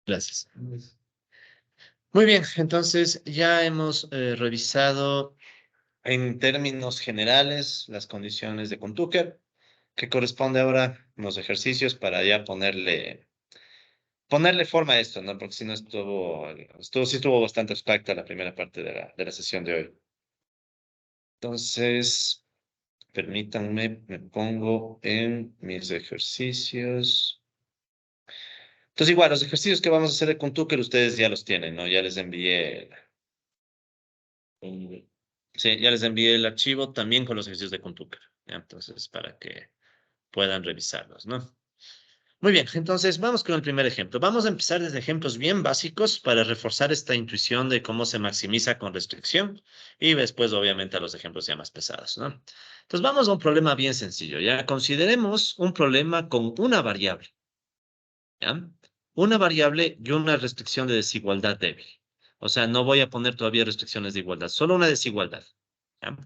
Gracias. Muy bien, entonces ya hemos revisado en términos generales las condiciones de Kuntucker, que corresponde ahora los ejercicios para ya ponerle forma a esto, ¿no? Porque si no sí estuvo bastante abstracta la primera parte de la sesión de hoy. Entonces, permítanme, me pongo en mis ejercicios. Entonces, igual, los ejercicios que vamos a hacer de Kuntucker, ustedes ya los tienen, ¿no? Ya les envié Mm, sí, ya les envié el archivo también con los ejercicios de Kuntucker, ¿ya? Entonces, para que puedan revisarlos, ¿no? Muy bien, entonces vamos con el primer ejemplo. Vamos a empezar desde ejemplos bien básicos para reforzar esta intuición de cómo se maximiza con restricción y después, obviamente, a los ejemplos ya más pesados, ¿no? Entonces, vamos a un problema bien sencillo, ¿ya? Consideremos un problema con una variable, ¿ya? Una variable y una restricción de desigualdad débil. O sea, no voy a poner todavía restricciones de igualdad, solo una desigualdad, ¿ya?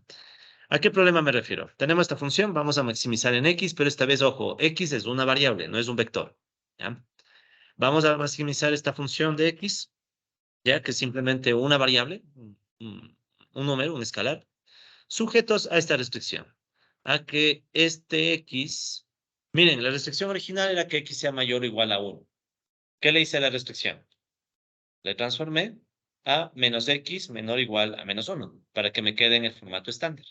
¿A qué problema me refiero? Tenemos esta función, vamos a maximizar en x, pero esta vez, ojo, x es una variable, no es un vector, ¿ya? Vamos a maximizar esta función de x, ya que es simplemente una variable, un número, un escalar, sujetos a esta restricción, a que este x, miren, la restricción original era que x sea mayor o igual a 1. ¿Qué le hice a la restricción? Le transformé a menos x menor o igual a menos 1, para que me quede en el formato estándar.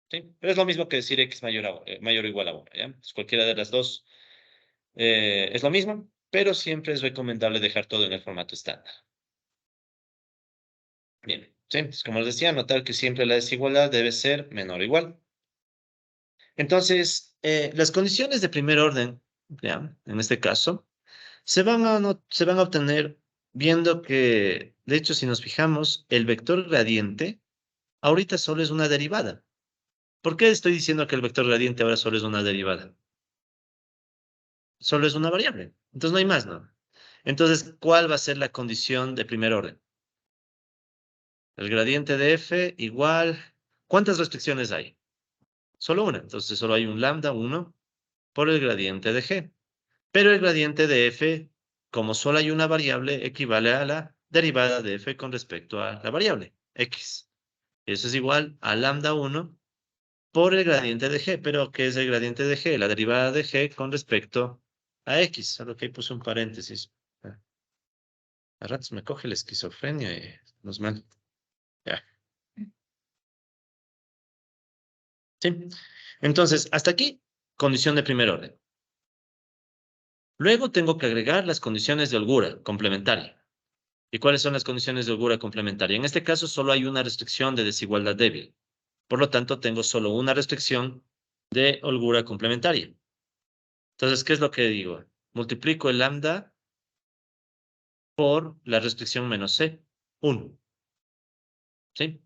¿Sí? Pero es lo mismo que decir x mayor o igual a 1, ¿ya? Entonces, cualquiera de las dos es lo mismo, pero siempre es recomendable dejar todo en el formato estándar. Bien, ¿sí? Entonces, como les decía, notar que siempre la desigualdad debe ser menor o igual. Entonces, las condiciones de primer orden, ¿ya? En este caso, se van a obtener viendo que, de hecho, si nos fijamos, el vector gradiente ahorita solo es una derivada. ¿Por qué estoy diciendo que el vector gradiente ahora solo es una derivada? Solo es una variable. Entonces no hay más, ¿no? Entonces, ¿cuál va a ser la condición de primer orden? El gradiente de f igual... ¿Cuántas restricciones hay? Solo una. Entonces solo hay un lambda 1 por el gradiente de g. Pero el gradiente de f, como solo hay una variable, equivale a la derivada de f con respecto a la variable x. Eso es igual a lambda 1 por el gradiente de g. ¿Pero qué es el gradiente de g? La derivada de g con respecto a x. Solo que ahí puse un paréntesis. A ratos me coge la esquizofrenia y nos mal. Ya. ¿Sí? Entonces, hasta aquí, condición de primer orden. Luego tengo que agregar las condiciones de holgura complementaria. ¿Y cuáles son las condiciones de holgura complementaria? En este caso, solo hay una restricción de desigualdad débil. Por lo tanto, tengo solo una restricción de holgura complementaria. Entonces, ¿qué es lo que digo? Multiplico el lambda por la restricción menos c, 1. ¿Sí?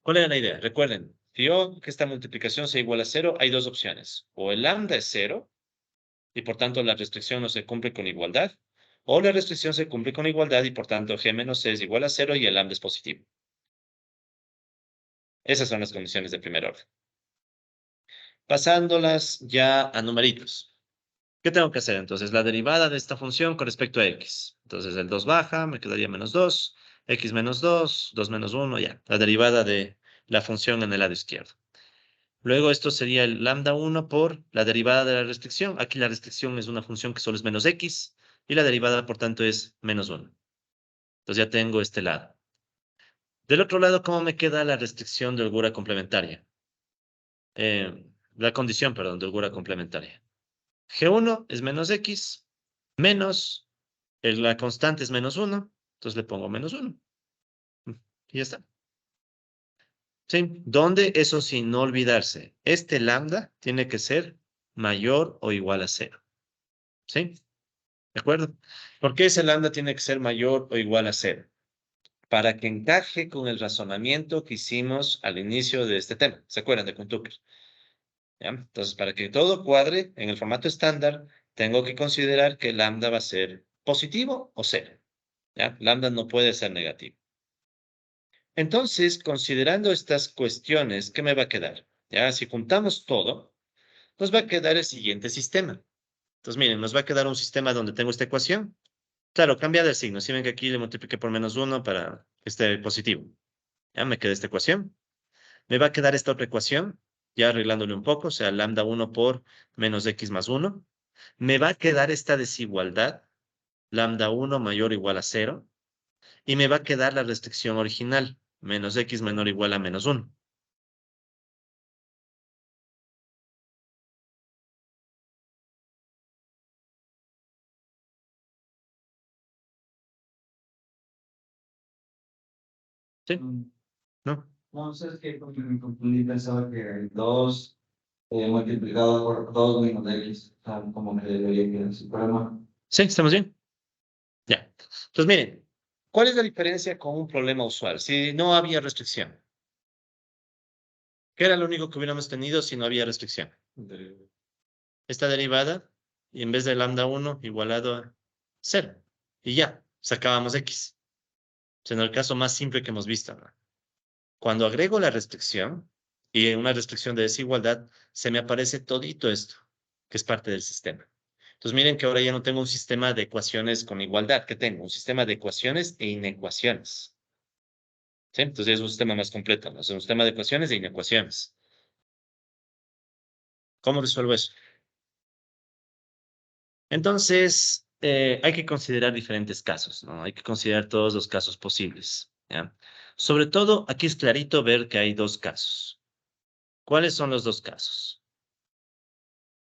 ¿Cuál era la idea? Recuerden, si yo que esta multiplicación sea igual a 0, hay dos opciones. O el lambda es 0, y por tanto la restricción no se cumple con igualdad, o la restricción se cumple con igualdad y por tanto g menos c es igual a 0 y el lambda es positivo. Esas son las condiciones de primer orden. Pasándolas ya a numeritos. ¿Qué tengo que hacer entonces? La derivada de esta función con respecto a x. Entonces el 2 baja, me quedaría menos 2, x menos 2, 2 menos 1, ya. La derivada de la función en el lado izquierdo. Luego esto sería el lambda 1 por la derivada de la restricción. Aquí la restricción es una función que solo es menos x y la derivada, por tanto, es menos 1. Entonces ya tengo este lado. Del otro lado, ¿cómo me queda la restricción de holgura complementaria? La condición, perdón, de holgura complementaria. G1 es menos x, menos, la constante es menos 1, entonces le pongo menos 1. Y ya está. ¿Sí? ¿Dónde? Eso sin no olvidarse. Este lambda tiene que ser mayor o igual a 0. ¿Sí? ¿De acuerdo? ¿Por qué ese lambda tiene que ser mayor o igual a 0? Para que encaje con el razonamiento que hicimos al inicio de este tema. ¿Se acuerdan de Kuntucker? ¿Ya? Entonces, para que todo cuadre en el formato estándar, tengo que considerar que lambda va a ser positivo o 0. ¿Ya? Lambda no puede ser negativo. Entonces, considerando estas cuestiones, ¿qué me va a quedar? ¿Ya? Si juntamos todo, nos va a quedar el siguiente sistema. Entonces, miren, nos va a quedar un sistema donde tengo esta ecuación, Claro, cambiar el signo. Si ven que aquí le multipliqué por -1 para que esté positivo. Ya me queda esta ecuación. Me va a quedar esta otra ecuación, ya arreglándole un poco, o sea, lambda 1 por -x+1. Me va a quedar esta desigualdad, lambda 1 mayor o igual a 0. Y me va a quedar la restricción original, -x menor o igual a -1. ¿Sí? ¿No? No sé, es que me confundí, pensaba que el 2 multiplicado por 2 menos x, como me debería quedar sin problema. ¿Sí? ¿Estamos bien? Ya. Entonces, miren, ¿cuál es la diferencia con un problema usual? Si no había restricción. ¿Qué era lo único que hubiéramos tenido si no había restricción? Esta derivada, y en vez de lambda 1 igualado a 0. Y ya, sacábamos x. O sea, en el caso más simple que hemos visto, ¿no? Cuando agrego la restricción, y en una restricción de desigualdad, se me aparece todito esto, que es parte del sistema. Entonces miren que ahora ya no tengo un sistema de ecuaciones con igualdad, que tengo un sistema de ecuaciones e inecuaciones. ¿Sí? Entonces es un sistema más completo, ¿no? Es un sistema de ecuaciones e inecuaciones. ¿Cómo resuelvo eso? Entonces, hay que considerar diferentes casos, ¿no? Hay que considerar todos los casos posibles, ¿ya? Sobre todo, aquí es clarito ver que hay dos casos. ¿Cuáles son los dos casos?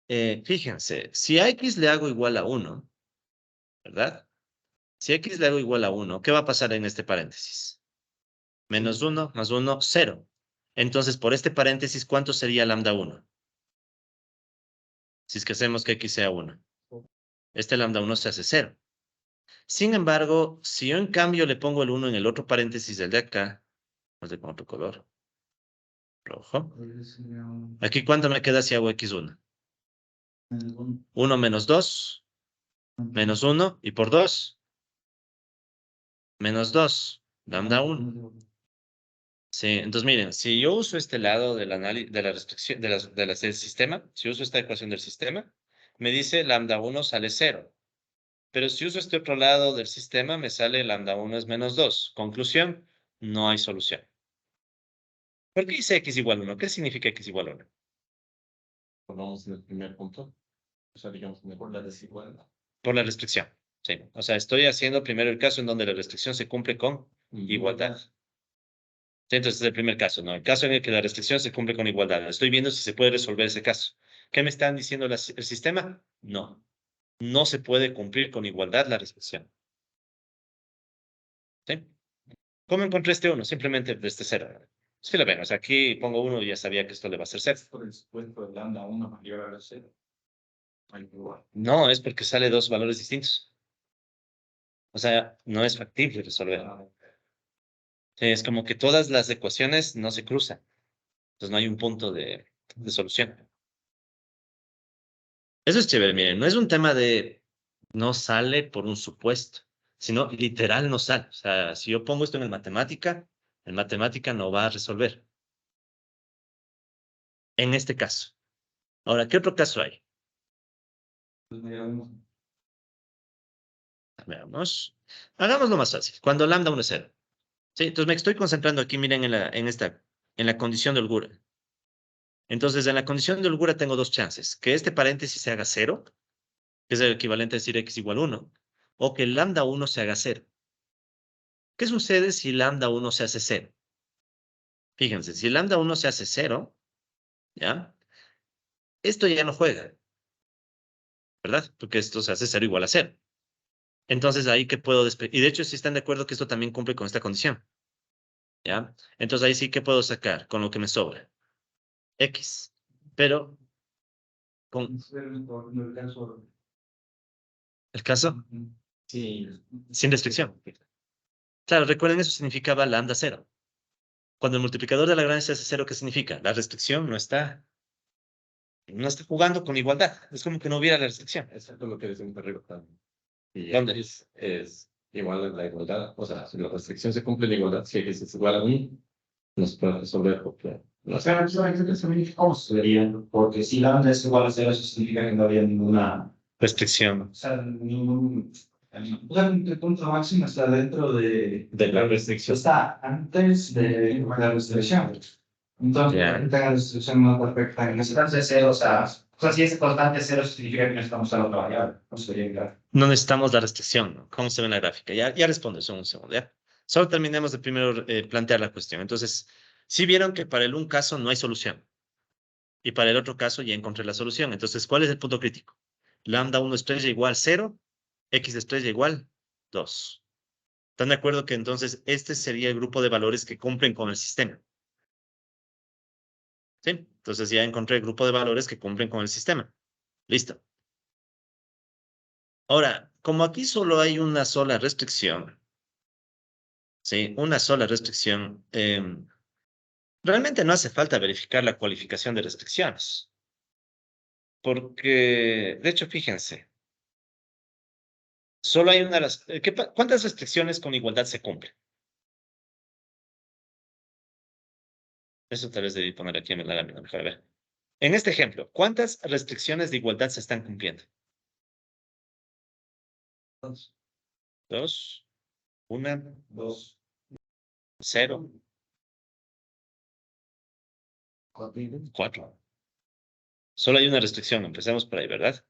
Fíjense, si a x le hago igual a 1, ¿verdad? Si a x le hago igual a 1, ¿qué va a pasar en este paréntesis? -1 más 1, 0. Entonces, por este paréntesis, ¿cuánto sería lambda 1? Si es que hacemos que x sea 1. Este lambda 1 se hace 0. Sin embargo, si yo en cambio le pongo el 1 en el otro paréntesis del de acá, no sé con otro color, rojo. Aquí, ¿cuánto me queda si hago x1? 1 menos 2, menos 1, y por 2, menos 2, lambda 1. Sí, entonces miren, si yo uso este lado del análisis, de la restricción, del sistema, si uso esta ecuación del sistema, me dice lambda 1 sale 0. Pero si uso este otro lado del sistema, me sale lambda 1 es -2. Conclusión, no hay solución. ¿Por qué dice x igual 1? ¿Qué significa x igual 1? Vamos en el primer punto. O sea, digamos, mejor la desigualdad. Por la restricción. Sí. O sea, estoy haciendo primero el caso en donde la restricción se cumple con igualdad. Sí, entonces es el primer caso, ¿no? El caso en el que la restricción se cumple con igualdad. Estoy viendo si se puede resolver ese caso. ¿Qué me están diciendo el sistema? No. No se puede cumplir con igualdad la restricción. ¿Sí? ¿Cómo encontré este 1? Simplemente este 0. Sí lo ven, o sea, aquí pongo 1 y ya sabía que esto le va a ser 0. Por el supuesto de lambda 1 mayor a 0. No, es porque sale dos valores distintos. O sea, no es factible resolver. Sí, es como que todas las ecuaciones no se cruzan. Entonces no hay un punto de solución. Eso es chévere, miren, no es un tema de no sale por un supuesto, sino literal no sale. O sea, si yo pongo esto en matemática no va a resolver. En este caso. Ahora, ¿qué otro caso hay? Veamos. Hagámoslo más fácil. Cuando lambda 1 es 0. Sí, entonces me estoy concentrando aquí, miren, en la condición de holgura. Entonces, en la condición de holgura tengo dos chances. Que este paréntesis se haga 0, que es el equivalente a decir x igual 1, o que lambda 1 se haga 0. ¿Qué sucede si lambda 1 se hace 0? Fíjense, si lambda 1 se hace 0, ¿ya? Esto ya no juega, ¿verdad? Porque esto se hace 0 igual a 0. Entonces, ahí que puedo y de hecho, si están de acuerdo que esto también cumple con esta condición, ¿ya? Entonces, ahí sí que puedo sacar con lo que me sobra. X. Pero, con el caso, Sí. sin restricción. Claro, recuerden, eso significaba lambda 0. Cuando el multiplicador de Lagrange se hace 0, ¿qué significa? La restricción no está jugando con igualdad. Es como que no hubiera la restricción. Exacto lo que decimos arriba también. Y ¿Dónde? es igual a la igualdad. O sea, si la restricción se cumple la igualdad, si x es igual a 1, no se puede resolver porque no sé, cómo sería, porque si lambda es igual a 0, eso significa que no había ninguna Restricción. o sea, ningún El punto máximo está dentro De la restricción. está antes de la restricción. Entonces, Ya. la restricción no perfecta. En ese caso es cero, o sea, si es constante cero, significa que no estamos usando otra variable. No sería claro. No necesitamos la restricción, ¿no? ¿Cómo se ve en la gráfica? Ya respondo eso en un segundo, ¿ya? Solo terminemos de primero plantear la cuestión. Entonces, si vieron que para el un caso no hay solución y para el otro caso ya encontré la solución. Entonces, ¿cuál es el punto crítico? Lambda 1 estrella igual 0, x estrella igual 2. ¿Están de acuerdo que entonces este sería el grupo de valores que cumplen con el sistema? ¿Sí? Entonces ya encontré el grupo de valores que cumplen con el sistema. Listo. Ahora, como aquí solo hay una sola restricción, ¿sí? Una sola restricción, realmente no hace falta verificar la cualificación de restricciones. Porque, de hecho, fíjense, solo hay una... ¿Cuántas restricciones con igualdad se cumplen? Eso tal vez debí poner aquí en la lámina, mejor a ver. En este ejemplo, ¿cuántas restricciones de igualdad se están cumpliendo? Dos, una, Dos. cero, cuatro. Solo hay una restricción, empecemos por ahí, ¿verdad?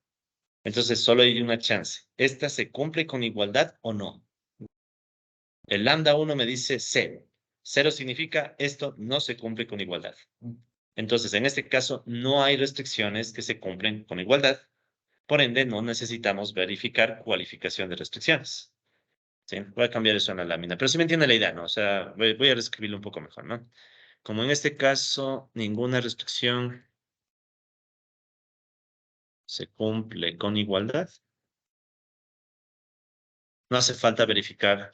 Entonces solo hay una chance. ¿Esta se cumple con igualdad o no? El lambda 1 me dice cero. Cero significa esto no se cumple con igualdad. Entonces, en este caso, no hay restricciones que se cumplen con igualdad. Por ende, no necesitamos verificar cualificación de restricciones. ¿Sí? Voy a cambiar eso en la lámina. Pero sí me entiende la idea, ¿no? O sea, voy a reescribirlo un poco mejor, ¿no? Como en este caso, ninguna restricción se cumple con igualdad, no hace falta verificar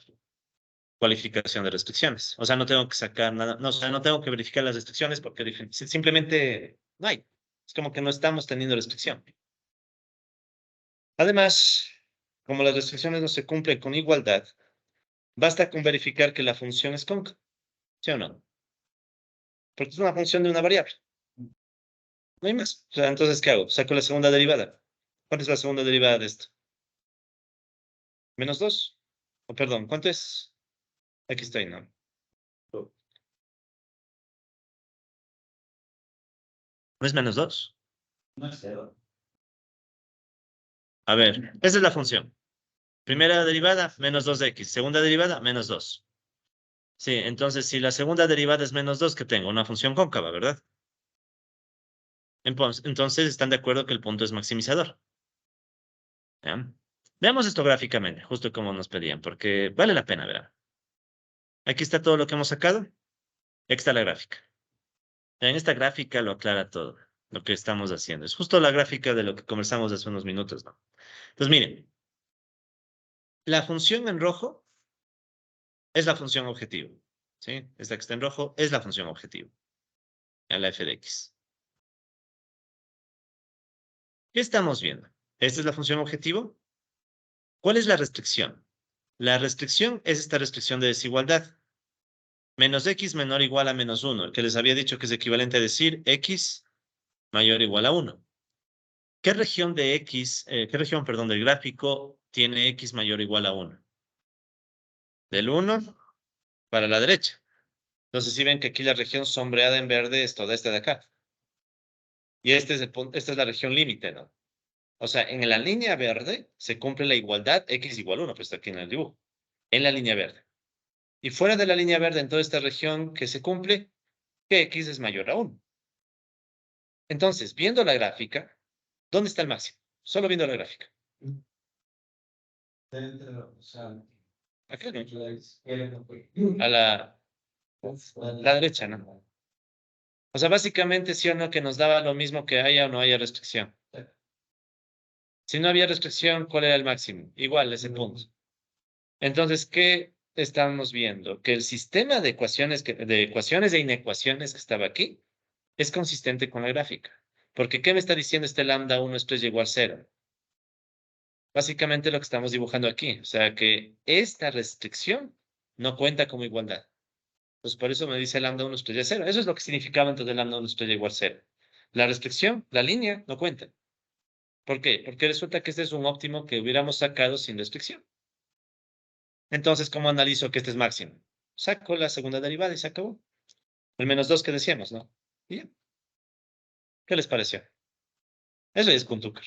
cualificación de restricciones. O sea, no tengo que sacar nada, no, o sea, no tengo que verificar las restricciones porque simplemente no hay. Es como que no estamos teniendo restricción. Además, como las restricciones no se cumplen con igualdad, basta con verificar que la función es cóncava, ¿sí o no? Porque es una función de una variable. No hay más. O sea, entonces, ¿qué hago? Saco la segunda derivada. ¿Cuánto es la segunda derivada de esto? Menos 2. O perdón, ¿cuánto es? Aquí estoy, ¿no? ¿No es menos 2? No es cero. A ver, esa es la función. Primera derivada, menos 2x. Segunda derivada, menos 2. Sí, entonces si la segunda derivada es menos 2, ¿qué tengo? Una función cóncava, ¿verdad? Entonces están de acuerdo que el punto es maximizador. ¿Ya? Veamos esto gráficamente, justo como nos pedían, porque vale la pena, ¿verdad? Aquí está todo lo que hemos sacado. Aquí está la gráfica. En esta gráfica lo aclara todo, lo que estamos haciendo. Es justo la gráfica de lo que conversamos hace unos minutos, ¿no? Entonces, miren, la función en rojo es la función objetivo. ¿Sí? Esta que está en rojo es la función objetivo. A la f de x. ¿Qué estamos viendo? ¿Esta es la función objetivo? ¿Cuál es la restricción? La restricción es esta restricción de desigualdad. Menos x menor o igual a menos 1, que les había dicho que es equivalente a decir x mayor o igual a 1. ¿Qué región de x, qué región, perdón, del gráfico tiene x mayor o igual a 1? Del 1 para la derecha. Entonces, si ven que aquí la región sombreada en verde es toda esta de acá. Y este es esta es la región límite, ¿no? O sea, en la línea verde se cumple la igualdad x igual a 1, pues está aquí en el dibujo. En la línea verde. Y fuera de la línea verde, en toda esta región que se cumple, que x es mayor a 1. Entonces, viendo la gráfica, ¿dónde está el máximo? Solo viendo la gráfica. Dentro, o sea, Acá, ¿no? la izquierda, A la derecha, ¿no? O sea, básicamente sí o no que nos daba lo mismo que haya o no haya restricción. Si no había restricción, ¿cuál era el máximo? Igual, ese punto. Entonces, ¿qué estamos viendo? Que el sistema de ecuaciones, de ecuaciones e inecuaciones que estaba aquí es consistente con la gráfica. Porque, ¿qué me está diciendo este lambda 1 esto es igual a 0? Básicamente lo que estamos dibujando aquí. O sea, que esta restricción no cuenta como igualdad. Pues por eso me dice lambda 1 estrella 0. Eso es lo que significaba entonces lambda 1 estrella igual a 0. La restricción, la línea, no cuenta. ¿Por qué? Porque resulta que este es un óptimo que hubiéramos sacado sin restricción. Entonces, ¿cómo analizo que este es máximo? Saco la segunda derivada y se acabó. El menos 2 que decíamos, ¿no? Y ya. ¿Qué les pareció? Eso es Kuntuker.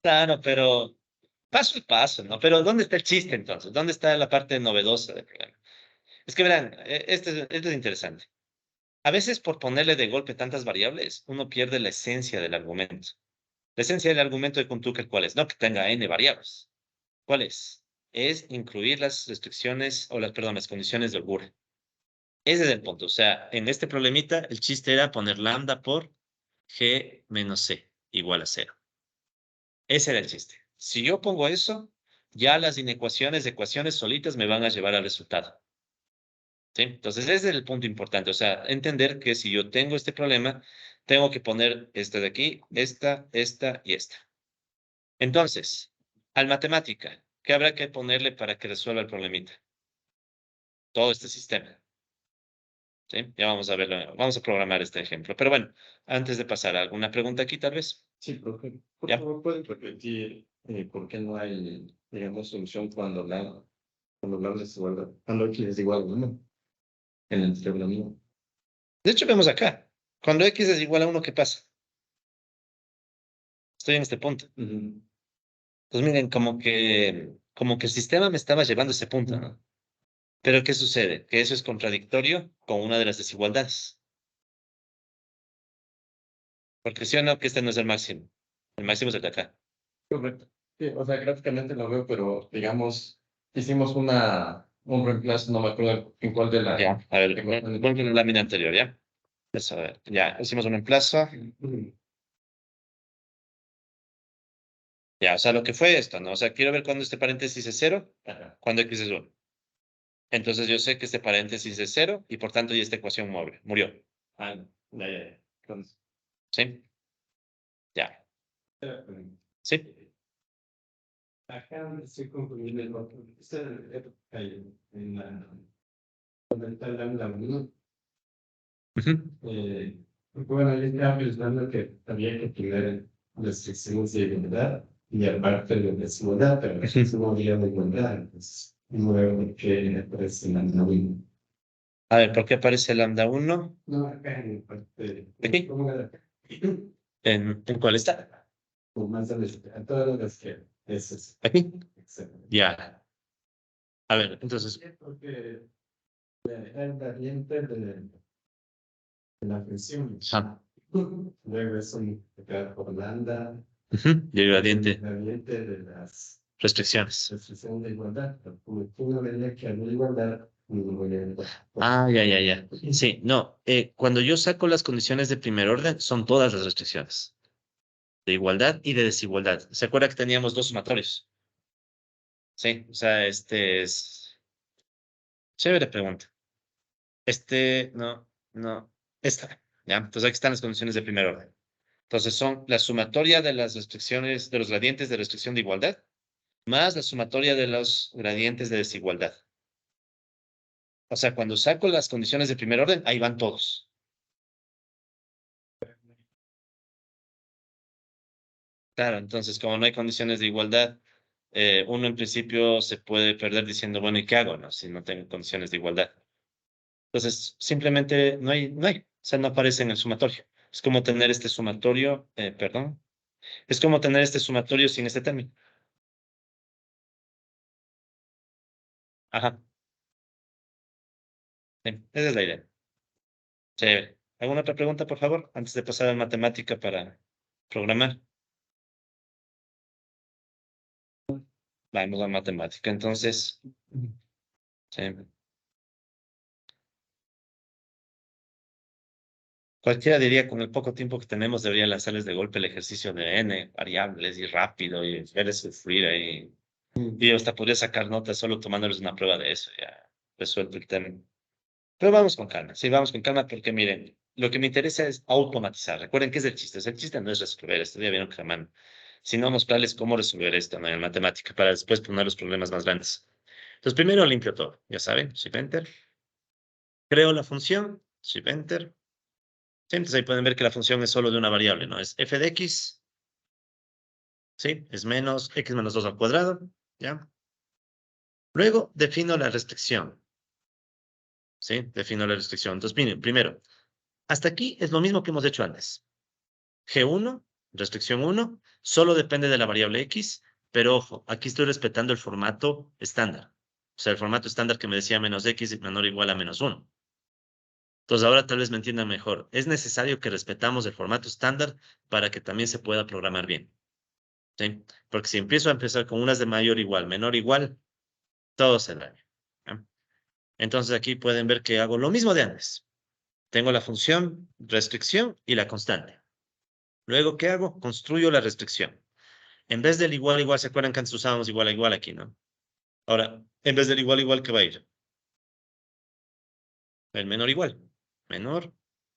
Claro, pero paso a paso, ¿no? Pero ¿dónde está el chiste entonces? ¿Dónde está la parte novedosa del programa? Es que verán, este es interesante. A veces por ponerle de golpe tantas variables, uno pierde la esencia del argumento. La esencia del argumento de Kuntuker, ¿cuál es? No que tenga n variables. ¿Cuál es? Es incluir las restricciones o perdón, las condiciones de holgura. Ese es el punto. O sea, en este problemita, el chiste era poner lambda por g menos c igual a 0. Ese era el chiste. Si yo pongo eso, ya las inecuaciones de ecuaciones solitas me van a llevar al resultado. ¿Sí? Entonces, ese es el punto importante. O sea, entender que si yo tengo este problema, tengo que poner este de aquí, esta y esta. Entonces, al matemática, ¿qué habrá que ponerle para que resuelva el problemita? Todo este sistema. ¿Sí? Ya vamos a verlo, vamos a programar este ejemplo. Pero bueno, antes de pasar, ¿alguna pregunta aquí tal vez? Sí, profe, por Ya. favor, ¿pueden repetir por qué no hay, digamos, solución cuando la desigualdad, cuando X es igual a 1 en el triángulo? De hecho, vemos acá. Cuando x es igual a 1, ¿qué pasa? Estoy en este punto. Ujú. Pues miren, como que el sistema me estaba llevando a ese punto, ¿no? Pero ¿qué sucede? Que eso es contradictorio con una de las desigualdades. Porque sí o no, que este no es el máximo. El máximo es el de acá. Correcto. Sí, o sea, gráficamente lo veo, pero digamos, hicimos un reemplazo, no me acuerdo en cuál de la. Ya, a ver, de cuál- vuelvo a la lámina anterior, ¿ya? Eso, a ver, ya, hicimos un reemplazo. Ya, o sea, lo que fue esto, ¿no? O sea, quiero ver cuando este paréntesis es 0, Ajá. cuando x es 1. Entonces yo sé que este paréntesis es 0 y por tanto ya esta ecuación murió. Ah, ya, ya, ya. Entonces, ¿Sí? Ya. ¿Sí? acá estoy confundiendo el otro. Este en la donde está el lambda 1. Ujú. Porque bueno, yo estaba pensando que había que tener restricciones de igualdad y aparte de desigualdad, pero eso no había de igualdad. Entonces, no veo que aparece en la lambda 1. A ver, ¿por qué aparece lambda 1? No, acá en parte. Aquí. ¿Cómo era? ¿En cuál está? O más a todas las que es Aquí. exacto. Ya. A ver, entonces. Porque el variante de la función. Ajá. Luego es un por lambda, Ujú. Y el el gradiente. gradiente de las Restricciones. restricciones de igualdad. Como uno vería que había igualdad, no voy a Ah, ya, ya, ya. Sí, no. Cuando yo saco las condiciones de primer orden, son todas las restricciones. De igualdad y de desigualdad. ¿Se acuerda que teníamos dos sumatorios? Sí, o sea, este es. Chévere pregunta. No. Esta. ¿Ya? Entonces aquí están las condiciones de primer orden. Entonces son la sumatoria de las restricciones, de los gradientes de restricción de igualdad, más la sumatoria de los gradientes de desigualdad. O sea, cuando saco las condiciones de primer orden, ahí van todos. Claro, entonces como no hay condiciones de igualdad, uno en principio se puede perder diciendo, bueno, ¿y qué hago, no? Si no tengo condiciones de igualdad. Entonces, simplemente no hay. O sea, no aparece en el sumatorio. Es como tener este sumatorio, perdón. Es como tener este sumatorio sin este término. Ajá. Sí, esa es la idea. Chévere. ¿Alguna otra pregunta, por favor? Antes de pasar a matemática para programar. Vamos a matemática. Entonces, sí. Cualquiera diría, con el poco tiempo que tenemos, debería lanzarles de golpe el ejercicio de n variables y rápido y verles sufrir ahí. Y yo hasta podría sacar notas solo tomándoles una prueba de eso, ya resuelto el tema. Pero vamos con calma, sí, vamos con calma porque miren, lo que me interesa es automatizar. Recuerden que es el chiste. O sea, el chiste no es resolver esto, ya vieron que la mano, sino mostrarles cómo resolver esto, ¿no? En matemática para después poner los problemas más grandes. Entonces, primero limpio todo, ya saben, Shift Enter. Creo la función, Shift Enter. Sí, entonces ahí pueden ver que la función es solo de una variable, ¿no? Es f de x, ¿sí? Es menos x menos 2 al cuadrado. ¿ya? Luego defino la restricción, ¿sí? Defino la restricción. Entonces, miren, primero, hasta aquí es lo mismo que hemos hecho antes. G1, restricción 1, solo depende de la variable X, pero ojo, aquí estoy respetando el formato estándar. O sea, el formato estándar que me decía menos X menor o igual a menos 1. Entonces, ahora tal vez me entiendan mejor. Es necesario que respetamos el formato estándar para que también se pueda programar bien, ¿sí? Porque si empiezo a empezar con unas de mayor igual, menor igual, todo se daña, ¿ya? Entonces, aquí pueden ver que hago lo mismo de antes. Tengo la función restricción y la constante. Luego, ¿qué hago? Construyo la restricción. En vez del igual, igual, ¿se acuerdan que antes usábamos igual a igual aquí, no? Ahora, en vez del igual, igual, ¿qué va a ir? El menor igual. Menor,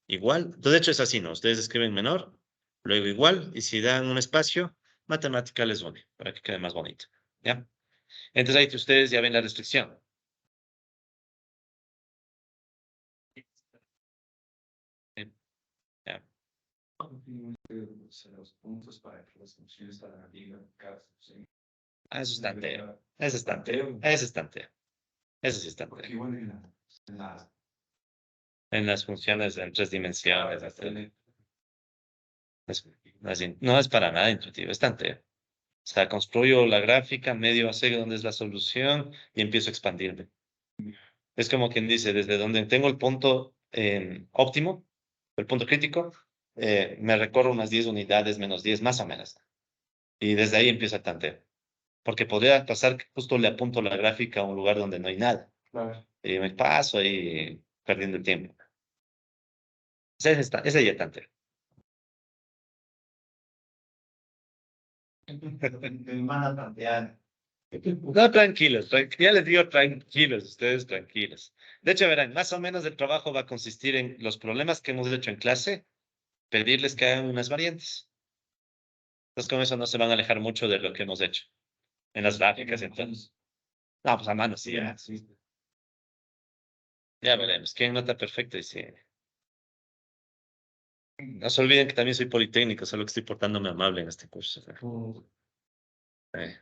igual. Entonces, de hecho, es así, ¿no? Ustedes escriben menor, luego igual, y si dan un espacio, matemática les une, para que quede más bonito, ¿ya? Entonces, ahí ustedes ya ven la restricción. ¿Ya? Los puntos para que las funciones para la liga, cada función. Ah, eso es tanteo. Eso es tanteo. Eso es tanteo. Eso sí es tanteo. Porque igual en la En las funciones en 3 dimensiones. No es para nada intuitivo, es tanteo. O sea, construyo la gráfica, medio sé dónde es la solución y empiezo a expandirme. Es como quien dice, desde donde tengo el punto óptimo, el punto crítico, me recorro unas 10 unidades, menos 10, más o menos. Y desde ahí empieza el tanteo. Porque podría pasar que justo le apunto la gráfica a un lugar donde no hay nada. claro. Y me paso ahí perdiendo el tiempo. Ese ya es tanteo. Me van a plantear. No, tranquilos, ya les digo tranquilos, ustedes tranquilos. De hecho, verán, más o menos el trabajo va a consistir en los problemas que hemos hecho en clase, pedirles que hagan unas variantes. Entonces, con eso no se van a alejar mucho de lo que hemos hecho en las gráficas, entonces. No, pues a mano, sí, ya, sí. Ya veremos. ¿Quién nota perfecto? Y sí. No se olviden que también soy politécnico, solo que estoy portándome amable en este curso. Eh,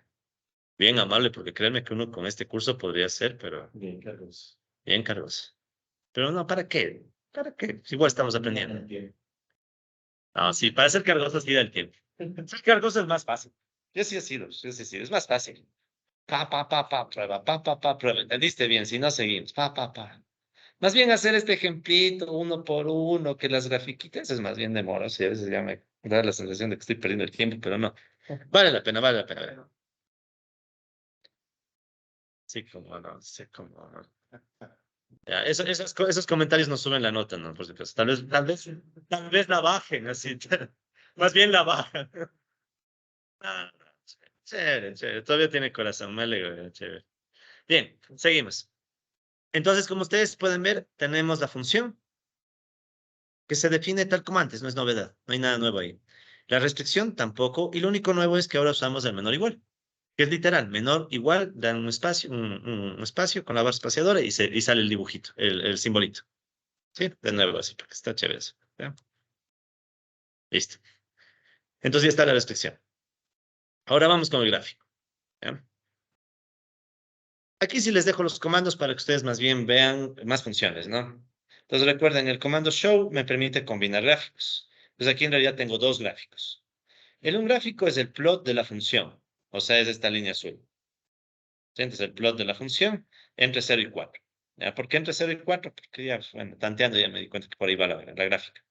Bien amable, porque créanme que uno con este curso podría ser, pero Bien, Carlos. bien cargoso. Pero no, ¿para qué? ¿Para qué? Si igual estamos aprendiendo. No, sí, para ser cargoso sí da el tiempo. Ser cargoso es más fácil. Yo sí he sido, es más fácil. Prueba. ¿Entendiste bien? Si no, seguimos. Más bien hacer este ejemplito uno por uno, que las grafiquitas es más bien demoroso y a veces ya me da la sensación de que estoy perdiendo el tiempo, pero no. Vale la pena, vale la pena. Sí, como no, sí, como no. Ya, esos comentarios no suben la nota, ¿no? Por si acaso. Tal vez la bajen, así. Más bien la bajan. Ah, chévere, chévere. Todavía tiene corazón, me alegro, chévere. Bien, seguimos. Entonces, como ustedes pueden ver, tenemos la función que se define tal como antes, no es novedad, no hay nada nuevo ahí. La restricción tampoco, y lo único nuevo es que ahora usamos el menor igual, que es literal, menor igual, dan un espacio, un espacio con la barra espaciadora y sale el dibujito, el simbolito. Sí, de nuevo así, porque está chévere eso. ¿Ya? Listo. Entonces ya está la restricción. Ahora vamos con el gráfico. ¿Ya? Aquí sí les dejo los comandos para que ustedes más bien vean más funciones, ¿no? Entonces recuerden, el comando show me permite combinar gráficos. Entonces aquí en realidad tengo dos gráficos. Un gráfico es el plot de la función, o sea, es esta línea azul. ¿Sí? Entonces el plot de la función entre 0 y 4. ¿Ya? ¿Por qué entre 0 y 4? Porque ya, bueno, tanteando ya me di cuenta que por ahí va la gráfica.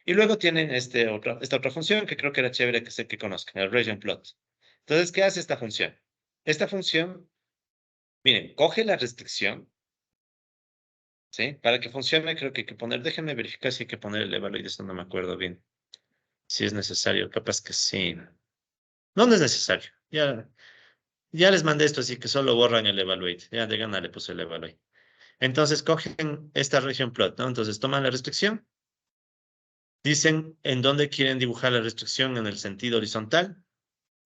Y luego tienen esta otra función que creo que era chévere que sé que conozcan, el region plot. Entonces, ¿qué hace esta función? Esta función, miren, coge la restricción, ¿sí? Para que funcione, creo que hay que poner, déjenme verificar si hay que poner el evaluate, esto no me acuerdo bien. Si es necesario, capaz que sí. No, no es necesario. Ya les mandé esto, así que solo borran el evaluate. Ya de gana le puse el evaluate. Entonces cogen esta region plot, ¿no? Entonces toman la restricción, dicen en dónde quieren dibujar la restricción en el sentido horizontal,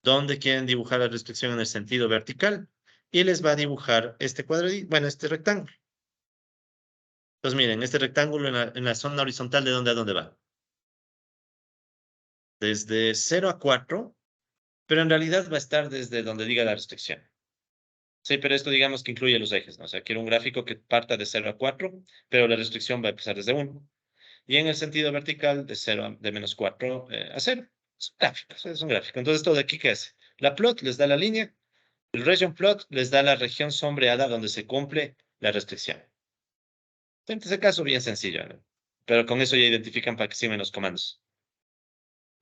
dónde quieren dibujar la restricción en el sentido vertical, y les va a dibujar este cuadradito, bueno, este rectángulo. Entonces miren, este rectángulo en la zona horizontal, ¿de dónde a dónde va? Desde 0 a 4, pero en realidad va a estar desde donde diga la restricción. Sí, pero esto digamos que incluye los ejes, ¿no? O sea, quiero un gráfico que parta de 0 a 4, pero la restricción va a empezar desde 1. Y en el sentido vertical, de menos 4 a 0. Es un gráfico. Entonces, ¿todo de aquí qué hace? La plot les da la línea, el region plot les da la región sombreada donde se cumple la restricción. En este caso, bien sencillo, ¿no? Pero con eso ya identifican para que sirven los comandos.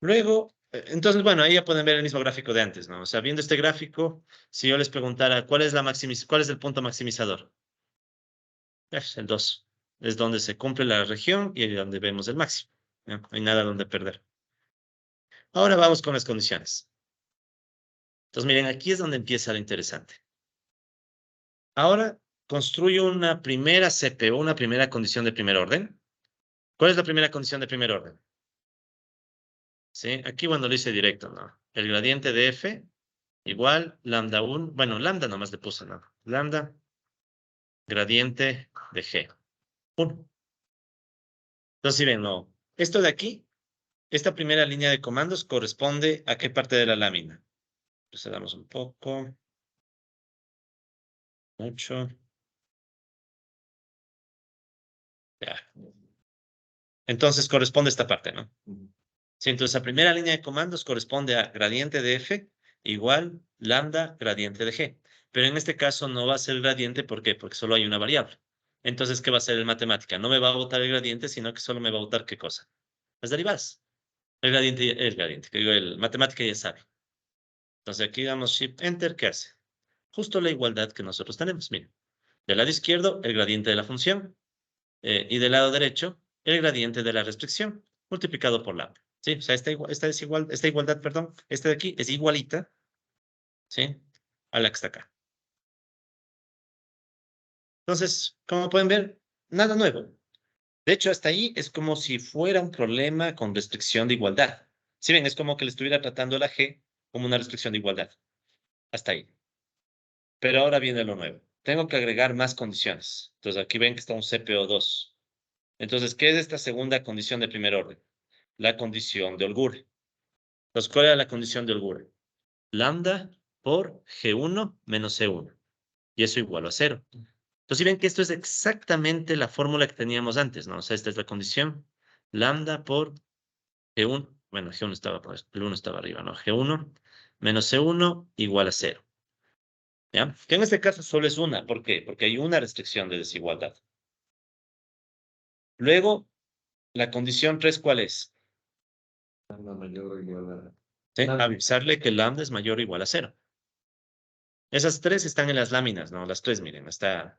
Luego, entonces, bueno, ahí ya pueden ver el mismo gráfico de antes, ¿no? O sea, viendo este gráfico, si yo les preguntara cuál es el punto maximizador, es el 2. Es donde se cumple la región y donde vemos el máximo, ¿no? No hay nada donde perder. Ahora vamos con las condiciones. Entonces, miren, aquí es donde empieza lo interesante. Ahora construyo una primera CPU, una primera condición de primer orden. ¿Cuál es la primera condición de primer orden? ¿Sí? Aquí, bueno, lo hice directo, ¿no? El gradiente de F igual lambda 1. Bueno, lambda nomás le puse, ¿no? Lambda gradiente de G. 1. Entonces, si ven, no. Esto de aquí, esta primera línea de comandos corresponde a qué parte de la lámina. Procedamos un poco. Mucho. Ya. Entonces corresponde a esta parte, ¿no? Sí, entonces la primera línea de comandos corresponde a gradiente de F igual lambda gradiente de G. Pero en este caso no va a ser el gradiente, ¿por qué? Porque solo hay una variable. Entonces, ¿qué va a ser el matemática? No me va a botar el gradiente, sino que solo me va a botar ¿qué cosa? Las derivadas. Que digo, el matemática ya sabe. Entonces aquí damos Shift Enter, ¿qué hace? Justo la igualdad que nosotros tenemos. Miren, del lado izquierdo, el gradiente de la función, y del lado derecho, el gradiente de la restricción, multiplicado por lambda. ¿Sí? O sea, esta igualdad, perdón, esta de aquí es igualita, ¿sí? A la que está acá. Entonces, como pueden ver, nada nuevo. De hecho, hasta ahí es como si fuera un problema con restricción de igualdad. Si ven, es como que le estuviera tratando la G como una restricción de igualdad. Hasta ahí. Pero ahora viene lo nuevo. Tengo que agregar más condiciones. Entonces, aquí ven que está un CPO2. Entonces, ¿qué es esta segunda condición de primer orden? La condición de holgura. Entonces, ¿cuál era la condición de holgura? Lambda por G1 menos C1. Y eso igual a 0. Entonces, si ven que esto es exactamente la fórmula que teníamos antes, ¿no? O sea, esta es la condición. Lambda por G1. Bueno, G1 estaba, el 1 estaba arriba, ¿no? G1 menos C1 igual a 0. ¿Ya? Que en este caso solo es una. ¿Por qué? Porque hay una restricción de desigualdad. Luego, la condición 3, ¿cuál es? Lambda mayor o igual a... ¿Sí? Avisarle que lambda es mayor o igual a 0. Esas tres están en las láminas, ¿no? Las tres, miren, está...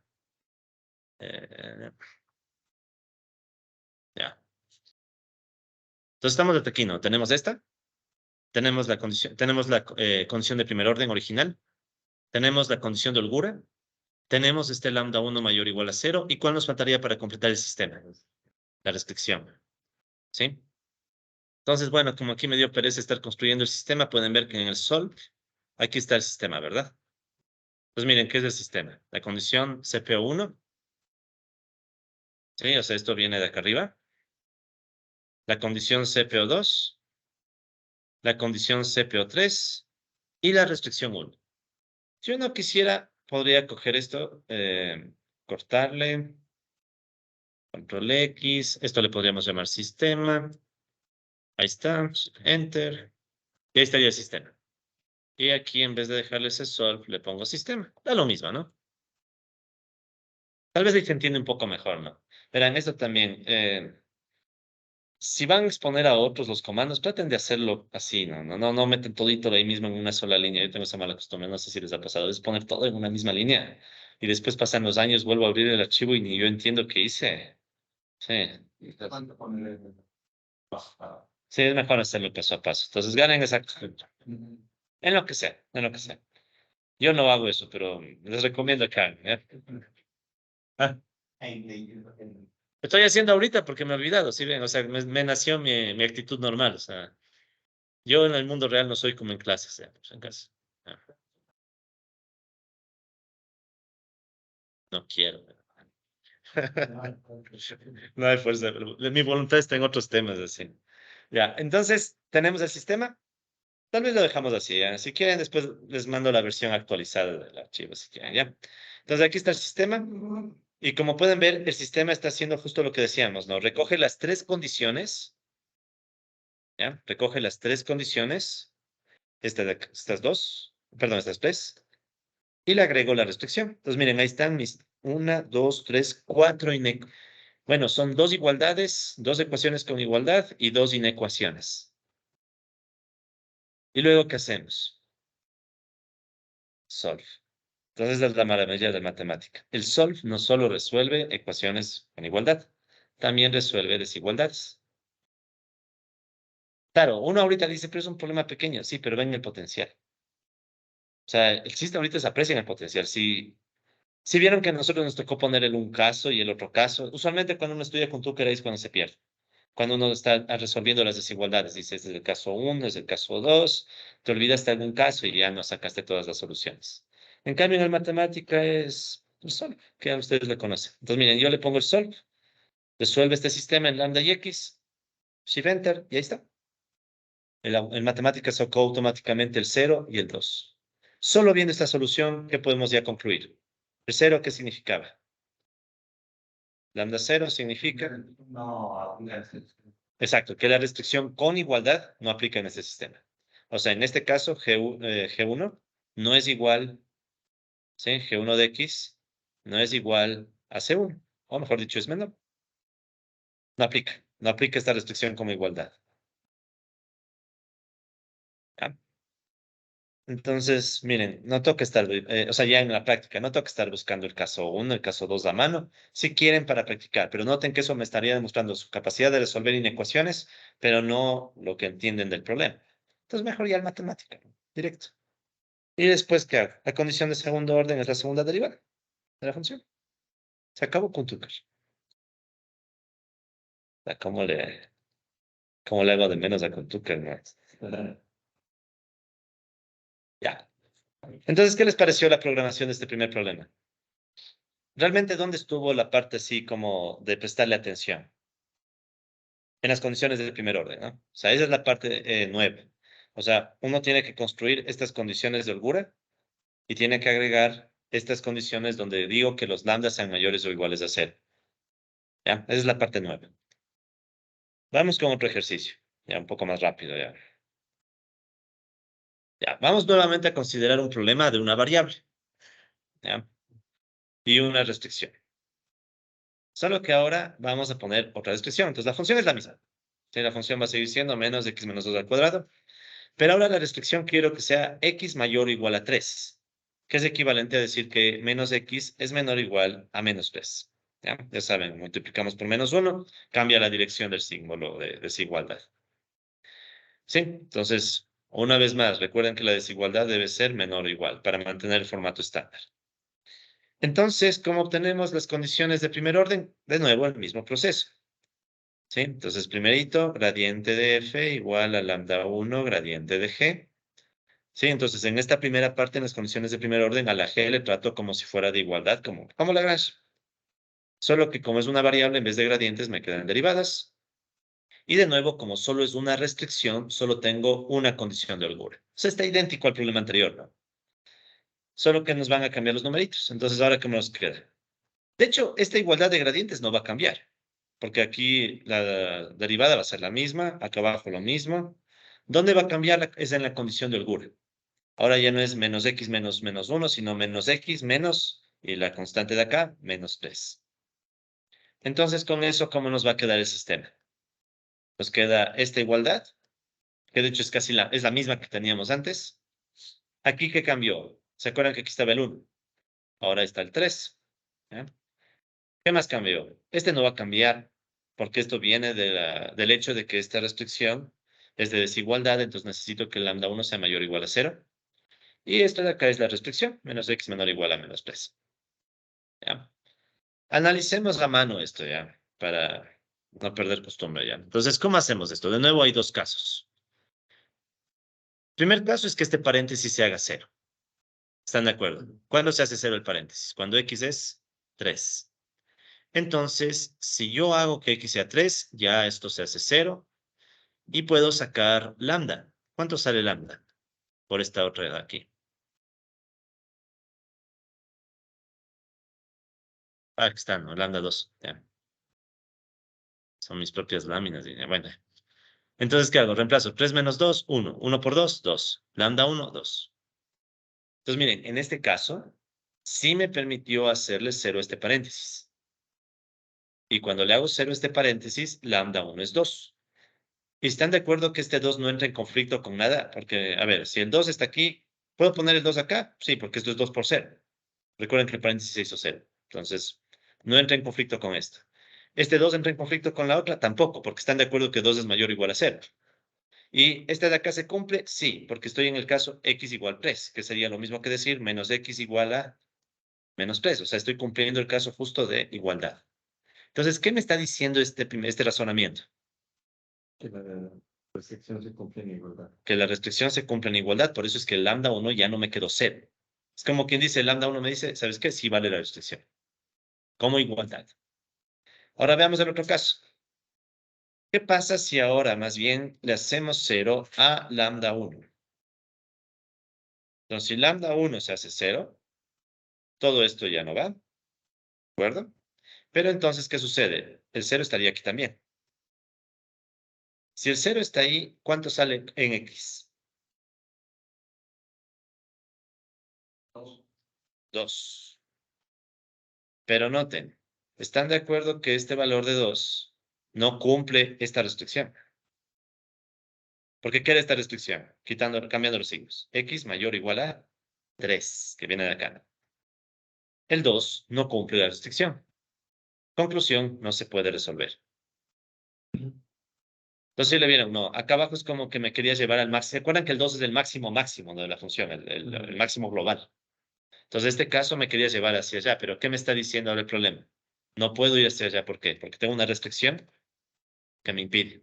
ya. Entonces estamos hasta aquí, ¿no? Tenemos esta, tenemos la condición de primer orden original, tenemos la condición de holgura, tenemos este lambda 1 mayor o igual a 0, ¿y cuál nos faltaría para completar el sistema? La restricción, ¿sí? Entonces, bueno, como aquí me dio pereza estar construyendo el sistema, pueden ver que en el solve, aquí está el sistema, ¿verdad? Pues miren, ¿qué es el sistema? La condición CPO1, ¿sí? O sea, esto viene de acá arriba. La condición CPO2, la condición CPO3 y la restricción 1. Si uno quisiera, podría coger esto, cortarle, control X, esto le podríamos llamar sistema. Ahí está, enter, y ahí estaría el sistema. Y aquí, en vez de dejarle ese solve, le pongo sistema. Da lo mismo, ¿no? Tal vez ahí se entiende un poco mejor, ¿no? Verán, esto también, si van a exponer a otros los comandos, traten de hacerlo así, ¿no? No meten todito ahí mismo en una sola línea. Yo tengo esa mala costumbre, no sé si les ha pasado, es poner todo en una misma línea. Y después pasan los años, vuelvo a abrir el archivo y ni yo entiendo qué hice. Sí. Sí, es mejor hacerlo paso a paso. Entonces, ganen esa costumbre. En lo que sea, en lo que sea. Yo no hago eso, pero les recomiendo que hagan, ¿eh? Ah, estoy haciendo ahorita porque me he olvidado, ¿sí ven? O sea, me nació mi actitud normal, o sea. Yo en el mundo real no soy como en clases, pues en casa. Ah, no quiero. No hay fuerza. Mi voluntad está en otros temas, así. Ya, entonces tenemos el sistema. Tal vez lo dejamos así, ¿ya? Si quieren, después les mando la versión actualizada del archivo, si quieren, ¿ya? Entonces, aquí está el sistema. Y como pueden ver, el sistema está haciendo justo lo que decíamos, ¿no? Recoge las tres condiciones, ¿ya? Recoge las tres condiciones, estas dos, perdón, estas tres, y le agrego la restricción. Entonces, miren, ahí están mis una, dos, tres, cuatro inecuaciones. Bueno, son dos igualdades, dos ecuaciones con igualdad y dos inecuaciones. ¿Y luego qué hacemos? Solve. Entonces, es la maravilla de matemática. El solve no solo resuelve ecuaciones con igualdad, también resuelve desigualdades. Claro, uno ahorita dice, pero es un problema pequeño. Sí, pero ven el potencial. O sea, el chiste ahorita se aprecia en el potencial. Si vieron que a nosotros nos tocó poner el un caso y el otro caso, usualmente cuando uno estudia con Tucker es cuando se pierde. Cuando uno está resolviendo las desigualdades, dice, este es el caso 1, es el caso 2, te olvidaste algún caso y ya no sacaste todas las soluciones. En cambio, en la matemática es el solve, que a ustedes le conocen. Entonces, miren, yo le pongo el solve, resuelve este sistema en lambda y x, shift enter, y ahí está. En matemáticas sacó automáticamente el 0 y el 2. Solo viendo esta solución, ¿qué podemos ya concluir? ¿El 0 qué significaba? Lambda 0 significa, No, exacto, que la restricción con igualdad no aplica en este sistema. O sea, en este caso, G1 no es igual, ¿sí? G1 de X no es igual a C1, o mejor dicho, es menor. No aplica esta restricción como igualdad. ¿Ya? Entonces, miren, no toca estar, o sea, ya en la práctica, no toca estar buscando el caso 1, el caso 2 a mano, si quieren para practicar, pero noten que eso me estaría demostrando su capacidad de resolver inecuaciones, pero no lo que entienden del problema. Entonces, mejor ya el matemática, ¿no? Directo. Y después, ¿qué hago? La condición de segundo orden es la segunda derivada de la función. Se acabó con Tucker. O sea, cómo le hago de menos a con Tucker, no? Ya. Entonces, ¿qué les pareció la programación de este primer problema? Realmente, ¿dónde estuvo la parte así como de prestarle atención? En las condiciones del primer orden, ¿no? O sea, esa es la parte 9. O sea, uno tiene que construir estas condiciones de holgura y tiene que agregar estas condiciones donde digo que los lambdas sean mayores o iguales a 0. ¿Ya? Esa es la parte 9. Vamos con otro ejercicio, ya un poco más rápido, ya. Ya, vamos nuevamente a considerar un problema de una variable, ¿ya? Y una restricción. Solo que ahora vamos a poner otra restricción. Entonces, la función es la misma. Sí, la función va a seguir siendo menos x menos 2 al cuadrado. Pero ahora la restricción quiero que sea x mayor o igual a 3, que es equivalente a decir que menos x es menor o igual a menos 3. ¿Ya? Ya saben, multiplicamos por menos 1, cambia la dirección del símbolo de desigualdad. Sí, entonces, una vez más, recuerden que la desigualdad debe ser menor o igual para mantener el formato estándar. Entonces, ¿cómo obtenemos las condiciones de primer orden? De nuevo, el mismo proceso. ¿Sí? Entonces, primerito, gradiente de f igual a lambda 1 gradiente de g. Sí, entonces en esta primera parte, en las condiciones de primer orden, a la g le trato como si fuera de igualdad, como Lagrange. Solo que como es una variable, en vez de gradientes, me quedan derivadas. Y de nuevo, como solo es una restricción, solo tengo una condición de holgura. O sea, está idéntico al problema anterior, ¿no? Solo que nos van a cambiar los numeritos. Entonces, ¿ahora qué nos queda? De hecho, esta igualdad de gradientes no va a cambiar, porque aquí la derivada va a ser la misma, acá abajo lo mismo. ¿Dónde va a cambiar? Es en la condición de holgura. Ahora ya no es menos x menos menos 1, sino menos x menos, y la constante de acá, menos 3. Entonces, con eso, ¿cómo nos va a quedar el sistema? Nos queda esta igualdad, que de hecho es casi es la misma que teníamos antes. Aquí, ¿qué cambió? ¿Se acuerdan que aquí estaba el 1? Ahora está el 3. ¿Ya? ¿Qué más cambió? Este no va a cambiar, porque esto viene del hecho de que esta restricción es de desigualdad, entonces necesito que el lambda 1 sea mayor o igual a 0. Y esta de acá es la restricción, menos x menor o igual a menos 3. ¿Ya? Analicemos a mano esto ya, para no perder costumbre ya. Entonces, ¿cómo hacemos esto? De nuevo, hay dos casos. Primer caso es que este paréntesis se haga 0. ¿Están de acuerdo? ¿Cuándo se hace 0 el paréntesis? Cuando x es 3. Entonces, si yo hago que x sea 3, ya esto se hace 0 y puedo sacar lambda. ¿Cuánto sale lambda por esta otra de aquí? Ah, aquí está, ¿no? Lambda 2. Ya. Son mis propias láminas. Bueno. Entonces, ¿qué hago? Reemplazo 3 menos 2, 1. 1 por 2, 2. Lambda 1, 2. Entonces, miren, en este caso, sí me permitió hacerle 0 este paréntesis. Y cuando le hago 0 este paréntesis, lambda 1 es 2. ¿Y están de acuerdo que este 2 no entra en conflicto con nada? Porque, a ver, si el 2 está aquí, ¿puedo poner el 2 acá? Sí, porque esto es 2 por 0. Recuerden que el paréntesis se hizo 0. Entonces, no entra en conflicto con esto. ¿Este 2 entra en conflicto con la otra? Tampoco, porque están de acuerdo que 2 es mayor o igual a 0. ¿Y este de acá se cumple? Sí, porque estoy en el caso x igual 3, que sería lo mismo que decir menos x igual a menos 3. O sea, estoy cumpliendo el caso justo de igualdad. Entonces, ¿qué me está diciendo este razonamiento? Que la restricción se cumple en igualdad. Que la restricción se cumple en igualdad, por eso es que el lambda 1 ya no me quedó 0. Es como quien dice, el lambda 1 me dice, ¿sabes qué? Sí vale la restricción. Como igualdad. Ahora veamos el otro caso. ¿Qué pasa si ahora más bien le hacemos 0 a lambda 1? Entonces, si lambda 1 se hace 0, todo esto ya no va, ¿de acuerdo? Pero entonces, ¿qué sucede? El 0 estaría aquí también. Si el 0 está ahí, ¿cuánto sale en x? 2. Pero noten, ¿están de acuerdo que este valor de 2 no cumple esta restricción? ¿Por qué quiere esta restricción? Cambiando los signos. X mayor o igual a 3, que viene de acá. El 2 no cumple la restricción. Conclusión, no se puede resolver. Entonces, si le vieron, no, acá abajo es como que me quería llevar al máximo. ¿Se acuerdan que el 2 es el máximo máximo de la función, el máximo global? Entonces, en este caso me quería llevar hacia allá, pero ¿qué me está diciendo ahora el problema? No puedo ir hacia allá, ¿por qué? Porque tengo una restricción que me impide.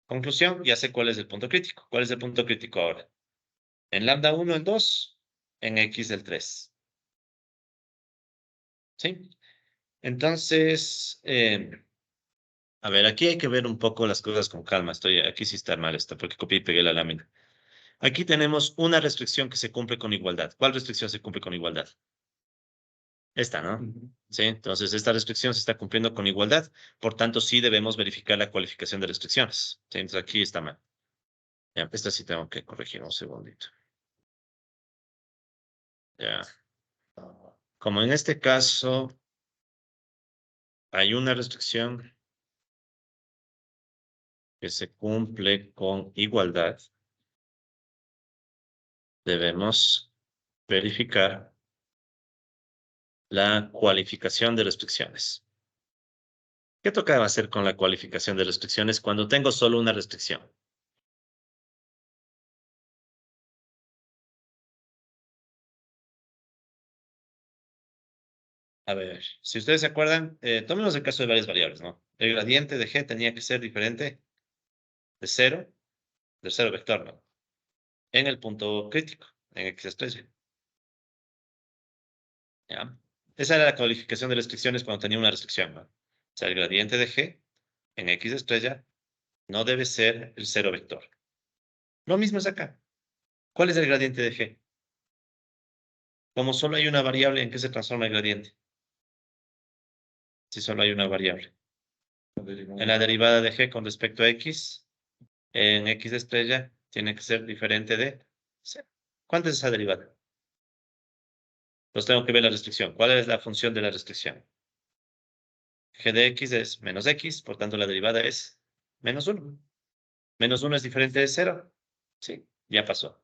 Conclusión, ya sé cuál es el punto crítico. ¿Cuál es el punto crítico ahora? En lambda 1 el 2, en x el 3. ¿Sí? Entonces, a ver, aquí hay que ver un poco las cosas con calma. Aquí sí está mal esto, porque copié y pegué la lámina. Aquí tenemos una restricción que se cumple con igualdad. ¿Cuál restricción se cumple con igualdad? Esta, ¿no? Sí, entonces esta restricción se está cumpliendo con igualdad. Por tanto, sí debemos verificar la cualificación de restricciones. Sí, entonces aquí está mal. Ya, esta sí tengo que corregir un segundito. Ya. Como en este caso hay una restricción que se cumple con igualdad, debemos verificar la cualificación de restricciones. ¿Qué tocaba hacer con la cualificación de restricciones cuando tengo solo una restricción? A ver, si ustedes se acuerdan, tomemos el caso de varias variables, ¿no? El gradiente de g tenía que ser diferente de 0, del 0 vector, ¿no? En el punto crítico, en x estrella. ¿Ya? Esa era la cualificación de restricciones cuando tenía una restricción, ¿no? O sea, el gradiente de g en x estrella no debe ser el 0 vector. Lo mismo es acá. ¿Cuál es el gradiente de g? Como solo hay una variable, ¿en qué se transforma el gradiente? Si solo hay una variable. En la derivada de g con respecto a x, en x estrella, tiene que ser diferente de 0. ¿Cuánto es esa derivada? Entonces tengo que ver la restricción. ¿Cuál es la función de la restricción? G de x es menos x, por tanto la derivada es menos 1. Menos 1 es diferente de 0. Sí, ya pasó.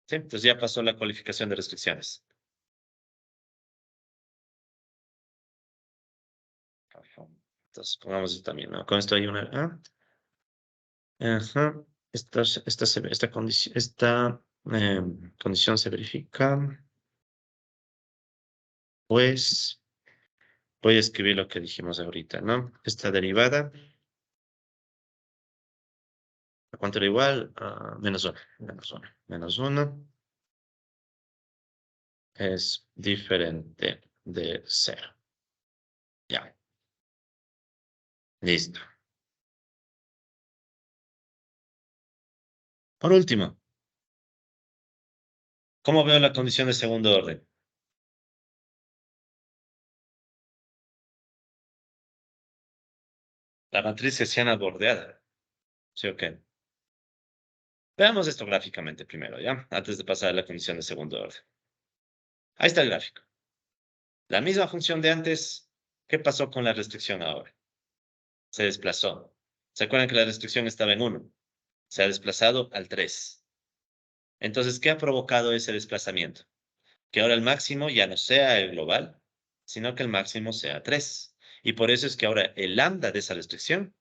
Sí, entonces ya pasó la cualificación de restricciones. Entonces pongamos esto también, ¿no? Con esto hay una... Ajá. Esta condición se verifica. Pues voy a escribir lo que dijimos ahorita, ¿no? Esta derivada, ¿a cuánto era igual? Menos 1. Menos 1 es diferente de 0. Ya. Listo. Por último, ¿cómo veo la condición de segundo orden? La matriz hessiana bordeada. ¿Sí o qué? Veamos esto gráficamente primero, ¿ya? Antes de pasar a la condición de segundo orden. Ahí está el gráfico. La misma función de antes, ¿qué pasó con la restricción ahora? Se desplazó. ¿Se acuerdan que la restricción estaba en 1? Se ha desplazado al 3. Entonces, ¿qué ha provocado ese desplazamiento? Que ahora el máximo ya no sea el global, sino que el máximo sea 3. Y por eso es que ahora el lambda de esa restricción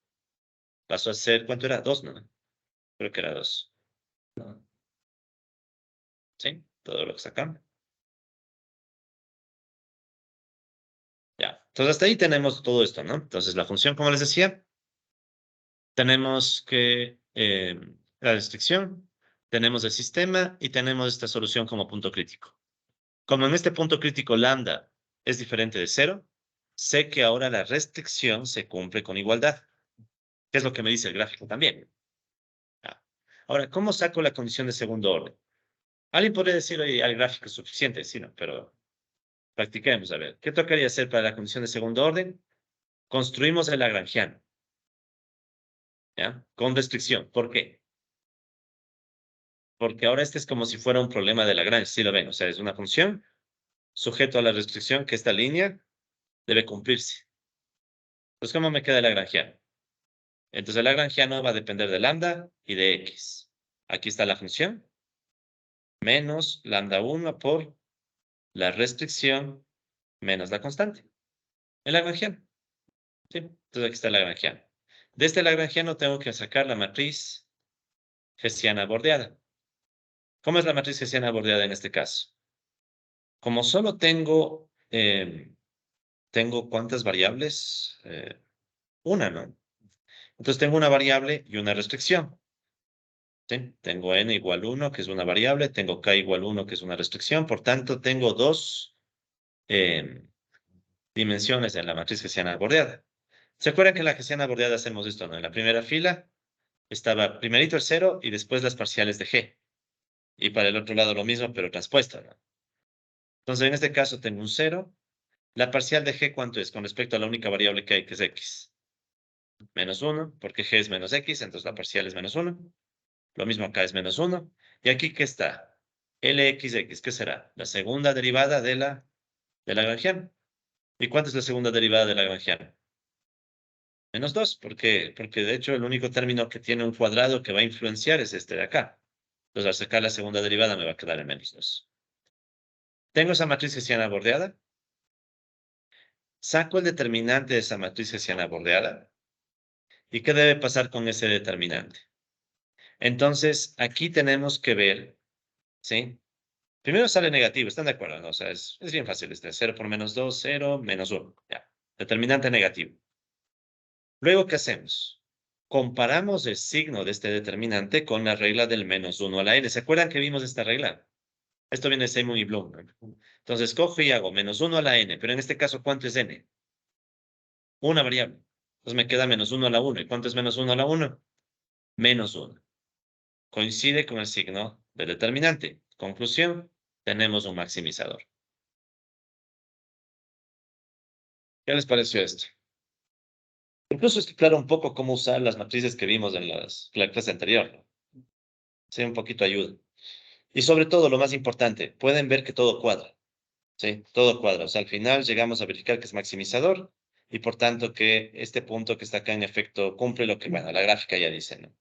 pasó a ser, ¿cuánto era? 2, ¿no? Creo que era 2. ¿Sí? Todo lo que sacamos. Ya. Entonces, hasta ahí tenemos todo esto, ¿no? Entonces, la función, como les decía, tenemos que la restricción, tenemos el sistema y tenemos esta solución como punto crítico. Como en este punto crítico lambda es diferente de 0, sé que ahora la restricción se cumple con igualdad, que es lo que me dice el gráfico también. Ya. Ahora, ¿cómo saco la condición de segundo orden? Alguien podría decir, oye, el gráfico es suficiente, sí, no, pero practiquemos, a ver. ¿Qué tocaría hacer para la condición de segundo orden? Construimos el lagrangiano, ¿ya? Con restricción. ¿Por qué? Porque ahora este es como si fuera un problema de Lagrange, si lo ven, o sea, es una función sujeto a la restricción que esta línea debe cumplirse. Entonces, ¿cómo me queda el lagrangiano? Entonces, el lagrangiano va a depender de lambda y de x. Aquí está la función, menos lambda 1 por la restricción menos la constante. El lagrangiano. ¿Sí? Entonces, aquí está el lagrangiano. De este lagrangiano tengo que sacar la matriz hessiana bordeada. ¿Cómo es la matriz hessiana bordeada en este caso? Como solo tengo ¿cuántas variables? Una, ¿no? Entonces tengo una variable y una restricción. ¿Sí? Tengo n igual 1, que es una variable, tengo k igual 1, que es una restricción, por tanto tengo dos eh, dimensiones en la matriz hessiana bordeada. ¿Se acuerdan que en la hessiana bordeada hacemos esto, no? En la primera fila estaba primerito el 0 y después las parciales de g. Y para el otro lado lo mismo, pero transpuesto, ¿no? Entonces en este caso tengo un 0. La parcial de g, ¿cuánto es? Con respecto a la única variable que hay, que es x. Menos 1, porque g es menos x, entonces la parcial es menos 1. Lo mismo acá es menos 1. ¿Y aquí qué está? Lxx, ¿qué será? La segunda derivada de la Lagrangiana. ¿Y cuánto es la segunda derivada de la Lagrangiana? Menos 2, porque de hecho el único término que tiene un cuadrado que va a influenciar es este de acá. Entonces al sacar la segunda derivada me va a quedar en menos 2. Tengo esa matriz hessiana bordeada. Saco el determinante de esa matriz hessiana bordeada. ¿Y qué debe pasar con ese determinante? Entonces aquí tenemos que ver, ¿sí? Primero sale negativo, ¿están de acuerdo? ¿No? O sea, es bien fácil. 0 por menos 2, 0, menos 1. Ya. Determinante negativo. Luego, ¿qué hacemos? Comparamos el signo de este determinante con la regla del menos 1 a la n. ¿Se acuerdan que vimos esta regla? Esto viene de Simon y Bloom, ¿no? Entonces, cojo y hago menos 1 a la n, pero en este caso, ¿cuánto es n? Una variable. Entonces me queda menos 1 a la 1. ¿Y cuánto es menos 1 a la 1? Menos 1. Coincide con el signo del determinante. Conclusión, tenemos un maximizador. ¿Qué les pareció esto? Incluso es claro un poco cómo usar las matrices que vimos en la clase anterior, ¿no? Sí, un poquito ayuda. Y sobre todo, lo más importante, pueden ver que todo cuadra. Sí, todo cuadra. O sea, al final llegamos a verificar que es maximizador y por tanto que este punto que está acá en efecto cumple lo que, bueno, la gráfica ya dice, ¿no?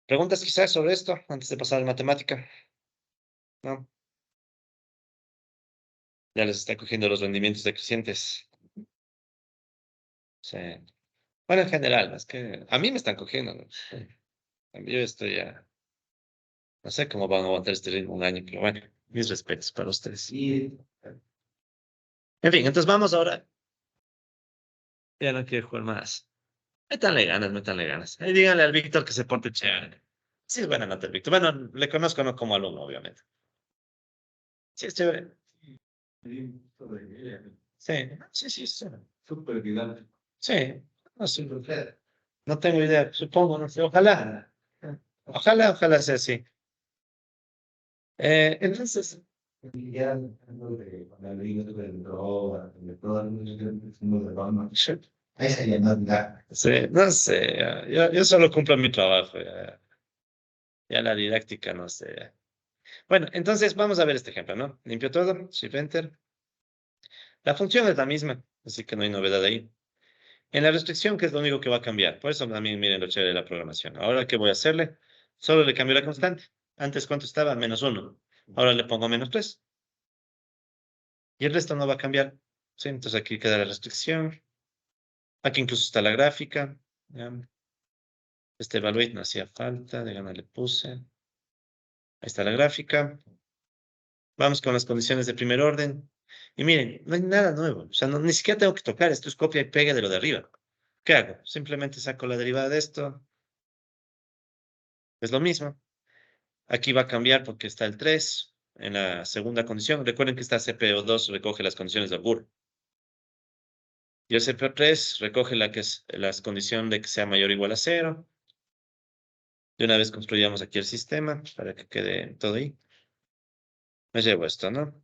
¿Preguntas quizás sobre esto antes de pasar a la matemática? ¿No? Ya les está cogiendo los rendimientos decrecientes. Sí. Bueno, en general, es que a mí me están cogiendo, ¿no? Yo estoy ya, no sé cómo van a aguantar este ritmo un año, pero bueno, mis respetos para ustedes. En fin, entonces vamos ahora. Ya no quiero jugar más. Métanle ganas, métanle ganas. Ahí díganle al Víctor que se porte chévere. Sí, es buena nota el Víctor. Bueno, le conozco no como alumno, obviamente. Sí, es chévere. Sí, sí, sí, sí. Súper didáctico. Sí, no sé. No tengo idea, supongo, no sé. Ojalá. Ojalá sea así. Entonces, Ya hablando de la ley de droga, de todo el mundo de Roma, ahí sería más larga. sí, no sé, yo solo cumplo mi trabajo, ya la didáctica, no sé. Bueno, entonces vamos a ver este ejemplo, ¿no? Limpio todo, Shift Enter. La función es la misma, así que no hay novedad ahí. En la restricción, ¿qué es lo único que va a cambiar? Por eso también miren lo chévere de la programación. Ahora, ¿qué voy a hacerle? Solo le cambio la constante. Antes, ¿cuánto estaba? -1. Ahora le pongo -3. Y el resto no va a cambiar. ¿Sí? Entonces aquí queda la restricción. Aquí incluso está la gráfica. ¿Ya? Este evaluate no hacía falta, digamos, le puse. Ahí está la gráfica. Vamos con las condiciones de primer orden. Y miren, no hay nada nuevo. O sea, ni siquiera tengo que tocar. Esto es copia y pega de lo de arriba. ¿Qué hago? Simplemente saco la derivada de esto. Es lo mismo. Aquí va a cambiar porque está el 3 en la segunda condición. Recuerden que esta CPO2 recoge las condiciones de Burr. Y el CPO3 recoge las condiciones de que sea mayor o igual a 0. De una vez construyamos aquí el sistema para que quede todo ahí. Me llevo esto, ¿no?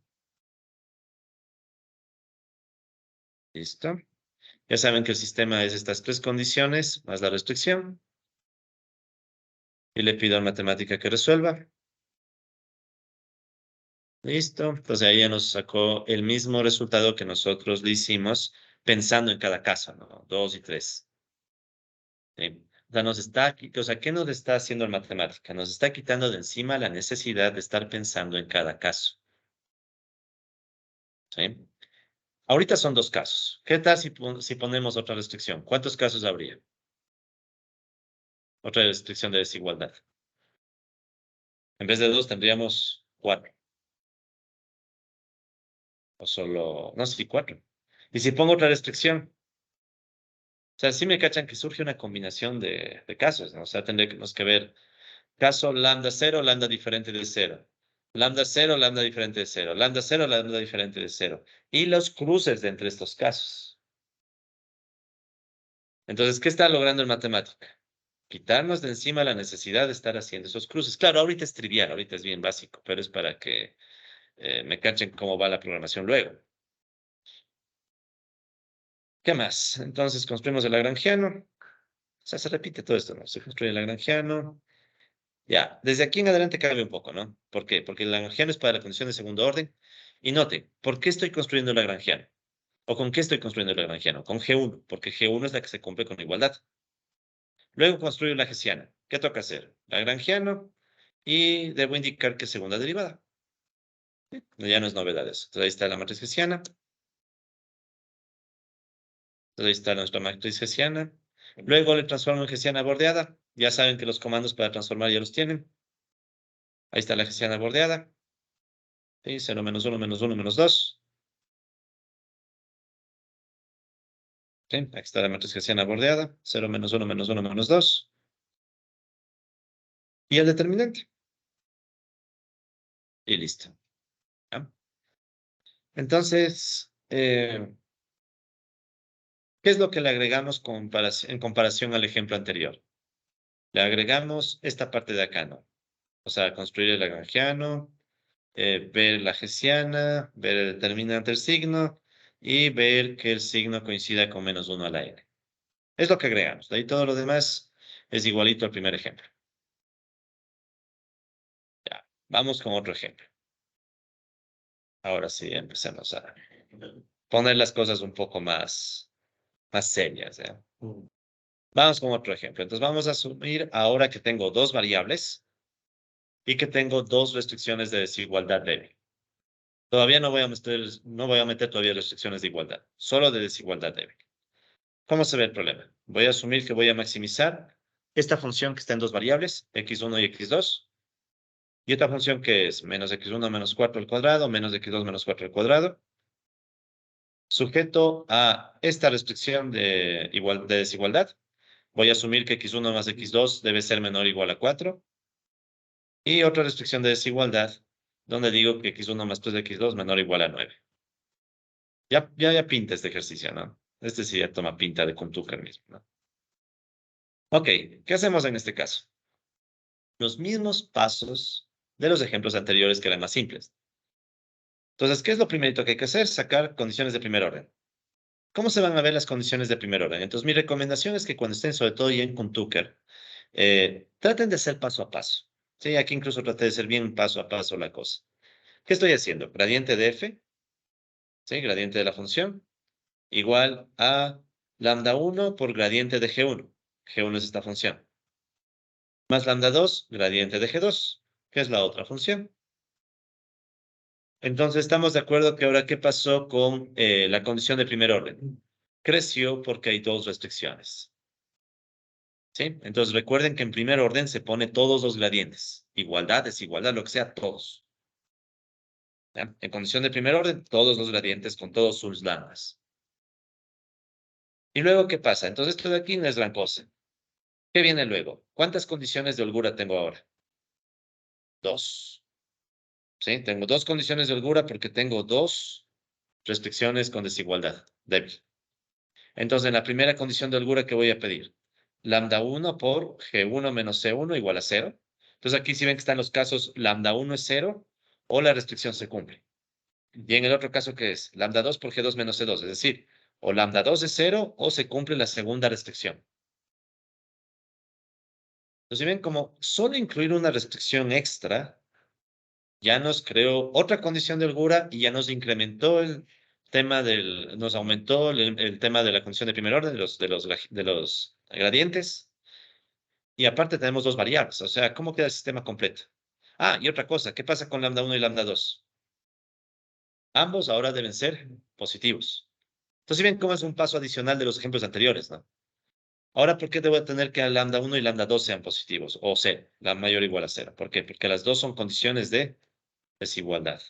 Listo. Ya saben que el sistema es estas tres condiciones más la restricción. Y le pido a matemática que resuelva. Listo. Entonces ahí ya nos sacó el mismo resultado que nosotros le hicimos pensando en cada caso, ¿no? 2 y 3. ¿Sí? O sea, o sea, ¿qué nos está haciendo el matemática? Nos está quitando de encima la necesidad de estar pensando en cada caso. ¿Sí? Ahorita son dos casos. ¿Qué tal si ponemos otra restricción? ¿Cuántos casos habría? Otra restricción de desigualdad. En vez de dos tendríamos 4. O solo, no sé, 4. Y si pongo otra restricción, o sea, sí me cachan que surge una combinación de casos, ¿no? O sea, tendremos que ver caso lambda 0, lambda diferente de 0. Lambda 0, lambda diferente de 0. Lambda 0, lambda diferente de 0. Y los cruces de entre estos casos. Entonces, ¿qué está logrando en matemática? Quitarnos de encima la necesidad de estar haciendo esos cruces. Claro, ahorita es trivial, ahorita es bien básico, pero es para que me cachen cómo va la programación luego. ¿Qué más? Entonces construimos el lagrangiano. O sea, se repite todo esto, ¿no? Se construye el lagrangiano. Ya, desde aquí en adelante cambia un poco, ¿no? ¿Por qué? Porque el lagrangiano es para la condición de segundo orden. Y noten, ¿por qué estoy construyendo el lagrangiano? ¿O con qué estoy construyendo el lagrangiano? Con G1, porque G1 es la que se cumple con igualdad. Luego construyo la hessiana. ¿Qué toca hacer? Lagrangiano y debo indicar que es segunda derivada. Ya no es novedad eso. Entonces ahí está la matriz hessiana. Entonces ahí está nuestra matriz hessiana. Luego le transformo en hessiana bordeada. Ya saben que los comandos para transformar ya los tienen. Ahí está la hessiana bordeada. ¿Sí? 0 menos 1 menos 1 menos 2. ¿Sí? Aquí está la matriz hessiana bordeada. 0 menos 1 menos 1 menos 2. Y el determinante. Y listo. ¿Ya? Entonces, ¿qué es lo que le agregamos en comparación al ejemplo anterior? Le agregamos esta parte de acá, ¿no? O sea, construir el lagrangiano, ver la hessiana, ver el determinante del signo y ver que el signo coincida con -1 a la n. Es lo que agregamos. De ahí todo lo demás es igualito al primer ejemplo. Ya, vamos con otro ejemplo. Ahora sí, empecemos a poner las cosas un poco más serias, ¿ya? Vamos con otro ejemplo. Entonces vamos a asumir ahora que tengo dos variables y que tengo dos restricciones de desigualdad débil. Todavía no voy a meter todavía restricciones de igualdad, solo de desigualdad débil. ¿Cómo se ve el problema? Voy a asumir que voy a maximizar esta función que está en dos variables, x1 y x2, y otra función que es menos x1 menos 4 al cuadrado, menos x2 menos 4 al cuadrado, sujeto a esta restricción de desigualdad. Voy a asumir que x1 más x2 debe ser menor o igual a 4. Y otra restricción de desigualdad, donde digo que x1 más 3x2 menor o igual a 9. Ya pinta este ejercicio, ¿no? Este sí ya toma pinta de Kuntuker mismo, ¿no? Ok, ¿qué hacemos en este caso? los mismos pasos de los ejemplos anteriores que eran más simples. Entonces, ¿qué es lo primerito que hay que hacer? Sacar condiciones de primer orden. ¿Cómo se van a ver las condiciones de primer orden? Entonces, mi recomendación es que cuando estén, sobre todo ya con Tucker, traten de hacer paso a paso. Sí, aquí incluso traté de hacer bien paso a paso la cosa. ¿Qué estoy haciendo? Gradiente de f, ¿sí? Gradiente de la función, igual a lambda 1 por gradiente de G1. G1 es esta función. Más lambda 2, gradiente de G2, que es la otra función. Entonces, estamos de acuerdo que ahora, ¿qué pasó con la condición de primer orden? Creció porque hay dos restricciones. ¿Sí? Entonces, recuerden que en primer orden se pone todos los gradientes. Igualdad, desigualdad, lo que sea, todos. ¿Ya? En condición de primer orden, todos los gradientes con todos sus lambdas. ¿Y luego qué pasa? Entonces, esto de aquí no es gran cosa. ¿Qué viene luego? ¿Cuántas condiciones de holgura tengo ahora? Dos. ¿Sí? Tengo dos condiciones de holgura porque tengo dos restricciones con desigualdad débil. Entonces, en la primera condición de holgura, ¿qué voy a pedir? Lambda 1 por G1 menos C1 igual a 0. Entonces, aquí si ven que están los casos, lambda 1 es 0 o la restricción se cumple. Y en el otro caso, ¿qué es? Lambda 2 por G2 menos C2. Es decir, o lambda 2 es 0 o se cumple la segunda restricción. Entonces, si ven como solo incluir una restricción extra ya nos creó otra condición de holgura y ya nos incrementó el tema nos aumentó el tema de la condición de primer orden, de los gradientes. Y aparte tenemos dos variables, o sea, ¿cómo queda el sistema completo? Ah, y otra cosa, ¿qué pasa con lambda 1 y lambda 2? Ambos ahora deben ser positivos. Entonces, si ven cómo es un paso adicional de los ejemplos anteriores, ¿no? Ahora, ¿por qué debo tener que lambda 1 y lambda 2 sean positivos? O C, la mayor o igual a 0. ¿Por qué? Porque las dos son condiciones de desigualdad.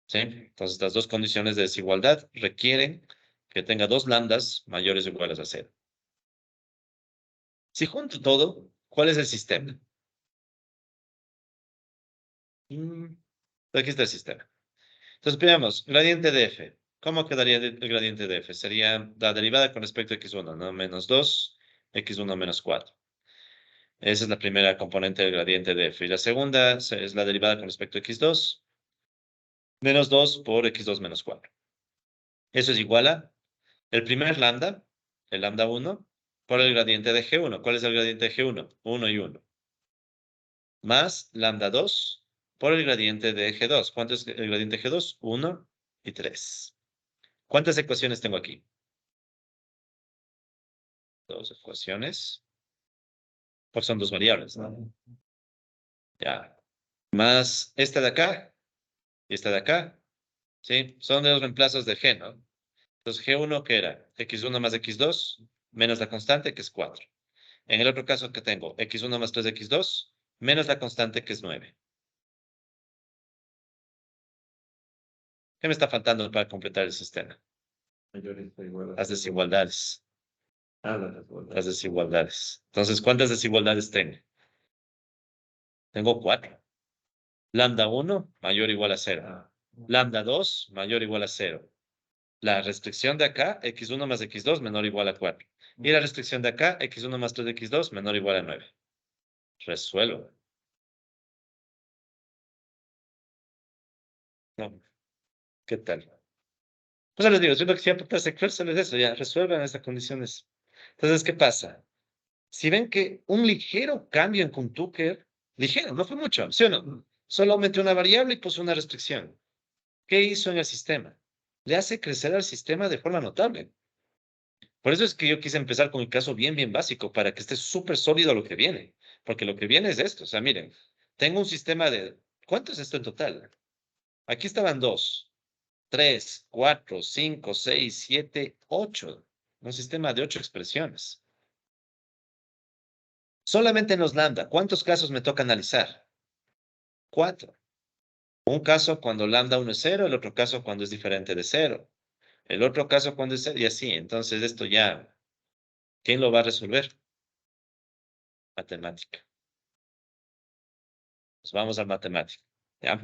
¿Sí? Entonces, estas dos condiciones de desigualdad requieren que tenga dos lambdas mayores o iguales a 0. Si junto todo, ¿cuál es el sistema? Aquí está el sistema. Entonces, veamos, gradiente de f. ¿Cómo quedaría el gradiente de f? Sería la derivada con respecto a x1, ¿no? Menos 2, x1 menos 4. Esa es la primera componente del gradiente de f. Y la segunda es la derivada con respecto a x2, menos 2 por x2 menos 4. Eso es igual a el primer lambda, el lambda 1, por el gradiente de G1. ¿Cuál es el gradiente de G1? 1 y 1. Más lambda 2 por el gradiente de G2. ¿Cuánto es el gradiente de G2? 1 y 3. ¿Cuántas ecuaciones tengo aquí? Dos ecuaciones. Pues son dos variables, ¿no? Ya. Más esta de acá y esta de acá. ¿Sí? Son de los reemplazos de G, ¿no? Entonces, G1, ¿qué era? X1 más X2 menos la constante, que es 4. En el otro caso que tengo, X1 más 3X2 menos la constante, que es 9. ¿Qué me está faltando para completar el sistema? Mayores o iguales. Las desigualdades. Ah, las desigualdades. Las desigualdades. Entonces, ¿cuántas desigualdades tengo? Tengo 4. Lambda 1 mayor o igual a 0. Ah, Lambda 2 mayor o igual a 0. La restricción de acá, x1 más x2 menor o igual a 4. Y la restricción de acá, x1 más 3x2 menor o igual a 9. Resuelvo. No. ¿Qué tal? Pues les digo, yo lo que siempre te hace solo es eso, ya, resuelvan estas condiciones. Entonces, ¿qué pasa? Si ven que un ligero cambio en Kuntuker, ligero, no fue mucho, ¿sí o no? Solo aumenté una variable y puse una restricción. ¿Qué hizo en el sistema? Le hace crecer al sistema de forma notable. Por eso es que yo quise empezar con el caso bien, bien básico, para que esté súper sólido lo que viene. Porque lo que viene es esto. O sea, miren, tengo un sistema de... ¿Cuánto es esto en total? Aquí estaban 2, 3, 4, 5, 6, 7, 8. Un sistema de 8 expresiones. Solamente en los lambda, ¿cuántos casos me toca analizar? 4. Un caso cuando lambda 1 es 0, el otro caso cuando es diferente de 0. El otro caso cuando es 0 y así. Entonces esto ya, ¿quién lo va a resolver? Matemática. Pues vamos a matemática. ¿Ya?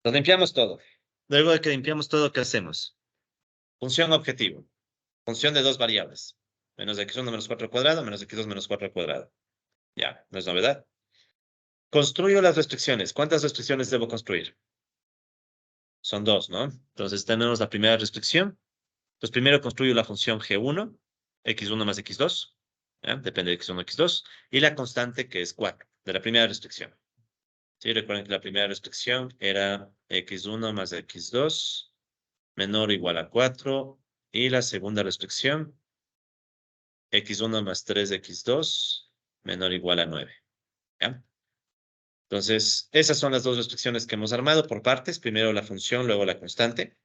Lo limpiamos todo. Luego de que limpiamos todo, ¿qué hacemos? Función objetivo. Función de dos variables. Menos x1 menos 4 al cuadrado, menos x2 menos 4 al cuadrado. Ya, no es novedad. Construyo las restricciones. ¿Cuántas restricciones debo construir? Son dos, ¿no? Entonces tenemos la primera restricción. Entonces primero construyo la función g1, x1 más x2, ¿ya? Depende de x1 x2, y la constante que es 4, de la primera restricción. Sí, recuerden que la primera restricción era x1 más x2 menor o igual a 4, y la segunda restricción, x1 más 3x2 menor o igual a 9. ¿Ya? Entonces, esas son las dos restricciones que hemos armado por partes. Primero la función, luego la constante.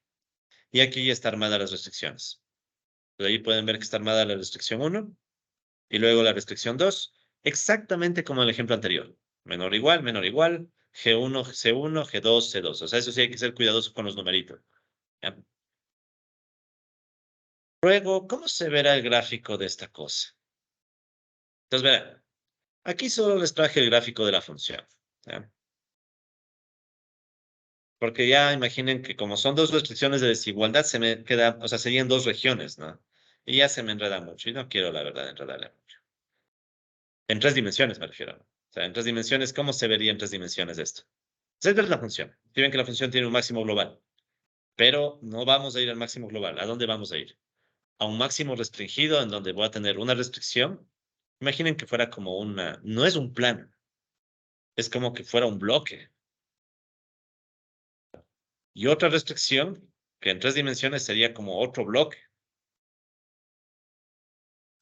Y aquí ya está armada las restricciones. Entonces, ahí pueden ver que está armada la restricción 1 y luego la restricción 2, exactamente como en el ejemplo anterior. Menor o igual, G1, C1, G2, C2. O sea, eso sí hay que ser cuidadoso con los numeritos. ¿Ya? Luego, ¿cómo se verá el gráfico de esta cosa? Entonces, verán, aquí solo les traje el gráfico de la función. ¿Ya? Porque ya imaginen que como son dos restricciones de desigualdad, se me queda, o sea, serían dos regiones, ¿no? Y ya se me enreda mucho. Y no quiero, la verdad, enredarle mucho. En tres dimensiones me refiero. O sea, en tres dimensiones, ¿cómo se vería en tres dimensiones esto? Esta es la función. Si ven que la función tiene un máximo global, pero no vamos a ir al máximo global. ¿A dónde vamos a ir? A un máximo restringido en donde voy a tener una restricción. Imaginen que fuera como una, no es un plano, es como que fuera un bloque. Y otra restricción, que en tres dimensiones sería como otro bloque.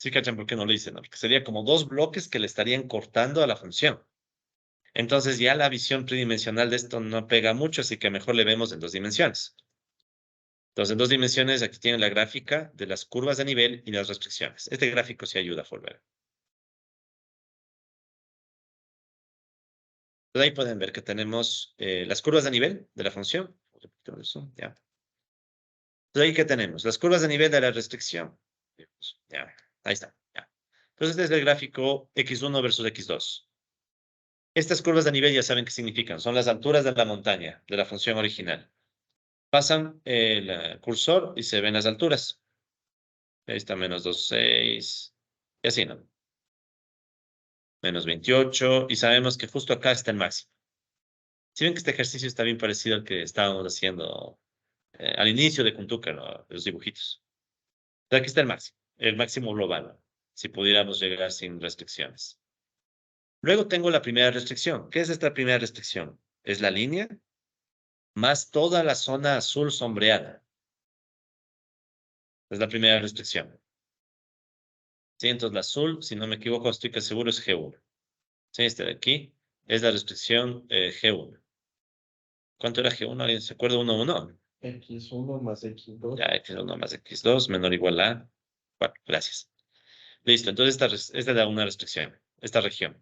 ¿Sí cachan por qué no lo dicen? ¿No? Porque sería como dos bloques que le estarían cortando a la función. Entonces ya la visión tridimensional de esto no pega mucho, así que mejor le vemos en dos dimensiones. Entonces, en dos dimensiones, aquí tienen la gráfica de las curvas de nivel y las restricciones. Este gráfico sí ayuda a volver. Entonces, ahí pueden ver que tenemos las curvas de nivel de la función. Ya. Entonces, ahí que tenemos las curvas de nivel de la restricción. Ya, ahí está. Ya. Entonces, este es el gráfico x1 versus x2. Estas curvas de nivel ya saben qué significan. Son las alturas de la montaña de la función original. Pasan el cursor y se ven las alturas. Ahí está menos 2,6. Y así, ¿no? Menos 28. Y sabemos que justo acá está el máximo. Si ven que este ejercicio está bien parecido al que estábamos haciendo al inicio de Kuntuka, ¿no? Los dibujitos. Aquí está el máximo global, ¿no? Si pudiéramos llegar sin restricciones. Luego tengo la primera restricción. ¿Qué es esta primera restricción? Es la línea más toda la zona azul sombreada. Es la primera restricción. Sí, entonces la azul, si no me equivoco, estoy que seguro es G1. Sí, este de aquí es la restricción G1. ¿Cuánto era G1? ¿Alguien se acuerda? 1, 1. X1 más X2. Ya, x1 más x2 menor o igual a 4. Gracias. Listo, entonces esta da una restricción, esta región.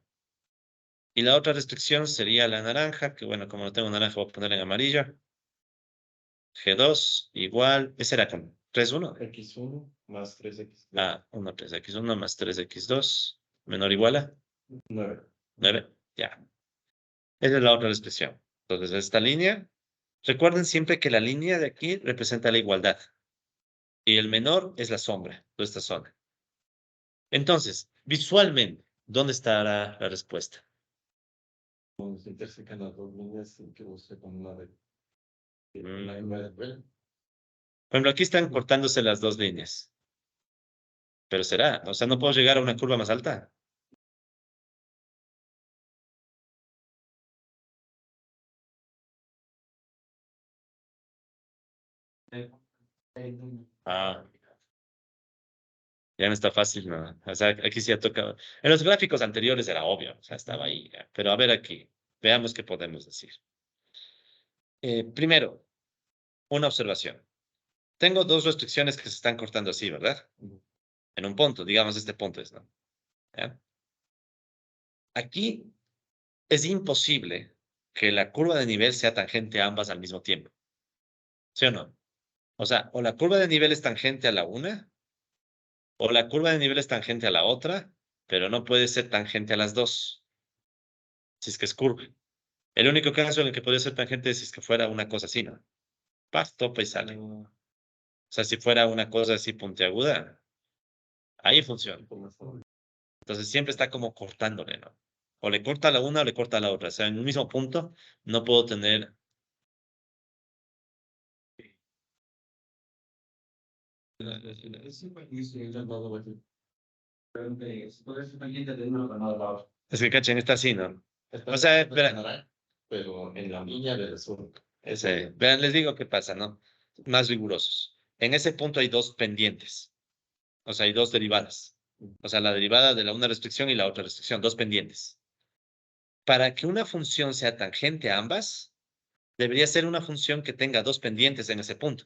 Y la otra restricción sería la naranja, que bueno, como no tengo naranja, voy a poner en amarillo. G2 igual, ese era con 3, 1. X1 más 3X2. Ah, 1, 3, x1 más 3x2 menor o igual a 9. 9. Ya. Esa es la otra restricción. Entonces, esta línea, recuerden siempre que la línea de aquí representa la igualdad. Y el menor es la sombra de esta zona. Entonces, visualmente, ¿dónde estará la respuesta? Cuando se intersecan las dos líneas y que use con una de Mm. la M de Por ejemplo, aquí están cortándose las dos líneas. Pero será, o sea, no puedo llegar a una curva más alta. Ah, ya no está fácil, ¿no? O sea, aquí sí ha tocado. En los gráficos anteriores era obvio, o sea, estaba ahí. Ya. Pero a ver aquí, veamos qué podemos decir. Primero, una observación. Tengo dos restricciones que se están cortando así, ¿verdad? En un punto, digamos este punto es, ¿no? ¿Ya? Aquí es imposible que la curva de nivel sea tangente a ambas al mismo tiempo. ¿Sí o no? O sea, o la curva de nivel es tangente a la una, o la curva de nivel es tangente a la otra, pero no puede ser tangente a las dos, si es que es curva. El único caso en el que podría ser tangente es si es que fuera una cosa así, ¿no? Paz, topa y sale. O sea, si fuera una cosa así puntiaguda, Ahí funciona. Entonces siempre está como cortándole, ¿no? O le corta a la una o le corta a la otra. O sea, en un mismo punto no puedo tener. Es que cachen, está así, ¿no? O sea, espera. Pero en la línea del sur. Vean, les digo qué pasa, ¿no? Más rigurosos. En ese punto hay dos pendientes. O sea, hay dos derivadas. O sea, la derivada de la una restricción y la otra restricción, dos pendientes. Para que una función sea tangente a ambas, debería ser una función que tenga dos pendientes en ese punto.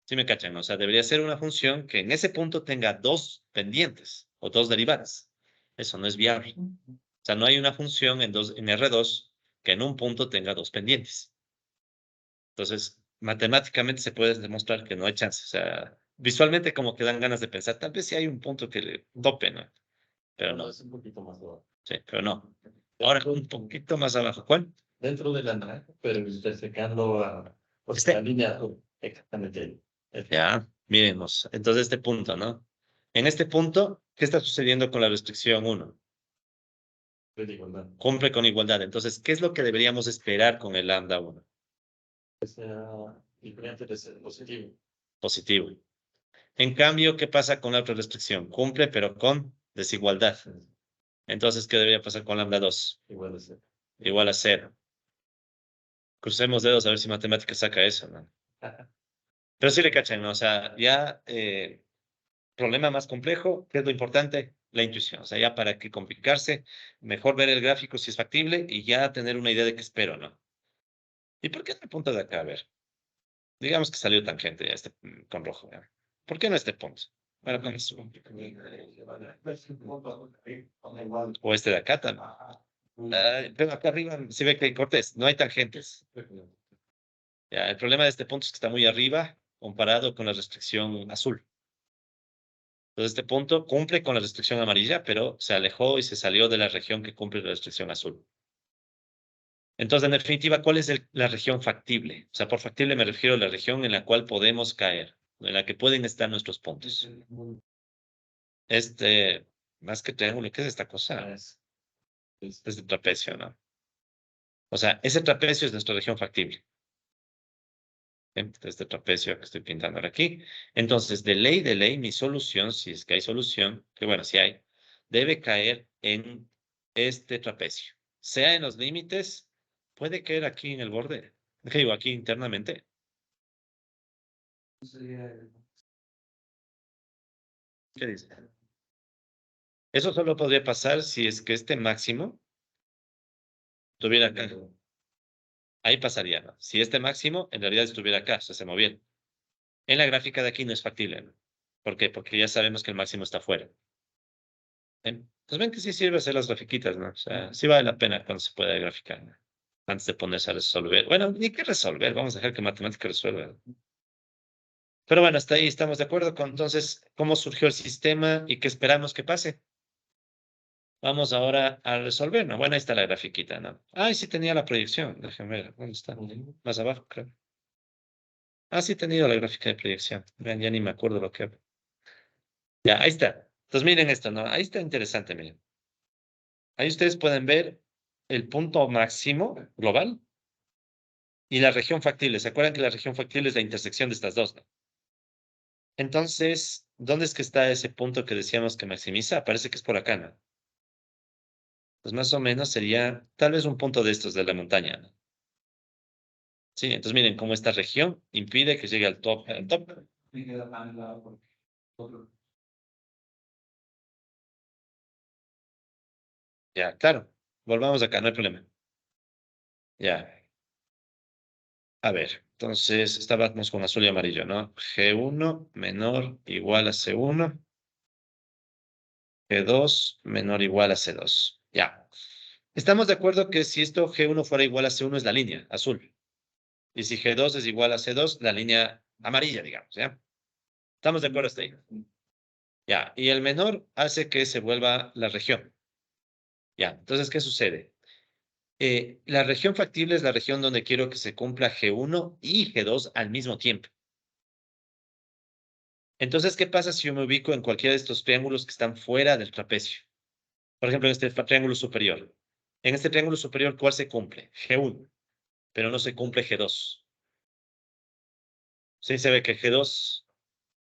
¿Sí me cachan? O sea, debería ser una función que en ese punto tenga dos pendientes o dos derivadas. Eso no es viable. O sea, no hay una función en R2 que en un punto tenga dos pendientes. Entonces, matemáticamente se puede demostrar que no hay chance. O sea, visualmente como que dan ganas de pensar, tal vez sí hay un punto que le tope, ¿no? Pero no. Es un poquito más abajo. Sí, pero no. Ahora un poquito más abajo. ¿Cuál? Dentro de la naranja, pero secando a Este. la línea azul. Exactamente. Ya, miremos. Entonces, este punto, ¿no? En este punto, ¿qué está sucediendo con la restricción 1? De igualdad. Cumple con igualdad. Entonces, ¿qué es lo que deberíamos esperar con el lambda 1? Que sea diferente de ser positivo. Positivo. En cambio, ¿qué pasa con la otra restricción? Cumple, pero con desigualdad. Entonces, ¿qué debería pasar con lambda 2? Igual de ser. Igual a 0. Crucemos dedos a ver si matemática saca eso, ¿no? Pero sí le cachan, ¿no? O sea, ya problema más complejo, ¿qué es lo importante? La intuición. O sea, ya para que complicarse, mejor ver el gráfico si es factible y ya tener una idea de qué espero, ¿no? ¿Y por qué este punto de acá? A ver, digamos que salió tangente este con rojo, ¿ya? ¿Por qué no este punto? Bueno, con eso. O este de acá también. Pero acá arriba se ve que hay cortes, no hay tangentes. Ya, el problema de este punto es que está muy arriba comparado con la restricción azul. Entonces, este punto cumple con la restricción amarilla, pero se alejó y se salió de la región que cumple la restricción azul. Entonces, en definitiva, ¿cuál es la región factible? O sea, por factible me refiero a la región en la cual podemos caer, en la que pueden estar nuestros puntos. Este, más que triángulo, ¿qué es esta cosa? Es de trapecio, ¿no? O sea, ese trapecio es nuestra región factible. Este trapecio que estoy pintando ahora aquí. Entonces, de ley, mi solución, si es que hay solución, que bueno, si hay, debe caer en este trapecio. Sea en los límites, puede caer aquí en el borde. ¿Qué digo? Aquí internamente. ¿Qué dice? Eso solo podría pasar si es que este máximo estuviera acá. Ahí pasaría, ¿no? Si este máximo en realidad estuviera acá, o sea, se moviera. En la gráfica de aquí no es factible, ¿no? ¿Por qué? Porque ya sabemos que el máximo está afuera. Pues ven que sí sirve hacer las grafiquitas, ¿no? O sea, sí vale la pena cuando se pueda graficar, ¿no? Antes de ponerse a resolver. Bueno, ni que resolver, vamos a dejar que matemática resuelva. Pero bueno, hasta ahí estamos de acuerdo con entonces cómo surgió el sistema y qué esperamos que pase. Vamos ahora a resolver, ¿no? Bueno, ahí está la grafiquita, ¿no? Ay, sí tenía la proyección. Déjenme ver, ¿dónde está? Más abajo, creo. Ah, sí he tenido la gráfica de proyección. Vean, ya ni me acuerdo lo que... Ya, ahí está. Entonces miren esto, ¿no? Ahí está interesante, miren. Ahí ustedes pueden ver el punto máximo global y la región factible. ¿Se acuerdan que la región factible es la intersección de estas dos, ¿no? Entonces, ¿dónde es que está ese punto que decíamos que maximiza? Parece que es por acá, ¿no? Pues más o menos sería tal vez un punto de estos de la montaña, ¿no? Sí, entonces miren cómo esta región impide que llegue al top. Al top. Ya, claro. Volvamos acá, no hay problema. Ya. A ver, entonces estábamos con azul y amarillo, ¿no? G1 menor igual a C1. G2 menor igual a C2. Ya. Estamos de acuerdo que si esto G1 fuera igual a C1 es la línea azul. Y si G2 es igual a C2, la línea amarilla, digamos, ¿ya? ¿Estamos de acuerdo hasta ahí? Ya. Y el menor hace que se vuelva la región. Ya. Entonces, ¿qué sucede? La región factible es la región donde quiero que se cumpla G1 y G2 al mismo tiempo. Entonces, ¿qué pasa si yo me ubico en cualquiera de estos triángulos que están fuera del trapecio? Por ejemplo, en este triángulo superior. En este triángulo superior, ¿cuál se cumple? G1, pero no se cumple G2. Sí, se ve que G2,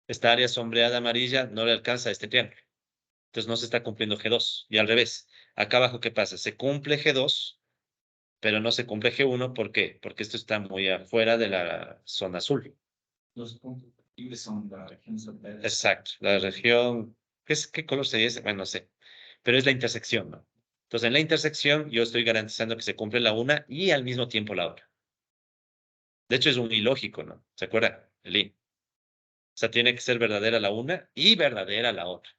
esta área sombreada amarilla, no le alcanza a este triángulo. Entonces no se está cumpliendo G2. Y al revés. Acá abajo, ¿qué pasa? Se cumple G2, pero no se cumple G1. ¿Por qué? Porque esto está muy afuera de la zona azul. Los puntos libres son la región superior. Exacto. La región, ¿qué color sería ese? Bueno, no sé. Pero es la intersección, ¿no? Entonces, en la intersección, yo estoy garantizando que se cumple la una y al mismo tiempo la otra. De hecho, es un ilógico, ¿no? ¿Se acuerdan? El I. O sea, tiene que ser verdadera la una y verdadera la otra.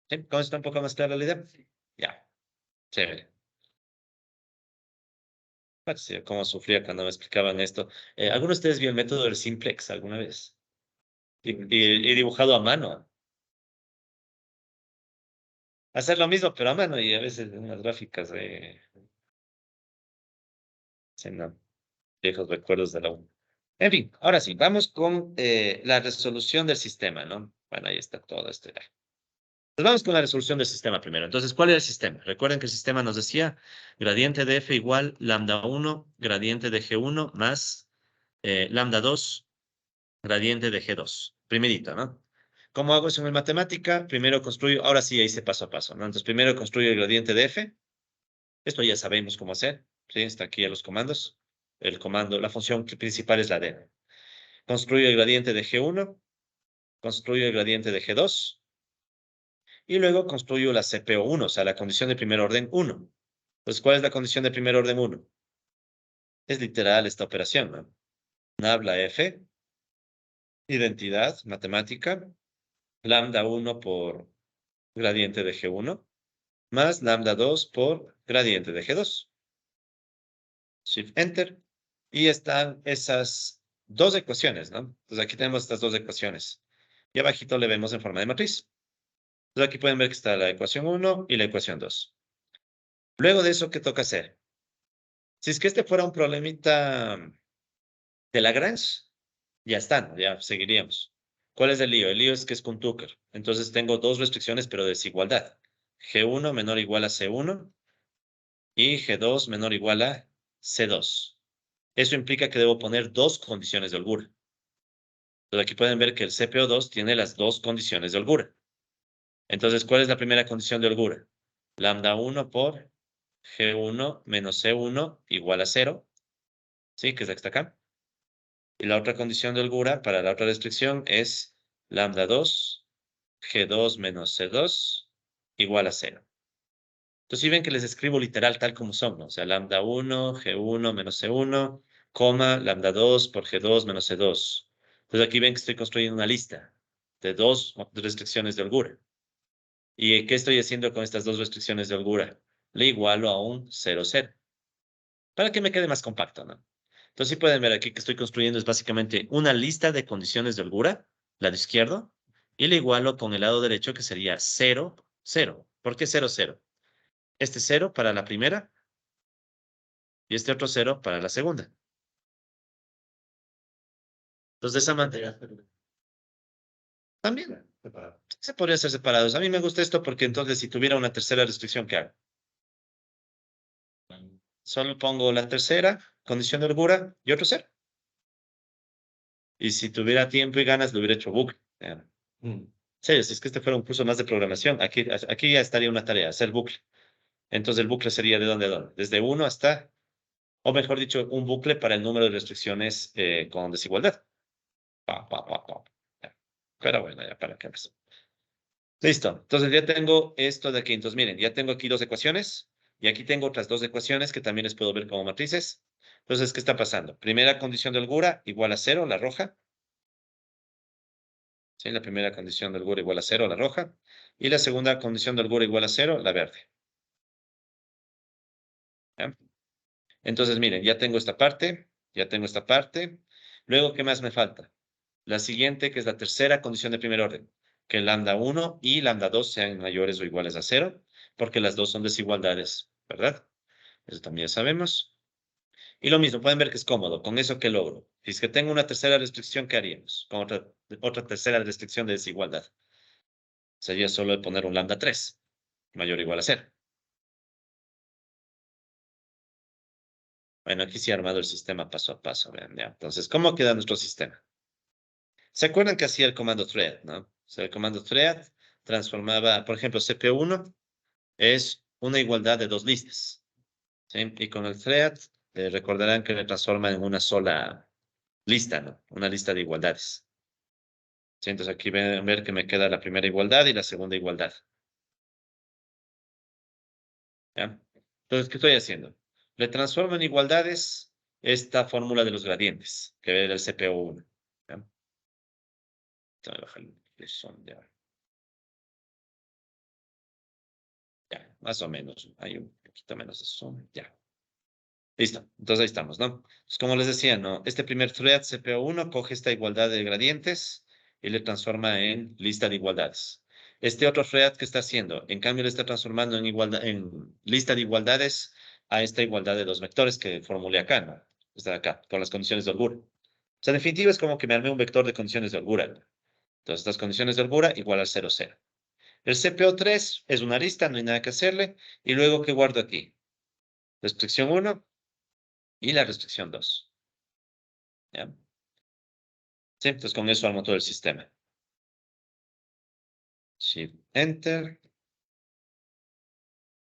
¿Sí? ¿Cómo está un poco más clara la idea? Ya. Chévere. Sí, cómo sufría cuando me explicaban esto. ¿Alguno de ustedes vio el método del simplex alguna vez? Y dibujado a mano. Hacer lo mismo, pero a mano y a veces en unas gráficas de... Sí, no, viejos recuerdos de la U. En fin, ahora sí, vamos con la resolución del sistema, ¿no? Bueno, ahí está todo esto ya. Pues vamos con la resolución del sistema primero. Entonces, ¿cuál era el sistema? Recuerden que el sistema nos decía gradiente de f igual lambda 1, gradiente de g1 más lambda 2, gradiente de g2. Primerito, ¿no? ¿Cómo hago eso en matemática? Primero construyo, ahora sí, ahí hice paso a paso, ¿no? Entonces, primero construyo el gradiente de f. Esto ya sabemos cómo hacer, ¿sí? Está aquí en los comandos. El comando, la función principal es la d. Construyo el gradiente de g1, construyo el gradiente de g2, y luego construyo la CPO1, o sea, la condición de primer orden 1. Entonces, ¿cuál es la condición de primer orden 1? Es literal esta operación, ¿no? Nabla F, identidad matemática, lambda 1 por gradiente de G1, más lambda 2 por gradiente de G2. Shift Enter. Y están esas dos ecuaciones, ¿no? Entonces aquí tenemos estas dos ecuaciones. Y abajito le vemos en forma de matriz. Entonces aquí pueden ver que está la ecuación 1 y la ecuación 2. Luego de eso, ¿qué toca hacer? Si es que este fuera un problemita de Lagrange, ya están, ya seguiríamos. ¿Cuál es el lío? El lío es que es con Tucker. Entonces tengo dos restricciones, pero de desigualdad. G1 menor o igual a C1 y G2 menor o igual a C2. Eso implica que debo poner dos condiciones de holgura. Entonces aquí pueden ver que el CPO2 tiene las dos condiciones de holgura. Entonces, ¿cuál es la primera condición de holgura? Lambda 1 por G1 menos C1 igual a 0. ¿Sí? Que es la que está acá. Y la otra condición de holgura para la otra restricción es lambda 2, G2 menos C2 igual a 0. Entonces, si ven que les escribo literal tal como son, ¿no? O sea, lambda 1, G1 menos C1, coma, lambda 2 por G2 menos C2. Entonces, aquí ven que estoy construyendo una lista de dos restricciones de holgura. ¿Y qué estoy haciendo con estas dos restricciones de holgura? Le igualo a un 0, 0. Para que me quede más compacto, ¿no? Entonces, sí pueden ver aquí que estoy construyendo es básicamente una lista de condiciones de holgura, lado izquierdo, y le igualo con el lado derecho que sería 0, 0. ¿Por qué 0, 0? Este 0 para la primera y este otro 0 para la segunda. Entonces, de esa manera, también se podría ser separados. A mí me gusta esto porque entonces si tuviera una tercera restricción, ¿qué hago? Solo pongo la tercera condición de holgura y otro 0. Y si tuviera tiempo y ganas, lo hubiera hecho bucle. Sí, si es que este fuera un curso más de programación, aquí ya estaría una tarea, hacer bucle. Entonces el bucle sería ¿de dónde a dónde? Desde 1 hasta, o mejor dicho, un bucle para el número de restricciones con desigualdad. Ya. Pero bueno, ya para qué más. Listo. Entonces ya tengo esto de aquí. Entonces miren, ya tengo aquí dos ecuaciones y aquí tengo otras dos ecuaciones que también les puedo ver como matrices. Entonces, ¿qué está pasando? Primera condición de holgura igual a 0, la roja. ¿Sí? La primera condición de holgura igual a 0, la roja. Y la segunda condición de holgura igual a 0, la verde. ¿Ya? Entonces, miren, ya tengo esta parte, ya tengo esta parte. Luego, ¿qué más me falta? La siguiente, que es la tercera condición de primer orden, que lambda 1 y lambda 2 sean mayores o iguales a 0, porque las dos son desigualdades, ¿verdad? Eso también sabemos. Y lo mismo, pueden ver que es cómodo. ¿Con eso qué logro? Si es que tengo una tercera restricción, ¿qué haríamos? Con otra tercera restricción de desigualdad. Sería solo poner un lambda 3, mayor o igual a 0. Bueno, aquí sí he armado el sistema paso a paso. Vean, ya. Entonces, ¿cómo queda nuestro sistema? ¿Se acuerdan que hacía el comando thread, no? O sea, el comando thread transformaba, por ejemplo, CP1 es una igualdad de dos listas. ¿Sí? Y con el thread, recordarán que le transforma en una sola lista, ¿no? Una lista de igualdades. ¿Sí? Entonces aquí ven ver que me queda la primera igualdad y la segunda igualdad. ¿Ya? Entonces, ¿qué estoy haciendo? Le transformo en igualdades esta fórmula de los gradientes, que era el CPO1. ¿Ya? Voy a bajar el son ya. Ya, más o menos. Hay un poquito menos de son. Ya. Listo. Entonces ahí estamos, ¿no? Pues como les decía, ¿no? Este primer thread CPO1 coge esta igualdad de gradientes y le transforma en lista de igualdades. Este otro thread que está haciendo, en cambio le está transformando en igualdad, en lista de igualdades a esta igualdad de dos vectores que formulé acá, ¿no? Está de acá, con las condiciones de holgura. O sea, en definitiva es como que me armé un vector de condiciones de holgura, ¿no? Entonces, estas condiciones de holgura igual al 0, 0. El CPO3 es una lista, no hay nada que hacerle. Y luego, ¿qué guardo aquí? Restricción 1 y la restricción 2. ¿Ya? Sí, entonces con eso armo todo el sistema. Shift Enter.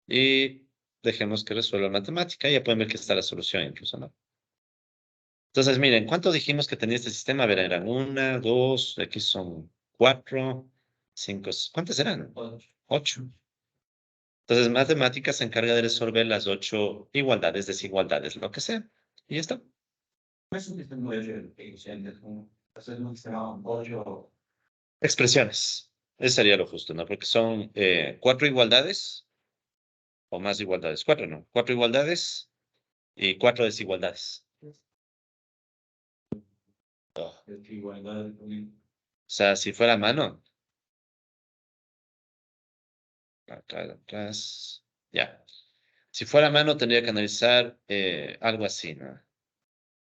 Y dejemos que resuelva la matemática. Ya pueden ver que está la solución incluso, ¿no? Entonces, miren, ¿cuánto dijimos que tenía este sistema? A ver, eran una, dos, aquí son cuatro, cinco, ¿cuántas eran? Ocho. Entonces, matemáticas se encarga de resolver las 8 igualdades, desigualdades, lo que sea. Y ya está. Es un sistema muy eficiente, hacer un sistema un pollo. Expresiones. Eso sería lo justo, ¿no? Porque son 4 igualdades o más igualdades. 4, ¿no? 4 igualdades y 4 desigualdades. Oh. Igualdad. O sea, si fuera a mano. Atrás. Ya. Si fuera a mano, tendría que analizar algo así, ¿no?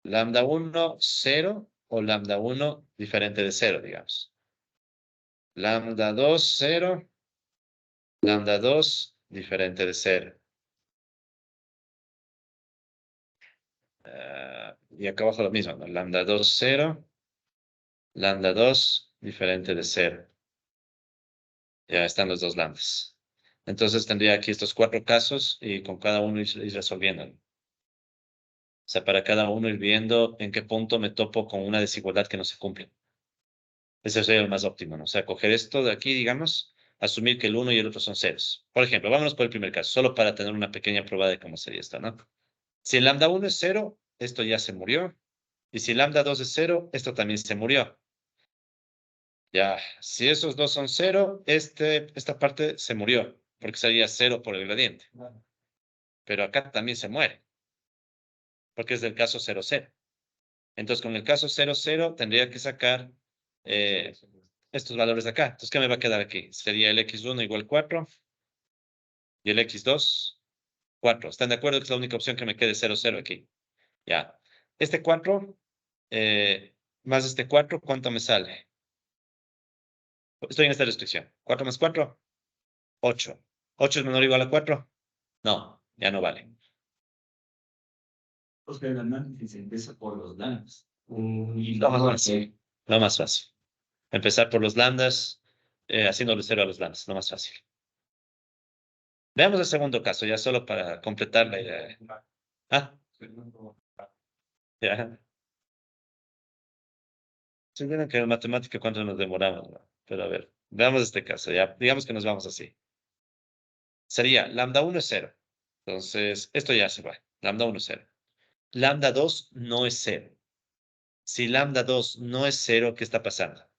Lambda 1, 0 o lambda 1 diferente de 0, digamos. Lambda 2, 0. Lambda 2 diferente de 0. Y acá abajo lo mismo, ¿no? Lambda 2, 0. Lambda 2 diferente de 0. Ya están los dos lambdas. Entonces tendría aquí estos 4 casos y con cada uno ir resolviendo. O sea, para cada uno ir viendo en qué punto me topo con una desigualdad que no se cumple. Ese sería el más óptimo, ¿no? O sea, coger esto de aquí, digamos, asumir que el uno y el otro son ceros. Por ejemplo, vámonos por el primer caso, solo para tener una pequeña prueba de cómo sería esto, ¿no? Si el lambda 1 es 0, esto ya se murió. Y si el lambda 2 es 0, esto también se murió. Ya, si esos dos son 0, esta parte se murió, porque sería 0 por el gradiente. Pero acá también se muere, porque es del caso 0, 0. Entonces, con el caso 0, 0, tendría que sacar estos valores de acá. Entonces, ¿qué me va a quedar aquí? Sería el x1 igual 4 y el x2, 4. ¿Están de acuerdo que es la única opción que me quede 0, 0 aquí? Ya. Este 4 más este 4, ¿cuánto me sale? Estoy en esta restricción. 4 más 4, 8. ¿8 es menor o igual a 4? No, ya no vale. Pues que el análisis empieza por los danos. Y Lo más fácil. Lo más fácil. Empezar por los lambdas, haciéndole 0 a los lambdas, lo más fácil. Veamos el segundo caso, ya solo para completar la idea. Ah, ya. Se entienden que en matemática cuánto nos demoramos, ¿no? Pero a ver, veamos este caso, ya. Digamos que nos vamos así. Sería lambda 1 es 0. Entonces, esto ya se va. Lambda 1 es 0. Lambda 2 no es 0. Si lambda 2 no es 0, ¿qué está pasando?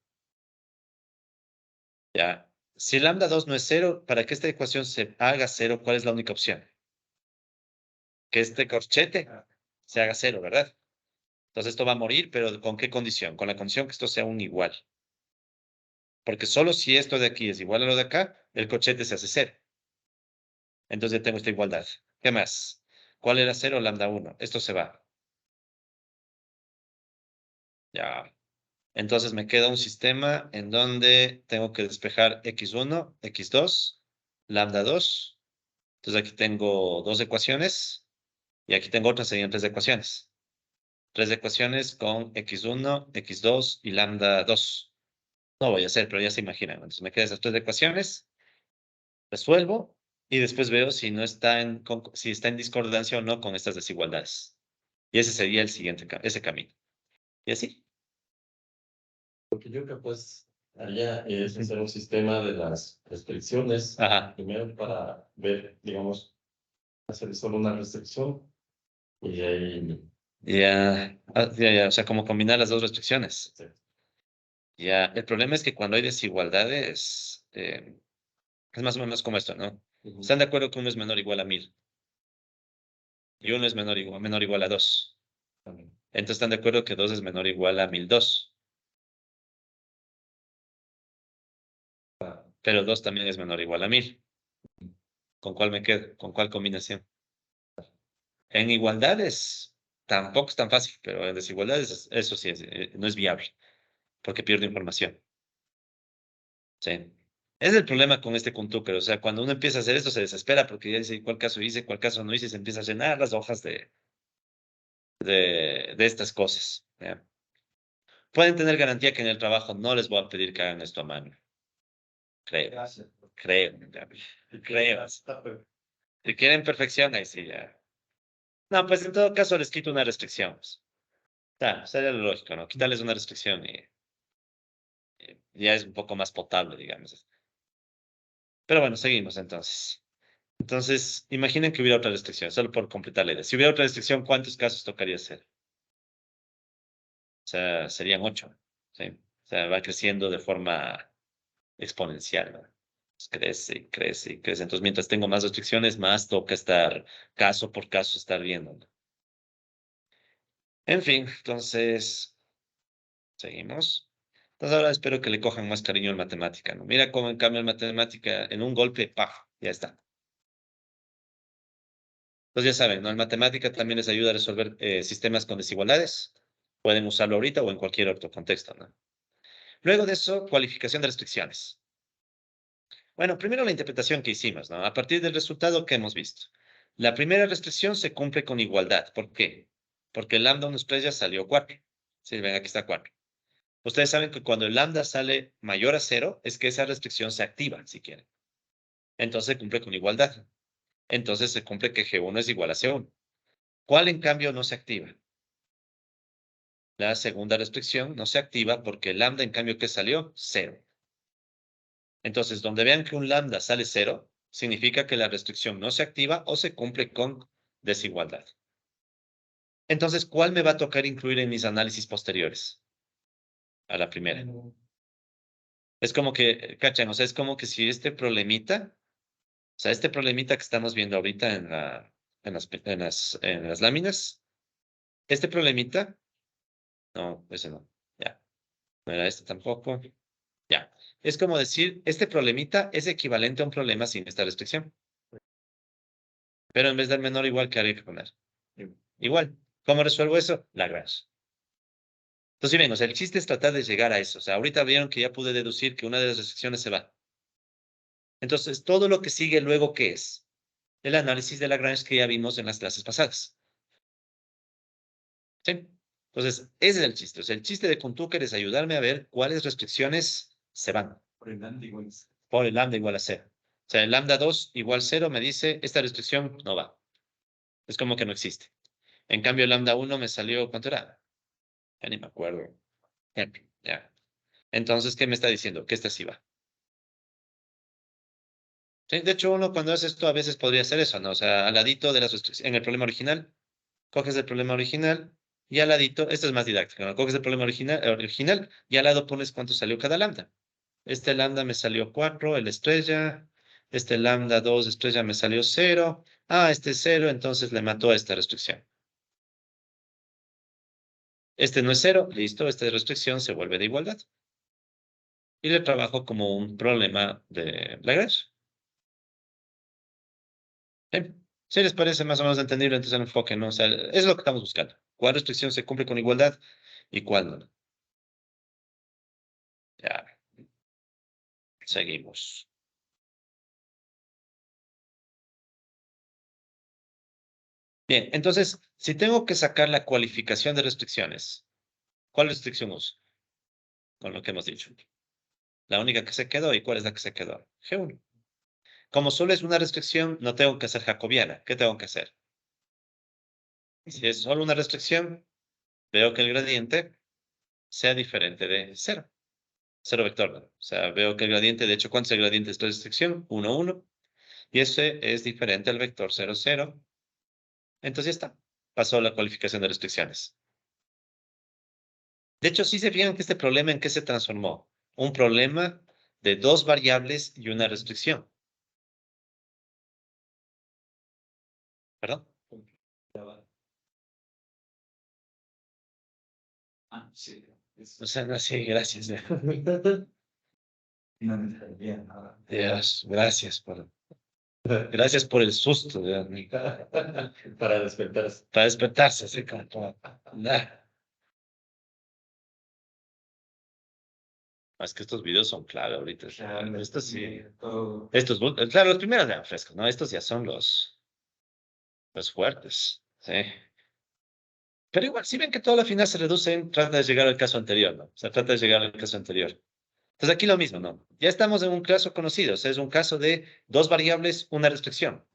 Ya. Si lambda 2 no es 0, para que esta ecuación se haga 0, ¿cuál es la única opción? Que este corchete se haga 0, ¿verdad? Entonces esto va a morir, pero ¿con qué condición? Con la condición que esto sea un igual. Porque solo si esto de aquí es igual a lo de acá, el corchete se hace 0. Entonces ya tengo esta igualdad. ¿Qué más? ¿Cuál era 0? Lambda 1. Esto se va. Ya. Entonces me queda un sistema en donde tengo que despejar x1, x2, lambda 2. Entonces aquí tengo dos ecuaciones y aquí tengo otras, serían tres ecuaciones. Tres ecuaciones con x1, x2 y lambda 2. No voy a hacer, pero ya se imaginan. Entonces me quedan esas tres ecuaciones, resuelvo y después veo si no está si está en discordancia o no con estas desigualdades. Y ese sería el siguiente, ese camino. Y así. Lo que yo que pues haría es hacer un sistema de las restricciones, Ajá. primero para ver, digamos, hacer solo una restricción y de ahí, Ya, ya, o sea, como combinar las dos restricciones. sí, Ya, el problema es que cuando hay desigualdades, es más o menos como esto, ¿no? Están de acuerdo que uno es menor o igual a 1000 y uno es menor o igual a 2. también. Entonces están de acuerdo que 2 es menor o igual a 1002, pero 2 también es menor o igual a 1000. ¿Con cuál me quedo? ¿Con cuál combinación? En igualdades tampoco es tan fácil, pero en desigualdades eso sí no es viable, porque pierde información. Sí. Es el problema con este Kuntuker. O sea, cuando uno empieza a hacer esto, se desespera porque ya dice cuál caso hice, cuál caso no hice, se empieza a llenar las hojas de estas cosas. ¿Ya? Pueden tener garantía que en el trabajo no les voy a pedir que hagan esto a mano. Creo, Gracias. creo, ya, creo. Si quieren perfección, ahí sí, ya. No, pues en todo caso les quito una restricción, pues. Claro, sería lo lógico, ¿no? Quitarles una restricción y ya es un poco más potable, digamos. Pero bueno, seguimos entonces. Entonces, imaginen que hubiera otra restricción, solo por completar la idea. Si hubiera otra restricción, ¿cuántos casos tocaría hacer? O sea, serían 8. ¿Sí? O sea, va creciendo de forma exponencial, ¿no? Pues crece y crece y crece. Entonces, mientras tengo más restricciones, más toca estar caso por caso, estar viendo, ¿no? En fin, entonces, seguimos. Entonces, ahora espero que le cojan más cariño en matemática, ¿no? Mira cómo en cambio en matemática, en un golpe, ¡paf! Ya está. Entonces ya saben, ¿no? En matemática también les ayuda a resolver sistemas con desigualdades. Pueden usarlo ahorita o en cualquier otro contexto, ¿no? Luego de eso, cualificación de restricciones. Bueno, primero la interpretación que hicimos, ¿no? A partir del resultado que hemos visto. La primera restricción se cumple con igualdad. ¿Por qué? Porque el lambda 1 estrella salió 4. Sí, ven, aquí está 4. Ustedes saben que cuando el lambda sale mayor a 0, es que esa restricción se activa, si quieren. Entonces se cumple con igualdad. Entonces se cumple que G1 es igual a C1. ¿Cuál, en cambio, no se activa? La segunda restricción no se activa porque el lambda, en cambio, ¿qué salió? 0. Entonces, donde vean que un lambda sale 0, significa que la restricción no se activa o se cumple con desigualdad. Entonces, ¿cuál me va a tocar incluir en mis análisis posteriores? A la primera. Es como que, ¿cachan? O sea, es como que si este problemita, o sea, este problemita que estamos viendo ahorita en las láminas, este problemita, no, ese no, ya, no era este tampoco. Ya. Es como decir, este problemita es equivalente a un problema sin esta restricción. Pero en vez del menor igual, ¿qué habría que poner? Igual. ¿Cómo resuelvo eso? Lagrange. Entonces, si ven, o sea, el chiste es tratar de llegar a eso. O sea, ahorita vieron que ya pude deducir que una de las restricciones se va. Entonces, todo lo que sigue luego, ¿qué es? El análisis de Lagrange que ya vimos en las clases pasadas. ¿Sí? Entonces, ese es el chiste. O sea, el chiste de Kuntuker es ayudarme a ver cuáles restricciones se van. Por el lambda igual. Por el lambda igual a 0. O sea, el lambda 2 igual 0 me dice, esta restricción no va. Es como que no existe. En cambio, el lambda 1 me salió, ¿cuánto era? Ya ni me acuerdo. Ya. Entonces, ¿qué me está diciendo? Que esta sí va. Sí, de hecho, uno cuando hace esto a veces podría hacer eso, ¿no? O sea, al ladito de las restricciones, en el problema original, coges el problema original y al ladito, esto es más didáctico, ¿no? Coges el problema original y al lado pones cuánto salió cada lambda. Este lambda me salió 4, el estrella. Este lambda 2 estrella me salió 0. Ah, este es 0, entonces le mató a esta restricción. Este no es 0, listo, esta restricción se vuelve de igualdad. Y le trabajo como un problema de Lagrange. ¿Sí? ¿Sí les parece más o menos entendible entonces el enfoque, ¿no? O sea, es lo que estamos buscando. ¿Cuál restricción se cumple con igualdad y cuál no? Seguimos. Bien, entonces, si tengo que sacar la cualificación de restricciones, ¿cuál restricción uso? Con lo que hemos dicho. La única que se quedó, ¿y cuál es la que se quedó? G1. Como solo es una restricción, no tengo que hacer jacobiana. ¿Qué tengo que hacer? Si es solo una restricción, veo que el gradiente sea diferente de 0. 0 vector, ¿no? O sea, veo que el gradiente, de hecho, ¿cuánto es el gradiente de esta restricción? 1, 1. Y ese es diferente al vector 0, 0. Entonces ya está. Pasó la cualificación de restricciones. De hecho, sí se fijan que este problema en qué se transformó. Un problema de dos variables y una restricción. ¿Perdón? Ah, sí. O sea, no, sí, gracias. Dios, gracias por el susto. Para despertarse. Para despertarse, así como, nah. Es que estos videos son clave ahorita. Estos sí. Estos, claro, los primeros eran frescos, ¿no? Estos ya son los fuertes. Sí. Pero igual, si ven que toda la final se reduce en trata de llegar al caso anterior, ¿no? O sea, trata de llegar al caso anterior. Entonces aquí lo mismo, ¿no? Ya estamos en un caso conocido, o sea, es un caso de dos variables, una restricción.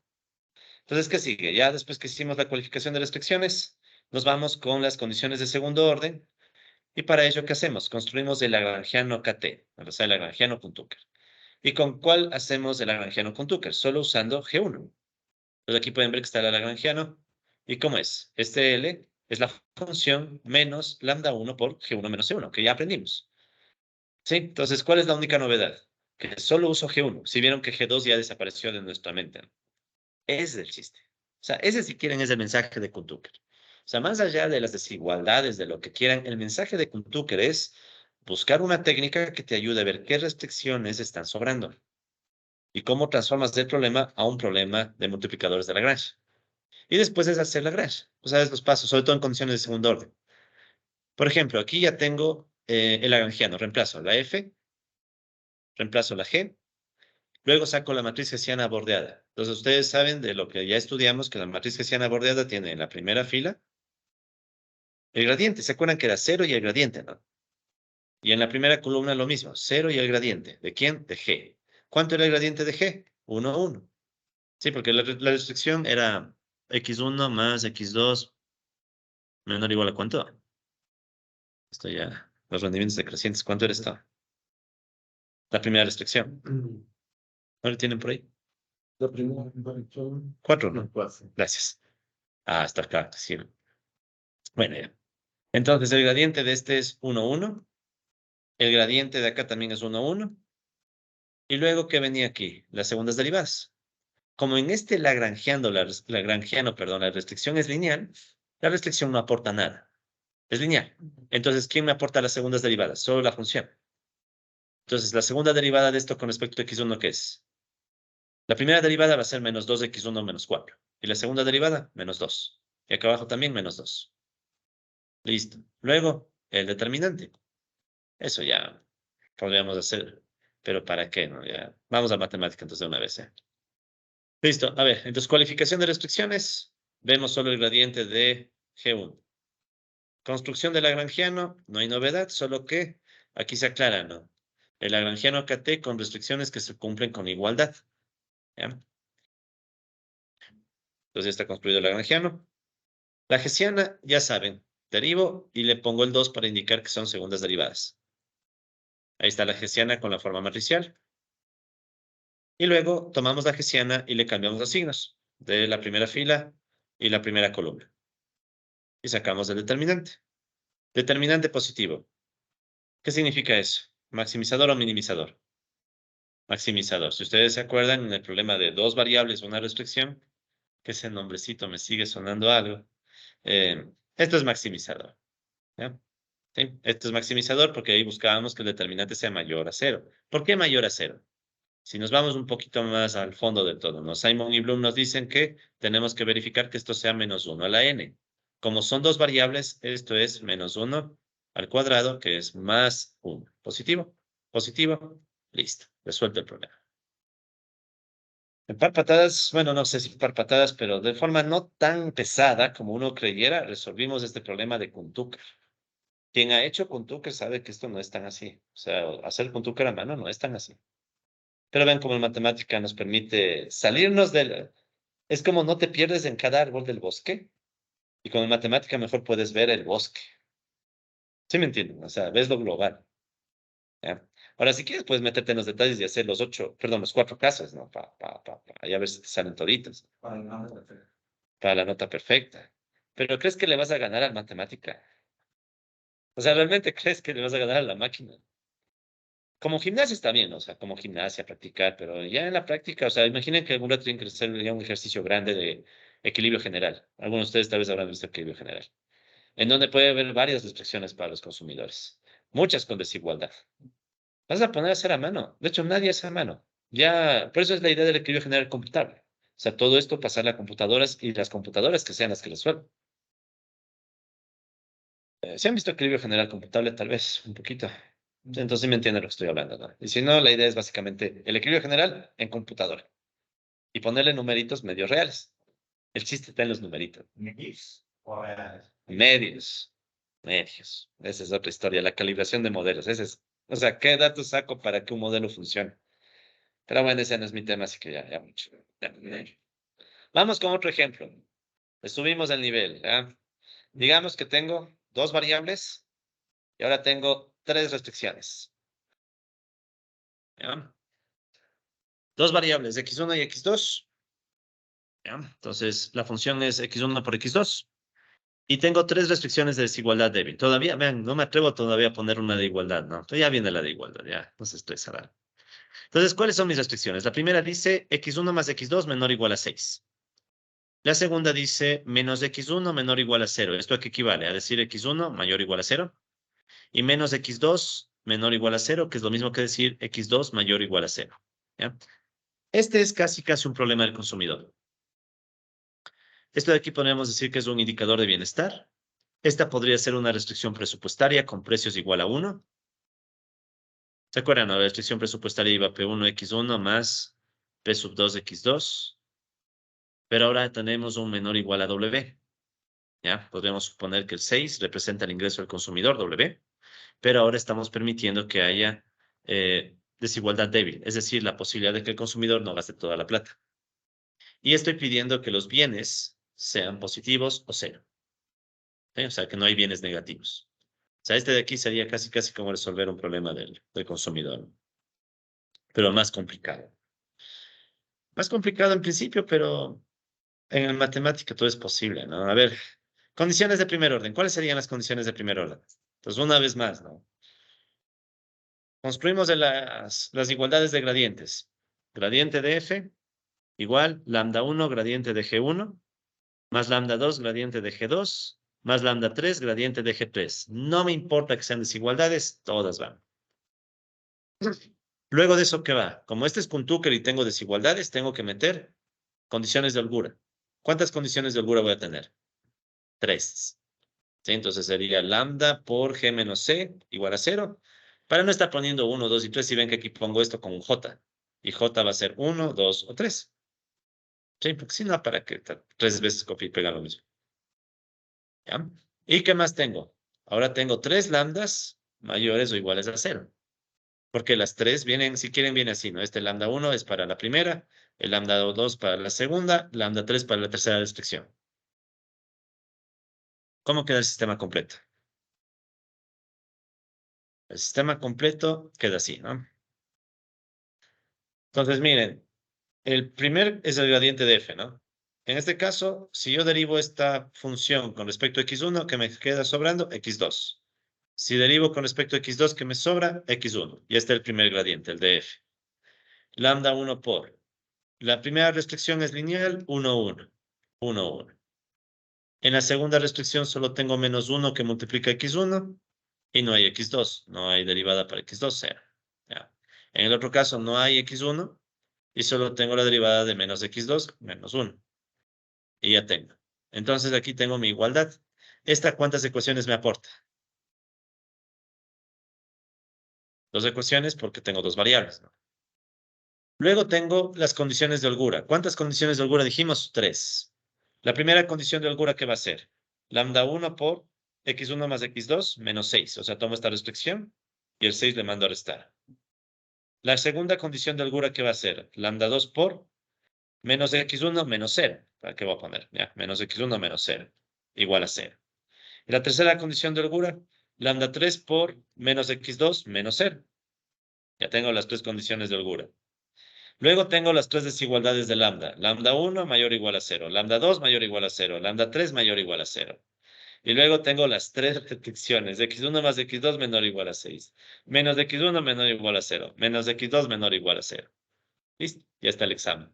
Entonces, ¿qué sigue? Ya después que hicimos la cualificación de restricciones, nos vamos con las condiciones de segundo orden. Y para ello, ¿qué hacemos? Construimos el Lagrangiano KT, o sea, el Lagrangiano con Tucker. ¿Y con cuál hacemos el Lagrangiano con Tucker? Solo usando G1. Entonces aquí pueden ver que está el Lagrangiano. ¿Y cómo es? Este L es la función menos lambda 1 por G1 menos C1, que ya aprendimos. ¿Sí? Entonces, ¿cuál es la única novedad? Que solo uso G1. Si vieron que G2 ya desapareció de nuestra mente. Ese es el chiste. O sea, ese, si quieren, es el mensaje de Kuhn-Tucker. O sea, más allá de las desigualdades, de lo que quieran, el mensaje de Kuhn-Tucker es buscar una técnica que te ayude a ver qué restricciones están sobrando y cómo transformas el problema a un problema de multiplicadores de Lagrange. Y después es hacer Lagrange. O sea, es los pasos, sobre todo en condiciones de segundo orden. Por ejemplo, aquí ya tengo el Lagrangiano. Reemplazo la F, reemplazo la G, luego saco la matriz hessiana bordeada. Entonces, ustedes saben de lo que ya estudiamos, que la matriz hessiana bordeada tiene en la primera fila el gradiente. ¿Se acuerdan que era 0 y el gradiente, no? Y en la primera columna lo mismo, 0 y el gradiente. ¿De quién? De G. ¿Cuánto era el gradiente de G? 1, 1. Sí, porque la restricción era x1 más x2 menor o igual a ¿cuánto? Esto ya, los rendimientos decrecientes. ¿Cuánto era esto? La primera restricción. ¿No lo tienen por ahí? La primera comparación. 4, ¿no? 4. Gracias. Ah, está acá, sí. Bueno, ya. Entonces, el gradiente de este es 1, 1. El gradiente de acá también es 1, 1. Y luego, ¿qué venía aquí? Las segundas derivadas. Como en este Lagrangiano, perdón, la restricción es lineal, la restricción no aporta nada. Es lineal. Entonces, ¿quién me aporta las segundas derivadas? Solo la función. Entonces, la segunda derivada de esto con respecto a x1, ¿qué es? La primera derivada va a ser menos 2x1 menos 4. Y la segunda derivada, menos 2. Y acá abajo también menos 2. Listo. Luego, el determinante. Eso ya podríamos hacer. Pero ¿para qué? No? Ya. Vamos a matemática entonces de una vez. Listo. A ver, entonces cualificación de restricciones. Vemos solo el gradiente de G1. Construcción del Lagrangiano. No hay novedad, solo que aquí se aclara, ¿no? El Lagrangiano KT con restricciones que se cumplen con igualdad. ¿Ya? Entonces ya está construido el Lagrangiano. La hessiana, ya saben, derivo y le pongo el 2 para indicar que son segundas derivadas. Ahí está la hessiana con la forma matricial. Y luego tomamos la hessiana y le cambiamos los signos de la primera fila y la primera columna. Y sacamos el determinante. Determinante positivo. ¿Qué significa eso? ¿Maximizador o minimizador? Maximizador. Si ustedes se acuerdan, en el problema de dos variables, una restricción, que ese nombrecito me sigue sonando algo. Esto es maximizador. ¿Ya? ¿Sí? Esto es maximizador porque ahí buscábamos que el determinante sea mayor a 0. ¿Por qué mayor a 0? Si nos vamos un poquito más al fondo de todo, ¿no? Simon y Bloom nos dicen que tenemos que verificar que esto sea menos 1 a la n. Como son dos variables, esto es menos 1 al cuadrado, que es más 1. ¿Positivo? Positivo. Listo. resuelto el problema. En par patadas, bueno, no sé si par patadas, pero de forma no tan pesada como uno creyera, resolvimos este problema de Kuntuker. Quien ha hecho Kuntuker sabe que esto no es tan así. O sea, hacer Kuntuker a mano no es tan así. Pero ven cómo la matemática nos permite salirnos del... Es como no te pierdes en cada árbol del bosque y con la matemática mejor puedes ver el bosque. ¿Sí me entienden? O sea, ves lo global. ¿Ya? Ahora, si quieres, puedes meterte en los detalles y hacer los 4 casos, ¿no? Y a ver si te salen toditos para la nota perfecta. Pero ¿crees que le vas a ganar a la matemática? O sea, ¿realmente crees que le vas a ganar a la máquina? Como gimnasia está bien, o sea, como gimnasia, practicar, pero ya en la práctica, o sea, imaginen que algún día tienen que hacer ya un ejercicio grande de equilibrio general. Algunos de ustedes tal vez habrán visto equilibrio general, en donde puede haber varias restricciones para los consumidores, muchas con desigualdad. Vas a poner a hacer a mano. De hecho, nadie hace a mano. Ya, por eso es la idea del equilibrio general computable. O sea, todo esto pasarle a computadoras y las computadoras que sean las que resuelvan. ¿Se han visto equilibrio general computable? Tal vez, un poquito. Entonces sí me entienden lo que estoy hablando, ¿no? Y si no, la idea es básicamente el equilibrio general en computadora y ponerle numeritos medios reales. El chiste está en los numeritos. Medios. Medios. Esa es otra historia, la calibración de modelos. Ese es, o sea, ¿qué datos saco para que un modelo funcione? Pero bueno, ese no es mi tema, así que ya mucho. Vamos con otro ejemplo. Le subimos el nivel, ¿ya? Digamos que tengo 2 variables y ahora tengo 3 restricciones. ¿Ya? 2 variables, x1 y x2. ¿Ya? Entonces, la función es x1 por x2. Y tengo 3 restricciones de desigualdad débil. Todavía, vean, no me atrevo todavía a poner una de igualdad, ¿no? Pero ya viene la de igualdad, ya, no se estresará. Entonces, ¿cuáles son mis restricciones? La primera dice x1 más x2 menor o igual a 6. La segunda dice menos x1 menor o igual a 0. ¿Esto a qué equivale? A decir x1 mayor o igual a 0. Y menos x2 menor o igual a 0, que es lo mismo que decir x2 mayor o igual a 0. ¿Ya? Este es casi un problema del consumidor. Esto de aquí podríamos decir que es un indicador de bienestar. Esta podría ser una restricción presupuestaria con precios igual a 1. ¿Se acuerdan? La restricción presupuestaria iba P1x1 más P sub 2x2. Pero ahora tenemos un menor o igual a W. ¿Ya? Podríamos suponer que el 6 representa el ingreso del consumidor, W. Pero ahora estamos permitiendo que haya desigualdad débil. Es decir, la posibilidad de que el consumidor no gaste toda la plata. Y estoy pidiendo que los bienes sean positivos o cero. ¿Sí? O sea, que no hay bienes negativos. O sea, este de aquí sería casi como resolver un problema del consumidor, pero más complicado. Más complicado en principio, pero en matemática todo es posible, ¿no? A ver, condiciones de primer orden. ¿Cuáles serían las condiciones de primer orden? Entonces, una vez más, ¿no? Construimos las igualdades de gradientes. Gradiente de f igual lambda 1 gradiente de G1 más lambda 2 gradiente de G2 más lambda 3 gradiente de G3. No me importa que sean desigualdades, todas van. Luego de eso, ¿qué va? Como este es Kuntuker y tengo desigualdades, tengo que meter condiciones de holgura. ¿Cuántas condiciones de holgura voy a tener? 3. ¿Sí? Entonces sería lambda por G menos C igual a 0. Para no estar poniendo 1, 2 y 3, si ven que aquí pongo esto con un J. Y J va a ser 1, 2 o 3. ¿Sí? Porque si no, para que 3 veces copie y pega lo mismo. ¿Ya? ¿Y qué más tengo? Ahora tengo 3 lambdas mayores o iguales a 0. Porque las 3 vienen, si quieren, viene así, ¿no? Este lambda 1 es para la primera, el lambda 2 para la segunda, lambda 3 para la tercera restricción. ¿Cómo queda el sistema completo? El sistema completo queda así, ¿no? Entonces, miren, el primer es el gradiente de f, ¿no? En este caso, si yo derivo esta función con respecto a x1, ¿qué me queda sobrando? x2. Si derivo con respecto a x2, ¿qué me sobra? x1. Y este es el primer gradiente, el de f. Lambda 1 por. La primera restricción es lineal, 1, 1. 1, 1. En la segunda restricción solo tengo menos 1 que multiplica x1 y no hay x2. No hay derivada para x2, 0. ¿Ya? En el otro caso no hay x1 y solo tengo la derivada de menos x2, menos 1. Y ya tengo. Entonces aquí tengo mi igualdad. ¿Esta cuántas ecuaciones me aporta? 2 ecuaciones porque tengo 2 variables, ¿no? Luego tengo las condiciones de holgura. ¿Cuántas condiciones de holgura dijimos? 3. La primera condición de holgura, ¿qué va a ser? Lambda 1 por x1 más x2 menos 6. O sea, tomo esta restricción y el 6 le mando a restar. La segunda condición de holgura, ¿qué va a ser? Lambda 2 por menos x1 menos 0. ¿Para qué voy a poner? Ya, menos x1 menos 0. Igual a 0. Y la tercera condición de holgura, lambda 3 por menos x2 menos 0. Ya tengo las tres condiciones de holgura. Luego tengo las tres desigualdades de lambda. Lambda 1 mayor o igual a 0. Lambda 2 mayor o igual a 0. Lambda 3 mayor o igual a 0. Y luego tengo las tres restricciones. X1 más x2 menor o igual a 6. Menos de x1 menor o igual a 0. Menos de x2 menor o igual a 0. ¿Listo? Ya está el examen.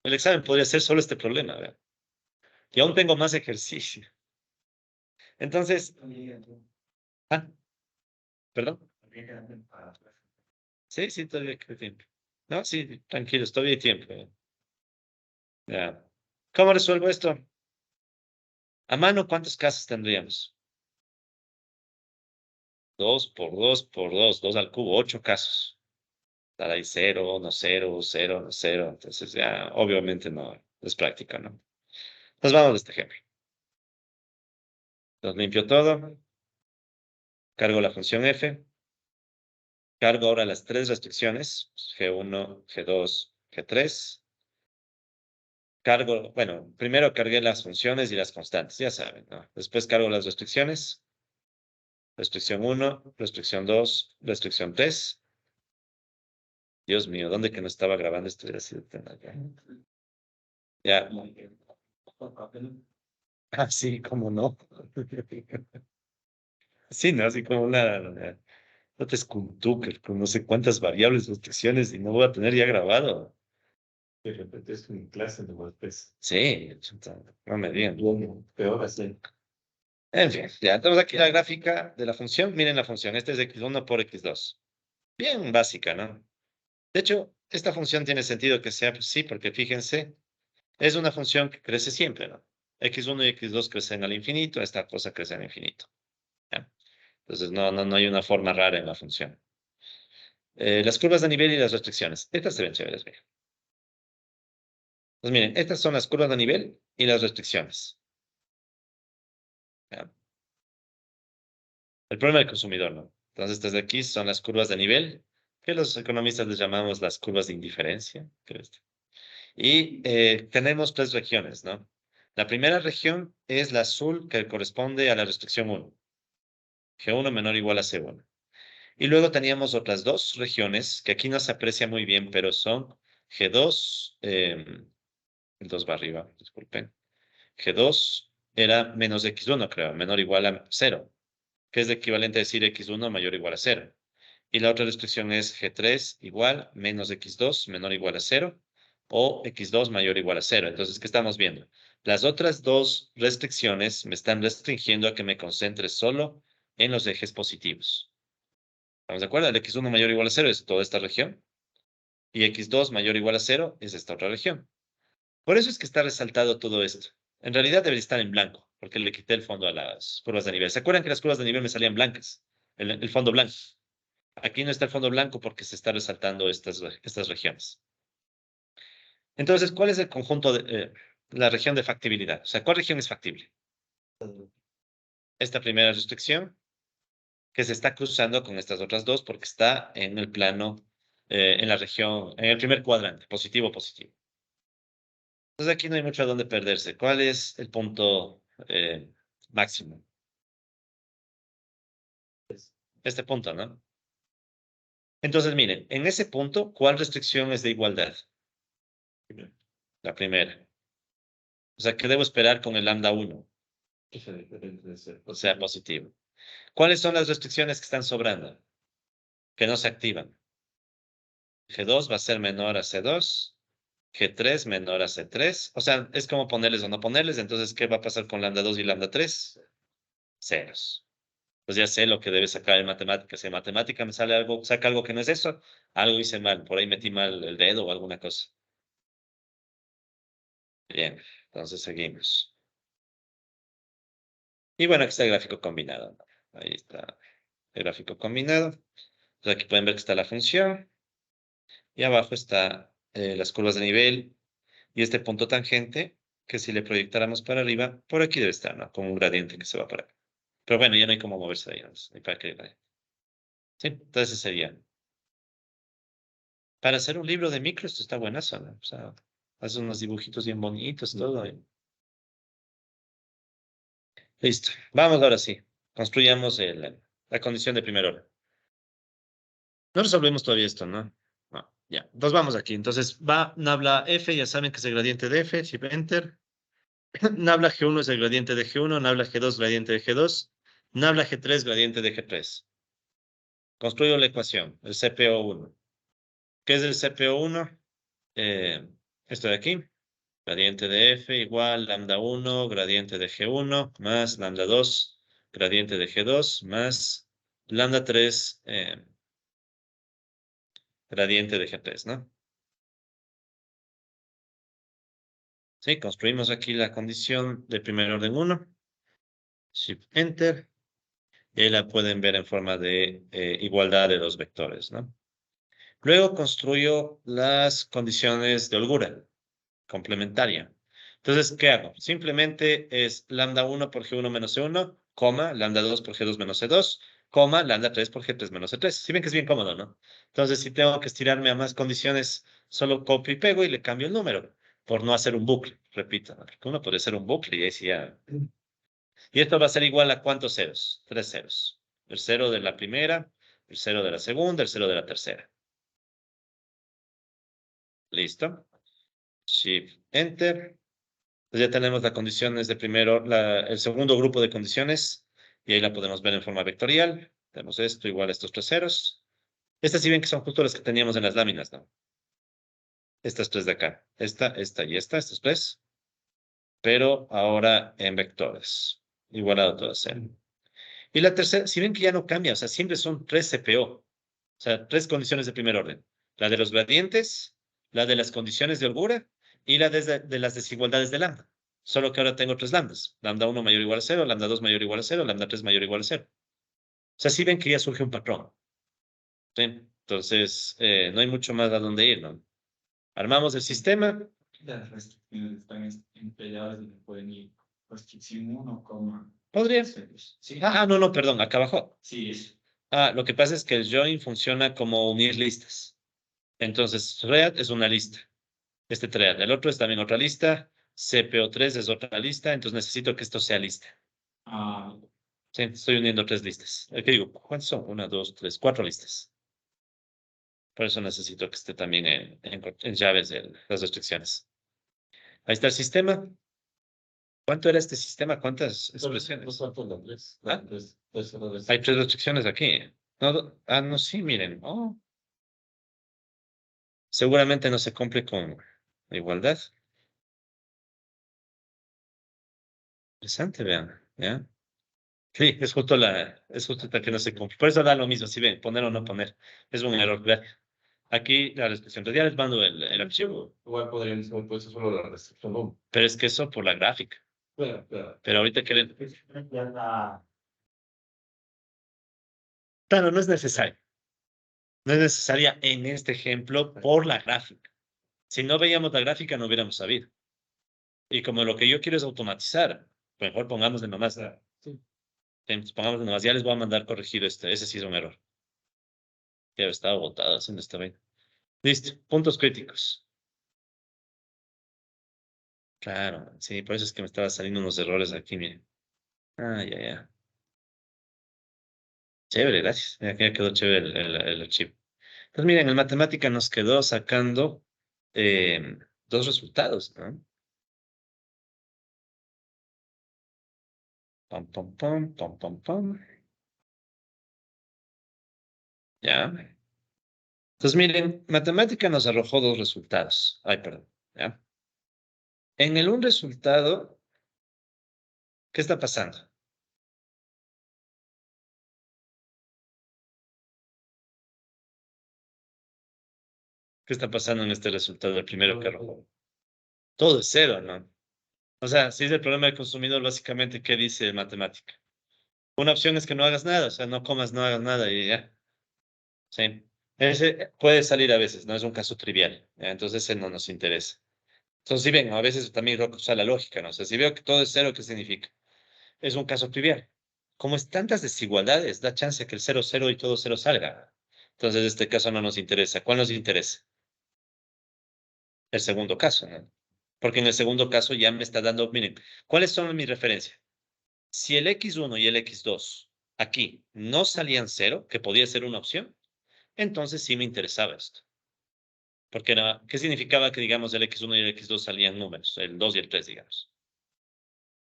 El examen podría ser solo este problema, ¿verdad? Y aún tengo más ejercicio. Entonces, ah, perdón. Sí, sí, todavía hay tiempo. No, sí, tranquilos, todavía hay tiempo. Ya. ¿Cómo resuelvo esto? A mano, ¿cuántos casos tendríamos? 2 por 2 por 2, 2 al cubo, 8 casos. Estar ahí 0, no 0, 0, no 0. Entonces ya, obviamente no es práctica, ¿no? Entonces vamos a este ejemplo. Entonces limpio todo. Cargo la función f. Cargo ahora las tres restricciones. G1, G2, G3. Cargo, bueno, primero cargué las funciones y las constantes, ya saben, ¿no? Después cargo las restricciones. Restricción 1, restricción 2, restricción 3. Dios mío, ¿dónde que no estaba grabando esto? Hubiera sido tan acá. Ya. Ah, sí, cómo no. Sí, ¿no? Así como una no te Tucker con no sé cuántas variables, restricciones y no voy a tener ya grabado. De repente es en clase de WordPress. Sí, chuta, no me digan. Peor así. En fin, ya tenemos aquí la gráfica de la función. Miren la función. Esta es x1 por x2. Bien básica, ¿no? De hecho, esta función tiene sentido que sea así, porque fíjense, es una función que crece siempre, ¿no? X1 y X2 crecen al infinito, esta cosa crece al infinito. ¿Ya? Entonces, no hay una forma rara en la función. Las curvas de nivel y las restricciones. Estas se ven chéveres, miren. Pues miren, estas son las curvas de nivel y las restricciones. ¿Ya? El problema del consumidor, ¿no? Entonces, estas de aquí son las curvas de nivel, que los economistas les llamamos las curvas de indiferencia. Y tenemos tres regiones, ¿no? La primera región es la azul, que corresponde a la restricción 1. G1 menor o igual a C1. Y luego teníamos otras dos regiones, que aquí no se aprecia muy bien, pero son G2, el 2 va arriba, disculpen. G2 era menos x1, creo, menor o igual a 0, que es equivalente a decir x1 mayor o igual a 0. Y la otra restricción es G3 igual menos x2 menor o igual a 0 o x2 mayor o igual a 0. Entonces, ¿qué estamos viendo? Las otras dos restricciones me están restringiendo a que me concentre solo en los ejes positivos. ¿Estamos de acuerdo? El x1 mayor o igual a 0 es toda esta región y x2 mayor o igual a 0 es esta otra región. Por eso es que está resaltado todo esto. En realidad debería estar en blanco, porque le quité el fondo a las curvas de nivel. ¿Se acuerdan que las curvas de nivel me salían blancas? El fondo blanco. Aquí no está el fondo blanco porque se está resaltando estas regiones. Entonces, ¿cuál es el conjunto de la región de factibilidad? O sea, ¿cuál región es factible? Esta primera restricción que se está cruzando con estas otras dos porque está en el plano, en la región, en el primer cuadrante, positivo, positivo. Entonces aquí no hay mucho a dónde perderse. ¿Cuál es el punto máximo? Este punto, ¿no? Entonces, miren, en ese punto, ¿cuál restricción es de igualdad? La primera. O sea, ¿qué debo esperar con el lambda 1? O sea, positivo. ¿Cuáles son las restricciones que están sobrando? Que no se activan. G2 va a ser menor a C2. G3 menor a C3. O sea, es como ponerles o no ponerles. Entonces, ¿qué va a pasar con lambda 2 y lambda 3? Ceros. Pues ya sé lo que debe sacar en matemáticas. Si en matemática me sale algo, saca algo que no es eso, algo hice mal. Por ahí metí mal el dedo o alguna cosa. Bien, entonces seguimos. Y bueno, aquí está el gráfico combinado, ¿no? Ahí está el gráfico combinado. Entonces aquí pueden ver que está la función. Y abajo está las curvas de nivel y este punto tangente, que si le proyectáramos para arriba, por aquí debe estar, ¿no? Como un gradiente que se va para acá. Pero bueno, ya no hay cómo moverse de ahí, ¿no? Ni para qué gradiente. Sí, entonces ese sería. Para hacer un libro de micro, esto está buenazo, ¿no? O sea, hace unos dibujitos bien bonitos, todo. Listo. Vamos ahora sí. Construyamos la condición de primer orden. No resolvemos todavía esto, ¿no? No, ya. Entonces vamos aquí. Entonces va nabla F, ya saben que es el gradiente de F, Shift Enter. Nabla G1 es el gradiente de G1, nabla G2 gradiente de G2, nabla G3 gradiente de G3. Construyo la ecuación, el CPO1. ¿Qué es el CPO1? Esto de aquí. Gradiente de F igual lambda 1, gradiente de G1, más lambda 2, gradiente de G2, más lambda 3, gradiente de G3, ¿no? Sí, construimos aquí la condición de primer orden 1. Shift Enter. Y ahí la pueden ver en forma de igualdad de los vectores, ¿no? Luego construyo las condiciones de holgura complementaria. Entonces, ¿qué hago? Simplemente es lambda 1 por G1 menos C1, coma, lambda 2 por G2 menos C2, coma, lambda 3 por G3 menos C3. Si ven que es bien cómodo, ¿no? Entonces, si tengo que estirarme a más condiciones, solo copio y pego y le cambio el número, por no hacer un bucle, repito, ¿no? Porque uno puede hacer un bucle y ahí sí ya... Y esto va a ser igual a ¿cuántos ceros? 3 ceros. El cero de la primera, el cero de la segunda, el cero de la tercera. ¿Listo? Shift, Enter. Entonces ya tenemos las condiciones de primero, el segundo grupo de condiciones, y ahí la podemos ver en forma vectorial. Tenemos esto igual a estos 3 ceros. Estas sí ven que son justo las que teníamos en las láminas, ¿no? Estas 3 de acá. Esta y estos 3. Pero ahora en vectores. Igualado a todas cero. Y la tercera, si ven que ya no cambia, o sea, siempre son 3 CPO. O sea, 3 condiciones de primer orden. La de los gradientes, la de las condiciones de holgura y la de las desigualdades de lambda. Solo que ahora tengo 3 lambdas. Lambda 1 mayor o igual a 0, lambda 2 mayor o igual a 0, lambda 3 mayor o igual a 0. O sea, si ven que ya surge un patrón. ¿Sí? Entonces, no hay mucho más a dónde ir, ¿no? Armamos el sistema. Las restricciones están empeñadas y pueden ir restricción 1, Podría. sí, No, no, perdón, acá abajo. sí, es. Lo que pasa es que el join funciona como unir listas. Entonces, thread es una lista. Este thread. El otro es también otra lista. CPO3 es otra lista. Entonces necesito que esto sea lista. Ah, Sí, estoy uniendo 3 listas. ¿Qué digo? ¿Cuántas son? 1, 2, 3, 4 listas. Por eso necesito que esté también en llaves de las restricciones. Ahí está el sistema. ¿Cuánto era este sistema? ¿Cuántas expresiones? Ah, hay 3 restricciones aquí. No, no, sí, miren. Oh, seguramente no se cumple con la igualdad. Interesante, vean. ¿Ya? Sí, es justo esta que no se cumple. Por eso da lo mismo, si ven, poner o no poner. Es un error real. Aquí la restricción. Entonces ya les mando el archivo. Igual podríamos haber puesto solo la restricción 1. Pero es que eso por la gráfica. Claro, claro. Pero ahorita quieren. Claro, no es necesario. No es necesaria en este ejemplo por la gráfica. Si no veíamos la gráfica, no hubiéramos sabido. Y como lo que yo quiero es automatizar, pues mejor pongámosle nomás. Sí. Pongámosle nomás. Ya les voy a mandar corregido este. Ese sí es un error. Ya estaba botado haciendo esta vaina. Listo. Puntos críticos. Claro, sí, por eso es que me estaban saliendo unos errores aquí, miren. Ya. Chévere, gracias. Ya quedó chévere el archivo. Entonces, miren, en matemática nos quedó sacando 2 resultados, ¿no? Pam, pam, pam, pam, pam, pam. Ya. Entonces, miren, matemática nos arrojó 2 resultados. Ay, perdón. ¿Ya? En el un resultado, ¿qué está pasando? ¿Qué está pasando en este resultado, el primero que arrojó? Todo es cero, ¿no? O sea, si es el problema del consumidor, básicamente, ¿qué dice matemática? Una opción es que no hagas nada, o sea, no comas, no hagas nada y ya. Sí. Ese puede salir a veces, no es un caso trivial. ¿Ya? Entonces, ese no nos interesa. Entonces, si ven, a veces también usa la lógica, ¿no? O sea, si veo que todo es cero, ¿qué significa? Es un caso trivial. Como es tantas desigualdades, da chance que el cero, cero y todo cero salga. Entonces, este caso no nos interesa. ¿Cuál nos interesa? El segundo caso, ¿no? Porque en el segundo caso ya me está dando, miren, ¿cuáles son mis referencias? Si el x1 y el x2 aquí no salían cero, que podía ser una opción, entonces sí me interesaba esto. Porque era, ¿qué significaba que, digamos, el x1 y el x2 salían números? El 2 y el 3, digamos.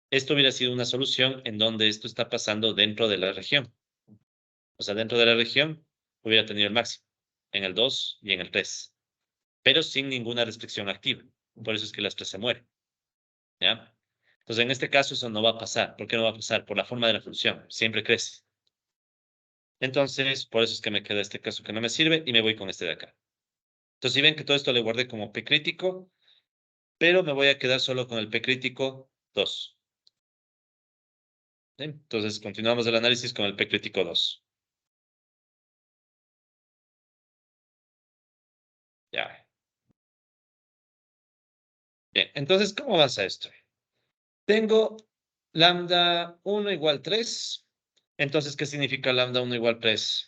Esto hubiera sido una solución en donde esto está pasando dentro de la región. O sea, dentro de la región hubiera tenido el máximo, en el 2 y en el 3, pero sin ninguna restricción activa. Por eso es que las 3 se mueren. ¿Ya? Entonces, en este caso eso no va a pasar. ¿Por qué no va a pasar? Por la forma de la función. Siempre crece. Entonces, por eso es que me queda este caso que no me sirve y me voy con este de acá. Entonces, si ven que todo esto le guardé como P crítico, pero me voy a quedar solo con el P crítico 2. ¿Sí? Entonces, continuamos el análisis con el P crítico 2. Ya. Bien, entonces, ¿cómo avanza esto? Tengo lambda 1 igual 3. Entonces, ¿qué significa lambda 1 igual 3?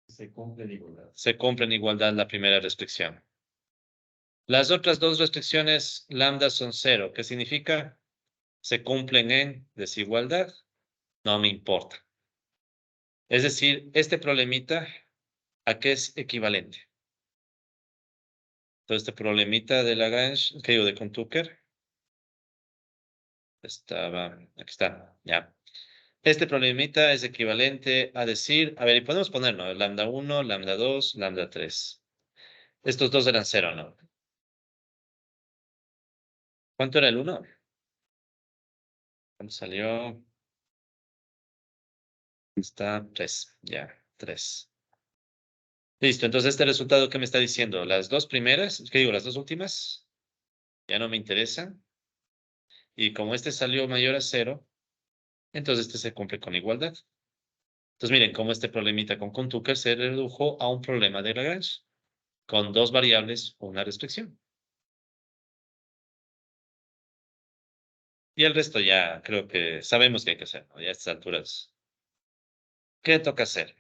Se cumple en igualdad. Se cumple en igualdad la primera restricción. Las otras dos restricciones lambda son 0. ¿Qué significa? Se cumplen en desigualdad. No me importa. Es decir, este problemita, ¿a qué es equivalente? Entonces, este problemita de Lagrange, que digo de Kontucker, aquí está, ya. Este problemita es equivalente a decir, a ver, y podemos poner, ¿no? Lambda 1, lambda 2, lambda 3. Estos dos eran 0, ¿no? ¿Cuánto era el 1? ¿Cuánto salió? Está 3, ya, 3. Listo, entonces este resultado, ¿qué me está diciendo? Las dos primeras, ¿qué digo? Las dos últimas, ya no me interesan. Y como este salió mayor a 0, entonces este se cumple con igualdad. Entonces miren cómo este problemita con Kontucker se redujo a un problema de Lagrange, con dos variables, una restricción. Y el resto ya creo que sabemos qué hay que hacer, ¿no? Ya a estas alturas. ¿Qué toca hacer?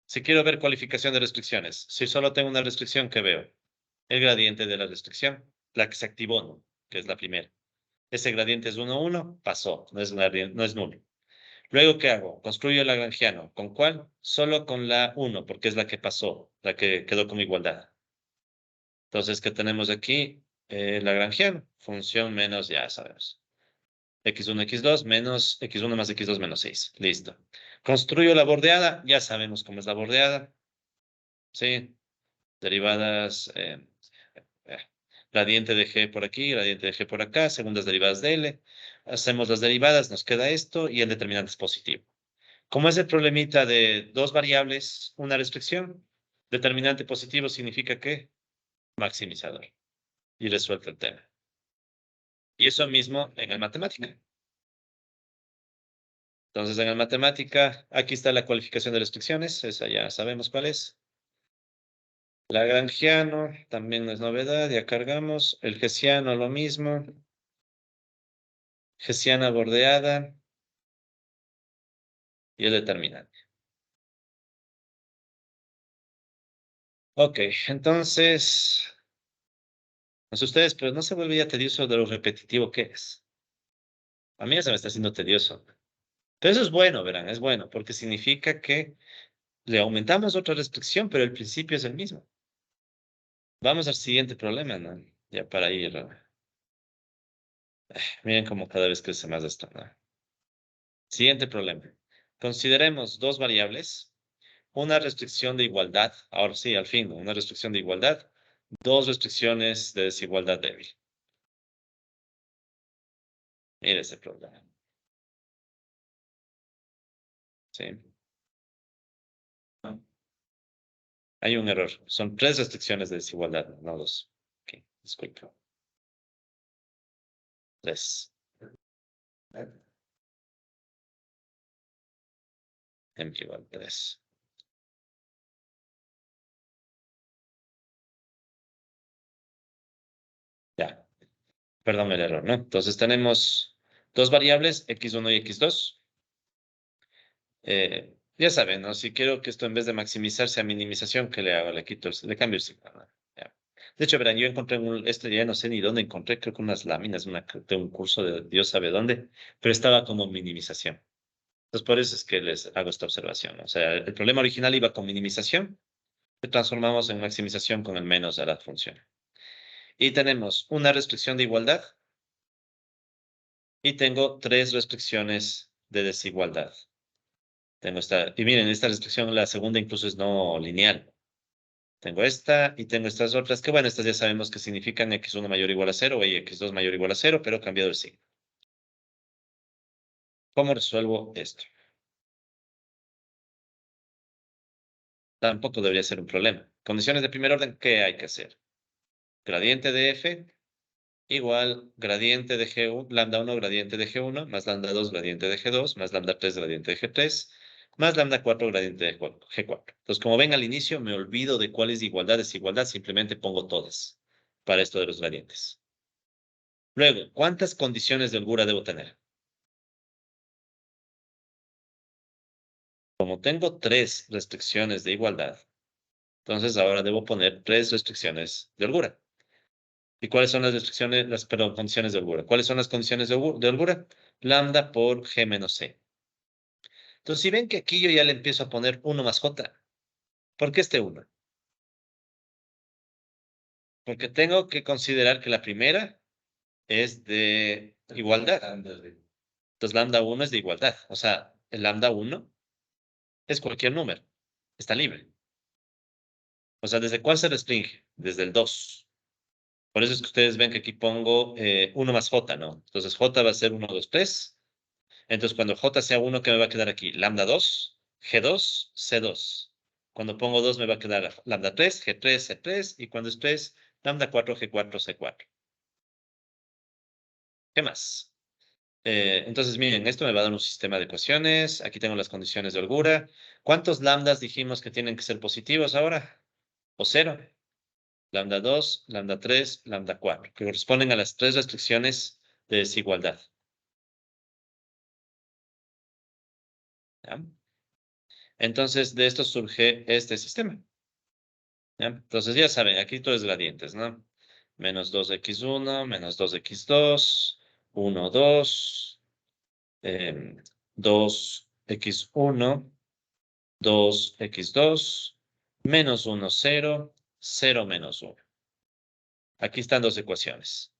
Si quiero ver cualificación de restricciones, si solo tengo una restricción, ¿qué veo? El gradiente de la restricción, la que se activó, ¿no? Que es la primera. Ese gradiente es 1, 1, pasó, no es nulo. Luego, ¿qué hago? Construyo el lagrangiano. ¿Con cuál? Solo con la 1, porque es la que pasó, la que quedó con igualdad. Entonces, ¿qué tenemos aquí? Lagrangiano, función menos, ya sabemos. X1, X2 menos X1 más X2 menos 6. Listo. Construyo la bordeada, ya sabemos cómo es la bordeada. ¿Sí? Derivadas, eh, gradiente de G por aquí, gradiente de G por acá, segundas derivadas de L. Hacemos las derivadas, nos queda esto y el determinante es positivo. Como es el problemita de dos variables, una restricción, determinante positivo significa que maximizador. Y resuelto el tema. Y eso mismo en el matemática. Entonces, en el matemática, aquí está la cualificación de restricciones, esa ya sabemos cuál es. Lagrangiano, también no es novedad, ya cargamos. El hessiano, lo mismo. Hessiana bordeada y el determinante. Ok, entonces, no sé ustedes, pero no se vuelve ya tedioso de lo repetitivo que es. A mí ya se me está haciendo tedioso. Pero eso es bueno, verán, es bueno, porque significa que le aumentamos otra restricción, pero el principio es el mismo. Vamos al siguiente problema, ¿no? Ya para ir. Miren cómo cada vez crece más esto, ¿no? Siguiente problema. Consideremos dos variables, una restricción de igualdad, ahora sí, al fin, ¿no? Una restricción de igualdad, dos restricciones de desigualdad débil. Mira ese problema. ¿Sí? Hay un error. Son tres restricciones de desigualdad, no dos. Ok, disculpe. Tres. M igual tres. Perdón el error, ¿no? Entonces tenemos dos variables, x1 y x2. Ya saben, ¿no? Si quiero que esto en vez de maximizar sea minimización, ¿qué le hago? Le cambio el signo, ¿no? Ya. De hecho, verán, yo encontré esto ya no sé ni dónde encontré, creo que unas láminas de un curso de Dios sabe dónde, pero estaba como minimización. Entonces, por eso es que les hago esta observación, ¿no? O sea, el problema original iba con minimización, lo transformamos en maximización con el menos de la función. Y tenemos una restricción de igualdad y tengo tres restricciones de desigualdad. Tengo esta, y miren, esta restricción, la segunda incluso es no lineal. Tengo esta y tengo estas otras, que bueno, estas ya sabemos que significan x1 mayor o igual a 0 y x2 mayor o igual a 0, pero cambiado el signo. ¿Cómo resuelvo esto? Tampoco debería ser un problema. Condiciones de primer orden, ¿qué hay que hacer? Gradiente de f igual gradiente de G1, lambda 1 gradiente de G1, más lambda 2 gradiente de G2, más lambda 3 gradiente de G3, más lambda 4 gradiente de G4. Entonces, como ven al inicio, me olvido de cuál es igualdad, desigualdad, simplemente pongo todas para esto de los gradientes. Luego, ¿cuántas condiciones de holgura debo tener? Como tengo tres restricciones de igualdad, entonces ahora debo poner tres restricciones de holgura. ¿Y cuáles son las restricciones, perdón, condiciones de holgura? ¿Cuáles son las condiciones de holgura? Lambda por G menos C. Entonces, si ven que aquí yo ya le empiezo a poner 1 más J, ¿por qué este 1? Porque tengo que considerar que la primera es de igualdad. Entonces, lambda 1 es de igualdad. O sea, el lambda 1 es cualquier número. Está libre. O sea, ¿desde cuál se restringe? Desde el 2. Por eso es que ustedes ven que aquí pongo 1 más J, ¿no? Entonces, J va a ser 1, 2, 3. Entonces, cuando J sea 1, ¿qué me va a quedar aquí? Lambda 2, G2, C2. Cuando pongo 2 me va a quedar lambda 3, G3, C3. Y cuando es 3, lambda 4, G4, C4. ¿Qué más? Entonces, miren, esto me va a dar un sistema de ecuaciones. Aquí tengo las condiciones de holgura. ¿Cuántos lambdas dijimos que tienen que ser positivos ahora? ¿O cero? Lambda 2, lambda 3, lambda 4, que corresponden a las tres restricciones de desigualdad. ¿Ya? Entonces, de esto surge este sistema. ¿Ya? Entonces, ya saben, aquí todo es gradientes, ¿no? Menos 2x1, menos 2x2, 1, 2, 2x1, 2x2, menos 1, 0, 0, menos 1. Aquí están dos ecuaciones.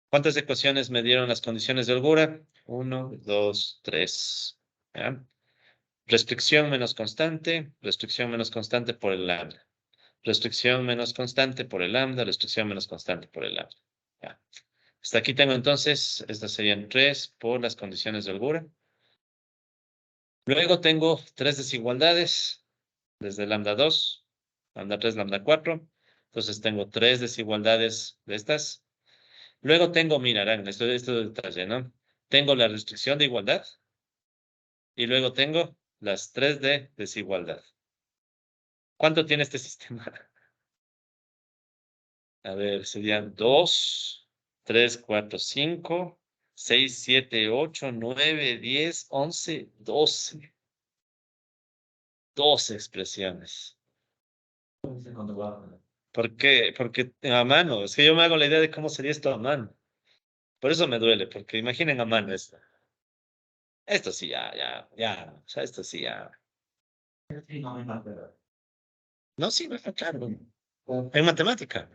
¿Cuántas ecuaciones me dieron las condiciones de holgura? 1, 2, 3. ¿Ya? Restricción menos constante por el lambda. Restricción menos constante por el lambda, restricción menos constante por el lambda. Ya. Hasta aquí tengo entonces, estas serían 3 por las condiciones de holgura. Luego tengo tres desigualdades, desde lambda 2, lambda 3, lambda 4. Entonces tengo tres desigualdades de estas. Luego tengo, mirarán, esto es detalle, ¿no? Tengo la restricción de igualdad y luego tengo las tres de desigualdad. ¿Cuánto tiene este sistema? A ver, serían 2, 3, 4, 5, 6, 7, 8, 9, 10, 11, 12. 12 expresiones. ¿Por qué? Porque a mano. Es que yo me hago la idea de cómo sería esto a mano. Por eso me duele, porque imaginen a mano esto. Esto sí, ya. O sea, esto sí, ya. No, sí, no, claro. En matemática.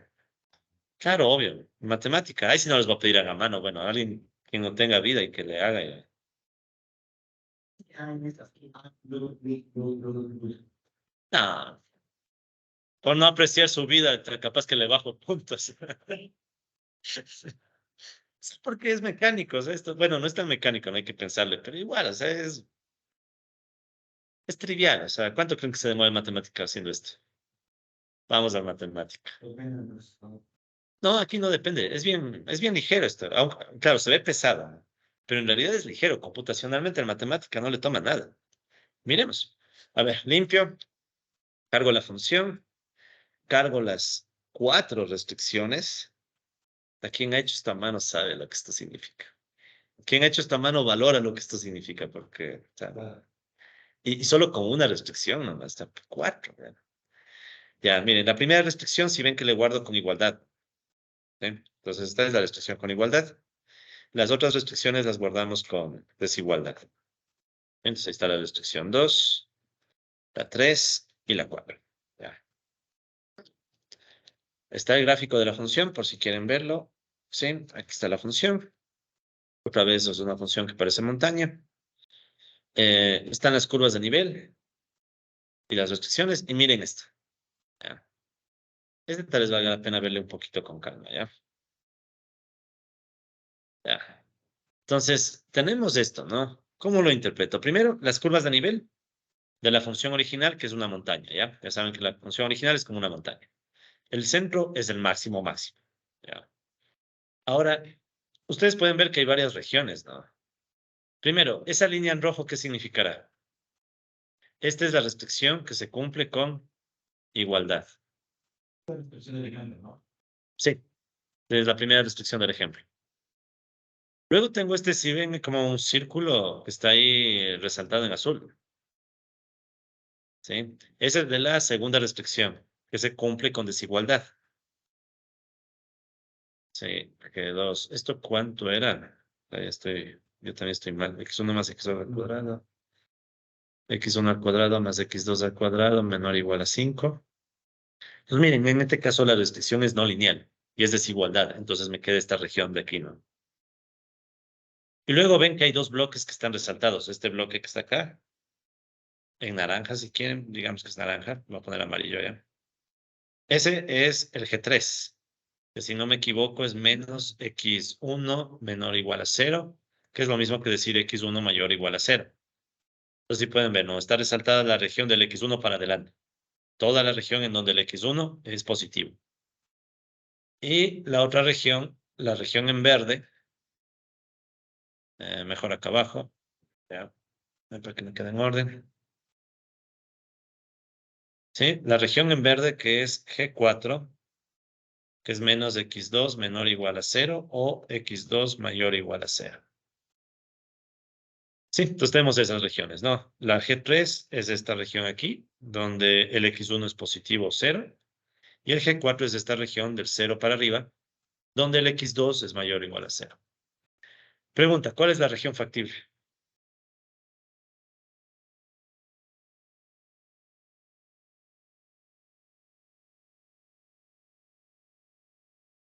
Claro, obvio. En matemática. Ahí sí no les voy a pedir a mano. Bueno, a alguien que no tenga vida y que le haga. No, por no apreciar su vida, capaz que le bajo puntos. Es porque es mecánico, o sea, esto, bueno, no es tan mecánico, no hay que pensarle, pero igual, o sea, es trivial, o sea, ¿cuánto creen que se demora en matemática haciendo esto? Vamos a matemática. No, aquí no depende, es bien ligero esto, aunque, claro, se ve pesado, ¿no? Pero en realidad es ligero, computacionalmente en matemática no le toma nada. Miremos. A ver, limpio, cargo la función, cargo las 4 restricciones. A quien ha hecho esta mano sabe lo que esto significa. Quien ha hecho esta mano valora lo que esto significa, porque, o sea, y solo con una restricción nomás, está 4. ¿verdad? Ya, miren, la primera restricción, si ven que le guardo con igualdad. ¿Sí? Entonces, esta es la restricción con igualdad. Las otras restricciones las guardamos con desigualdad. Entonces, ahí está la restricción 2, la 3 y la 4. Ya. Está el gráfico de la función, por si quieren verlo. Sí, aquí está la función. Otra vez es una función que parece montaña. Están las curvas de nivel y las restricciones. Y miren esto. ¿Ya? Este tal vez valga la pena verle un poquito con calma, ¿ya? Ya. Entonces, tenemos esto, ¿no? ¿Cómo lo interpreto? Primero, las curvas de nivel de la función original, que es una montaña, ¿ya? Ya saben que la función original es como una montaña. El centro es el máximo máximo, ¿ya? Ahora, ustedes pueden ver que hay varias regiones, ¿no? Primero, esa línea en rojo, ¿qué significará? Esta es la restricción que se cumple con igualdad. Sí, es la primera restricción del ejemplo. Luego tengo este, si ven, como un círculo que está ahí resaltado en azul. ¿Sí? Esa es de la segunda restricción, que se cumple con desigualdad. Sí, porque 2. ¿Esto cuánto era? Ahí estoy, yo también estoy mal. X1 más X2 al cuadrado. X1 al cuadrado más X2 al cuadrado menor o igual a 5. Pues miren, en este caso la restricción es no lineal y es desigualdad. Entonces me queda esta región de aquí, ¿no? Y luego ven que hay dos bloques que están resaltados. Este bloque que está acá, en naranja, si quieren, digamos que es naranja. Voy a poner amarillo ya. Ese es el G3, que si no me equivoco es menos X1 menor o igual a 0, que es lo mismo que decir X1 mayor o igual a 0. Entonces, si pueden ver, ¿no? Está resaltada la región del X1 para adelante. Toda la región en donde el X1 es positivo. Y la otra región, la región en verde, mejor acá abajo, ya, para que me quede en orden. ¿Sí? La región en verde que es G4, que es menos X2 menor o igual a 0 o X2 mayor o igual a 0. Sí, entonces tenemos esas regiones, ¿no? La G3 es esta región aquí, donde el X1 es positivo 0, y el G4 es esta región del 0 para arriba, donde el X2 es mayor o igual a 0. Pregunta, ¿cuál es la región factible?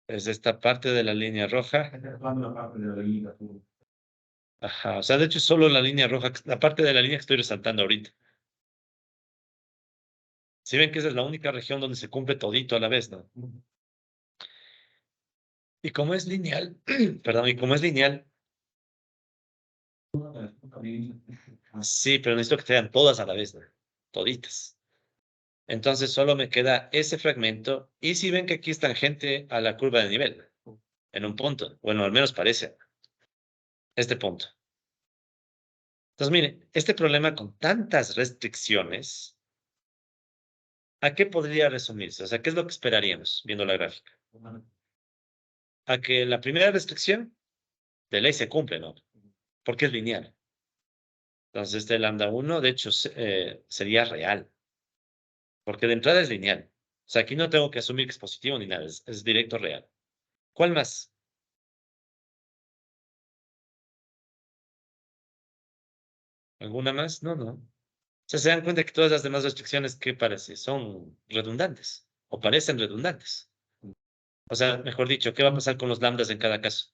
Es esta parte de la línea roja. Ajá, o sea, de hecho es solo la línea roja, la parte de la línea que estoy resaltando ahorita. Si ven que esa es la única región donde se cumple todito a la vez, ¿no? Y como es lineal, perdón, y como es lineal, sí, pero necesito que sean todas a la vez, ¿no? Toditas. Entonces solo me queda ese fragmento. Y si ven que aquí es tangente a la curva de nivel, en un punto, bueno, al menos parece, este punto. Entonces, miren, este problema con tantas restricciones, ¿a qué podría resumirse? O sea, ¿qué es lo que esperaríamos viendo la gráfica? A que la primera restricción de ley se cumple, ¿no? Porque es lineal. Entonces, este lambda 1, de hecho, sería real, porque de entrada es lineal. O sea, aquí no tengo que asumir que es positivo ni nada, es directo real. ¿Cuál más? ¿Alguna más? No, no. O sea, se dan cuenta que todas las demás restricciones, ¿qué parece? Son redundantes o parecen redundantes. O sea, mejor dicho, ¿qué va a pasar con los lambdas en cada caso?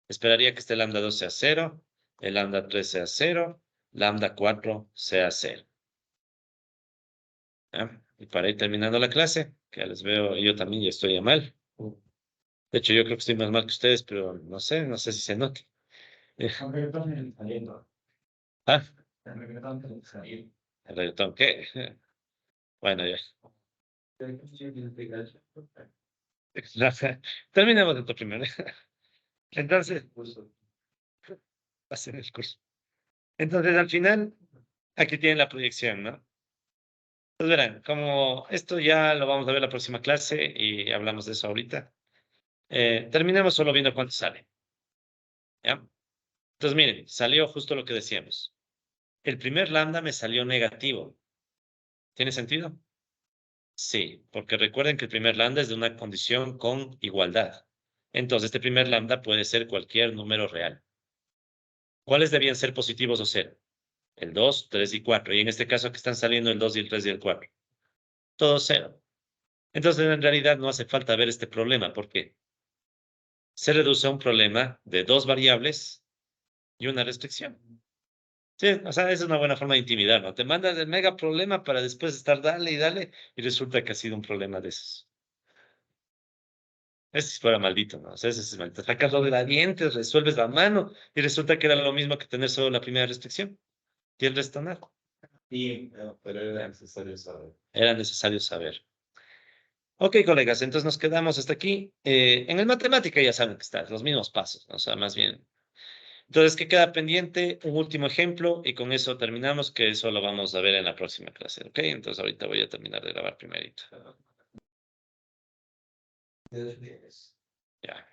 Esperaría que este lambda 2 sea 0, el lambda 3 sea 0, lambda 4 sea 0. ¿Ya? Y para ir terminando la clase, que ya les veo, yo también ya estoy a mal. De hecho, yo creo que estoy más mal que ustedes, pero no sé si se nota. Ah, el reggaetón, ¿qué? Bueno, ya. Terminemos esto primero. Entonces, hacer el curso. Entonces, al final, aquí tienen la proyección, ¿no? Pues verán, como esto ya lo vamos a ver la próxima clase y hablamos de eso ahorita. Terminemos solo viendo cuánto sale. ¿Ya? Entonces, miren, salió justo lo que decíamos. El primer lambda me salió negativo. ¿Tiene sentido? Sí, porque recuerden que el primer lambda es de una condición con igualdad. Entonces, este primer lambda puede ser cualquier número real. ¿Cuáles debían ser positivos o cero? El 2, 3 y 4. Y en este caso que están saliendo el 2 y el 3 y el 4. Todo cero. Entonces, en realidad no hace falta ver este problema. ¿Por qué? Se reduce a un problema de dos variables y una restricción. Sí, o sea, esa es una buena forma de intimidar, ¿no? Te mandas el mega problema para después estar dale y dale y resulta que ha sido un problema de esos. Ese sí fuera maldito, ¿no? O sea, ese es maldito. Sacas los gradientes, resuelves la mano y resulta que era lo mismo que tener solo la primera restricción y el resto nada. Pero era necesario saber. Era necesario saber. Ok, colegas, entonces nos quedamos hasta aquí. En el matemática ya saben que están los mismos pasos, ¿no? O sea, más bien. Entonces, ¿qué queda pendiente? Un último ejemplo y con eso terminamos, que eso lo vamos a ver en la próxima clase, ¿ok? Entonces ahorita voy a terminar de grabar primerito. Ya.